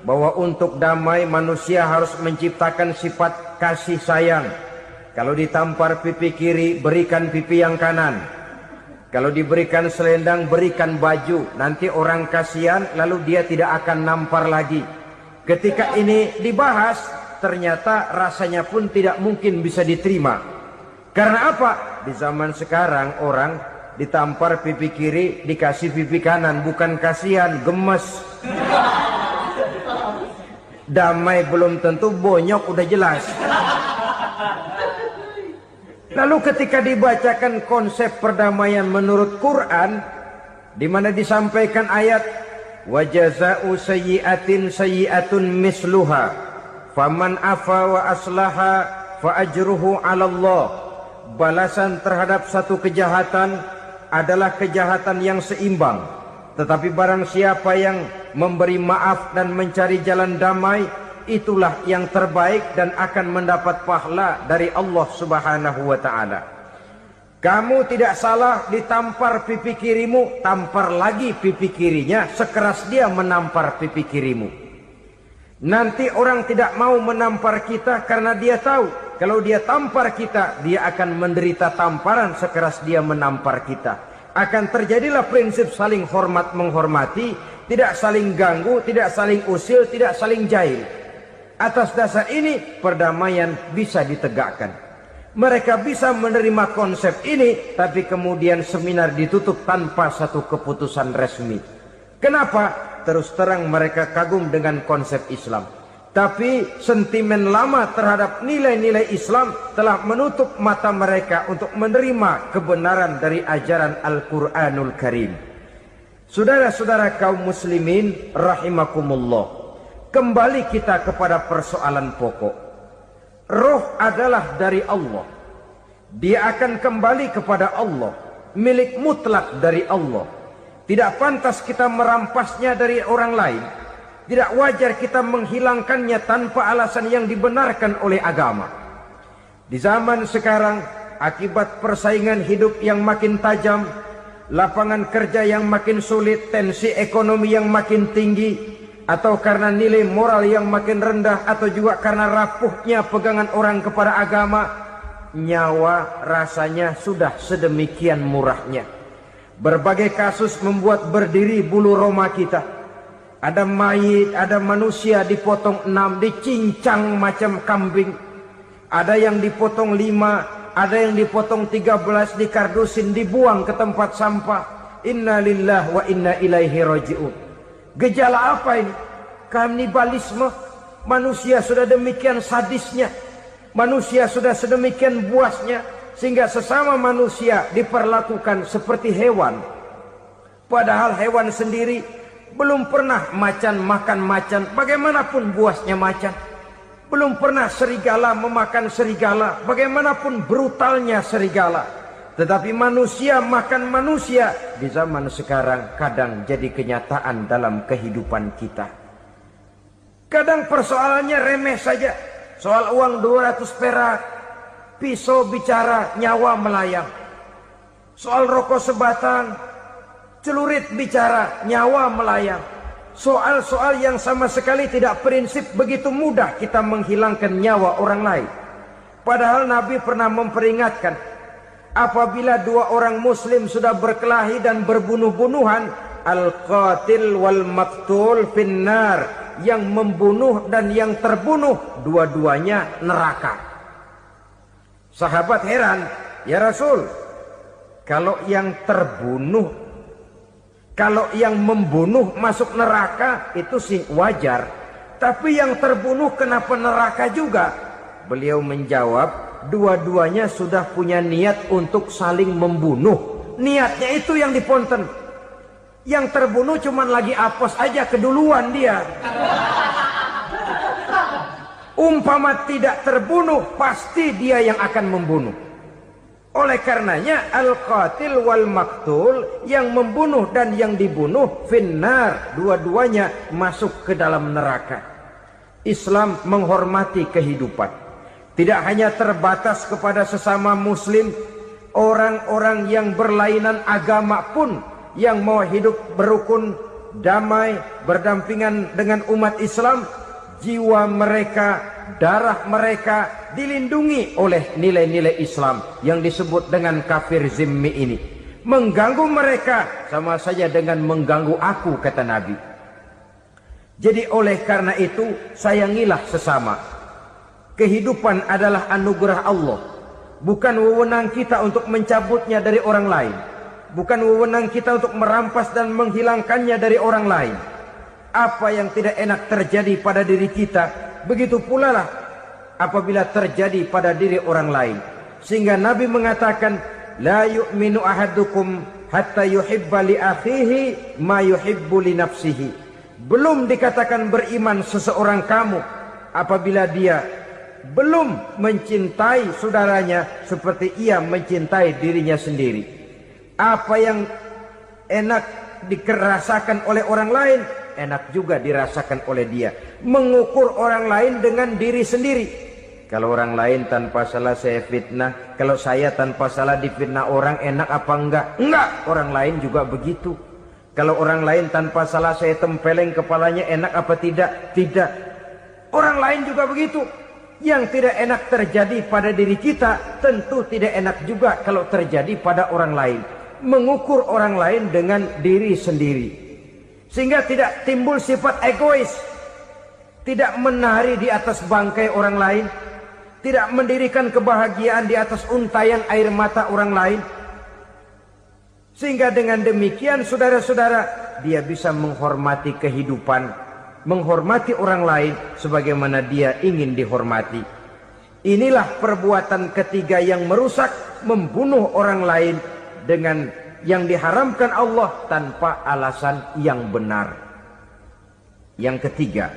bahwa untuk damai manusia harus menciptakan sifat kasih sayang. Kalau ditampar pipi kiri, berikan pipi yang kanan. Kalau diberikan selendang, berikan baju. Nanti orang kasihan, lalu dia tidak akan nampar lagi. Ketika ini dibahas, ternyata rasanya pun tidak mungkin bisa diterima. Karena apa? Di zaman sekarang orang ditampar pipi kiri, dikasih pipi kanan. Bukan kasihan, gemes. Damai belum tentu, bonyok udah jelas. Lalu ketika dibacakan konsep perdamaian menurut Quran, di mana disampaikan ayat wa jazaa'u sayyi'atin sayyi'atun misluha faman afa wa aslaha fa ajruhu 'ala Allah. Balasan terhadap satu kejahatan adalah kejahatan yang seimbang. Tetapi barang siapa yang memberi maaf dan mencari jalan damai, itulah yang terbaik dan akan mendapat pahala dari Allah Subhanahu wa ta'ala. Kamu tidak salah ditampar pipi kirimu, tampar lagi pipi kirinya sekeras dia menampar pipi kirimu. Nanti orang tidak mau menampar kita karena dia tahu kalau dia tampar kita, dia akan menderita tamparan sekeras dia menampar kita. Akan terjadilah prinsip saling hormat menghormati, tidak saling ganggu, tidak saling usil, tidak saling jahil. Atas dasar ini perdamaian bisa ditegakkan. Mereka bisa menerima konsep ini, tapi kemudian seminar ditutup tanpa satu keputusan resmi. Kenapa? Terus terang mereka kagum dengan konsep Islam, tapi sentimen lama terhadap nilai-nilai Islam telah menutup mata mereka untuk menerima kebenaran dari ajaran Al-Quranul Karim. Saudara-saudara kaum muslimin rahimakumullah, kembali kita kepada persoalan pokok. Roh adalah dari Allah. Dia akan kembali kepada Allah, milik mutlak dari Allah. Tidak pantas kita merampasnya dari orang lain. Tidak wajar kita menghilangkannya tanpa alasan yang dibenarkan oleh agama. Di zaman sekarang, akibat persaingan hidup yang makin tajam, lapangan kerja yang makin sulit, tensi ekonomi yang makin tinggi, atau karena nilai moral yang makin rendah, atau juga karena rapuhnya pegangan orang kepada agama, nyawa rasanya sudah sedemikian murahnya. Berbagai kasus membuat berdiri bulu roma kita. Ada mayit, ada manusia dipotong 6, dicincang macam kambing. Ada yang dipotong 5, ada yang dipotong 13, dikardusin, dibuang ke tempat sampah. Inna lillahi wa inna ilaihi raji'un. Gejala apa ini? Kanibalisme. Manusia sudah demikian sadisnya, manusia sudah sedemikian buasnya, sehingga sesama manusia diperlakukan seperti hewan. Padahal hewan sendiri belum pernah macan makan macan, bagaimanapun buasnya macan. Belum pernah serigala memakan serigala, bagaimanapun brutalnya serigala. Tetapi manusia makan manusia di zaman sekarang kadang jadi kenyataan dalam kehidupan kita. Kadang persoalannya remeh saja. Soal uang 200 perak, pisau bicara, nyawa melayang. Soal rokok sebatang, celurit bicara, nyawa melayang. Soal-soal yang sama sekali tidak prinsip, begitu mudah kita menghilangkan nyawa orang lain. Padahal Nabi pernah memperingatkan, apabila dua orang muslim sudah berkelahi dan berbunuh-bunuhan, al-qatil wal maktul finnar, yang membunuh dan yang terbunuh dua-duanya neraka. Sahabat heran, ya Rasul, kalau yang terbunuh, kalau yang membunuh masuk neraka itu sih wajar, tapi yang terbunuh kenapa neraka juga? Beliau menjawab, dua-duanya sudah punya niat untuk saling membunuh. Niatnya itu yang diponten. Yang terbunuh cuman lagi apes aja, keduluan dia. Umpama tidak terbunuh, pasti dia yang akan membunuh. Oleh karenanya al-qatil wal maktul, yang membunuh dan yang dibunuh finnar, dua-duanya masuk ke dalam neraka. Islam menghormati kehidupan. Tidak hanya terbatas kepada sesama muslim, orang-orang yang berlainan agama pun yang mau hidup berukun, damai, berdampingan dengan umat Islam, jiwa mereka, darah mereka dilindungi oleh nilai-nilai Islam yang disebut dengan kafir zimmi ini. Mengganggu mereka sama saja dengan mengganggu aku, kata Nabi. Jadi oleh karena itu, sayangilah sesama. Kehidupan adalah anugerah Allah. Bukan wewenang kita untuk mencabutnya dari orang lain. Bukan wewenang kita untuk merampas dan menghilangkannya dari orang lain. Apa yang tidak enak terjadi pada diri kita, begitu pula lah apabila terjadi pada diri orang lain. Sehingga Nabi mengatakan, la yu'minu ahadukum hatta yuhibba li akhihi ma yuhibbu li nafsihi. Belum dikatakan beriman seseorang kamu apabila dia belum mencintai saudaranya seperti ia mencintai dirinya sendiri. Apa yang enak dirasakan oleh orang lain, enak juga dirasakan oleh dia. Mengukur orang lain dengan diri sendiri. Kalau orang lain tanpa salah saya fitnah, kalau saya tanpa salah difitnah orang, enak apa enggak? Enggak, orang lain juga begitu. Kalau orang lain tanpa salah saya tempeleng kepalanya, enak apa tidak? Tidak. Orang lain juga begitu. Yang tidak enak terjadi pada diri kita, tentu tidak enak juga kalau terjadi pada orang lain. Mengukur orang lain dengan diri sendiri. Sehingga tidak timbul sifat egois. Tidak menari di atas bangkai orang lain. Tidak mendirikan kebahagiaan di atas untayan air mata orang lain. Sehingga dengan demikian saudara-saudara, dia bisa menghormati kehidupan, menghormati orang lain sebagaimana dia ingin dihormati. Inilah perbuatan ketiga yang merusak, membunuh orang lain dengan yang diharamkan Allah tanpa alasan yang benar. Yang ketiga.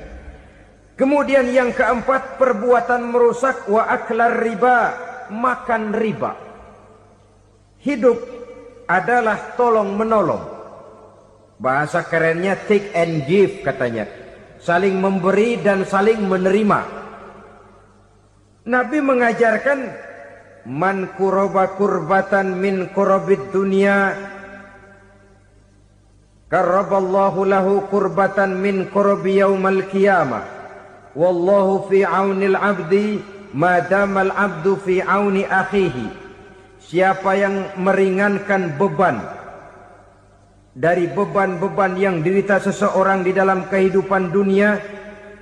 Kemudian yang keempat, perbuatan merusak wa aklar riba, makan riba. Hidup adalah tolong menolong. Bahasa kerennya take and give katanya. Saling memberi dan saling menerima. Nabi mengajarkan man kuraba kurbatan min kurabid dunya karaballahu lahu kurbatan min kurabi yaumal qiyamah. Wallahu fi aunil abdi madamal abdu fi auni akhihi. Siapa yang meringankan beban dari beban-beban yang dirita seseorang di dalam kehidupan dunia,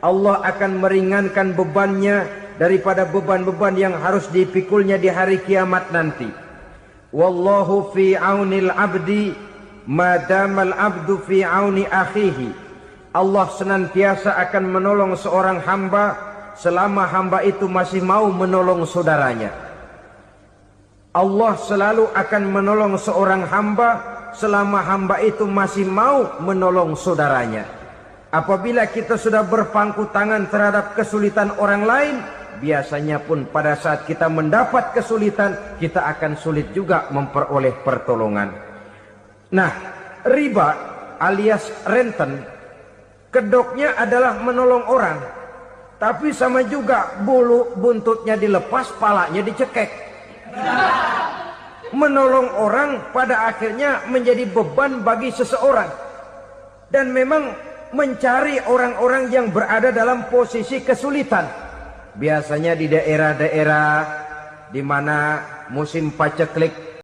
Allah akan meringankan bebannya daripada beban-beban yang harus dipikulnya di hari kiamat nanti. Wallahu fi aunil abdi madamal abdu fi auni akhihi. Allah senantiasa akan menolong seorang hamba selama hamba itu masih mau menolong saudaranya. Allah selalu akan menolong seorang hamba selama hamba itu masih mau menolong saudaranya. Apabila kita sudah berpangku tangan terhadap kesulitan orang lain, biasanya pun pada saat kita mendapat kesulitan, kita akan sulit juga memperoleh pertolongan. Nah, riba alias renten, kedoknya adalah menolong orang, tapi sama juga bulu buntutnya dilepas, palanya dicekek. Menolong orang pada akhirnya menjadi beban bagi seseorang. Dan memang mencari orang-orang yang berada dalam posisi kesulitan. Biasanya di daerah-daerah di mana musim paceklik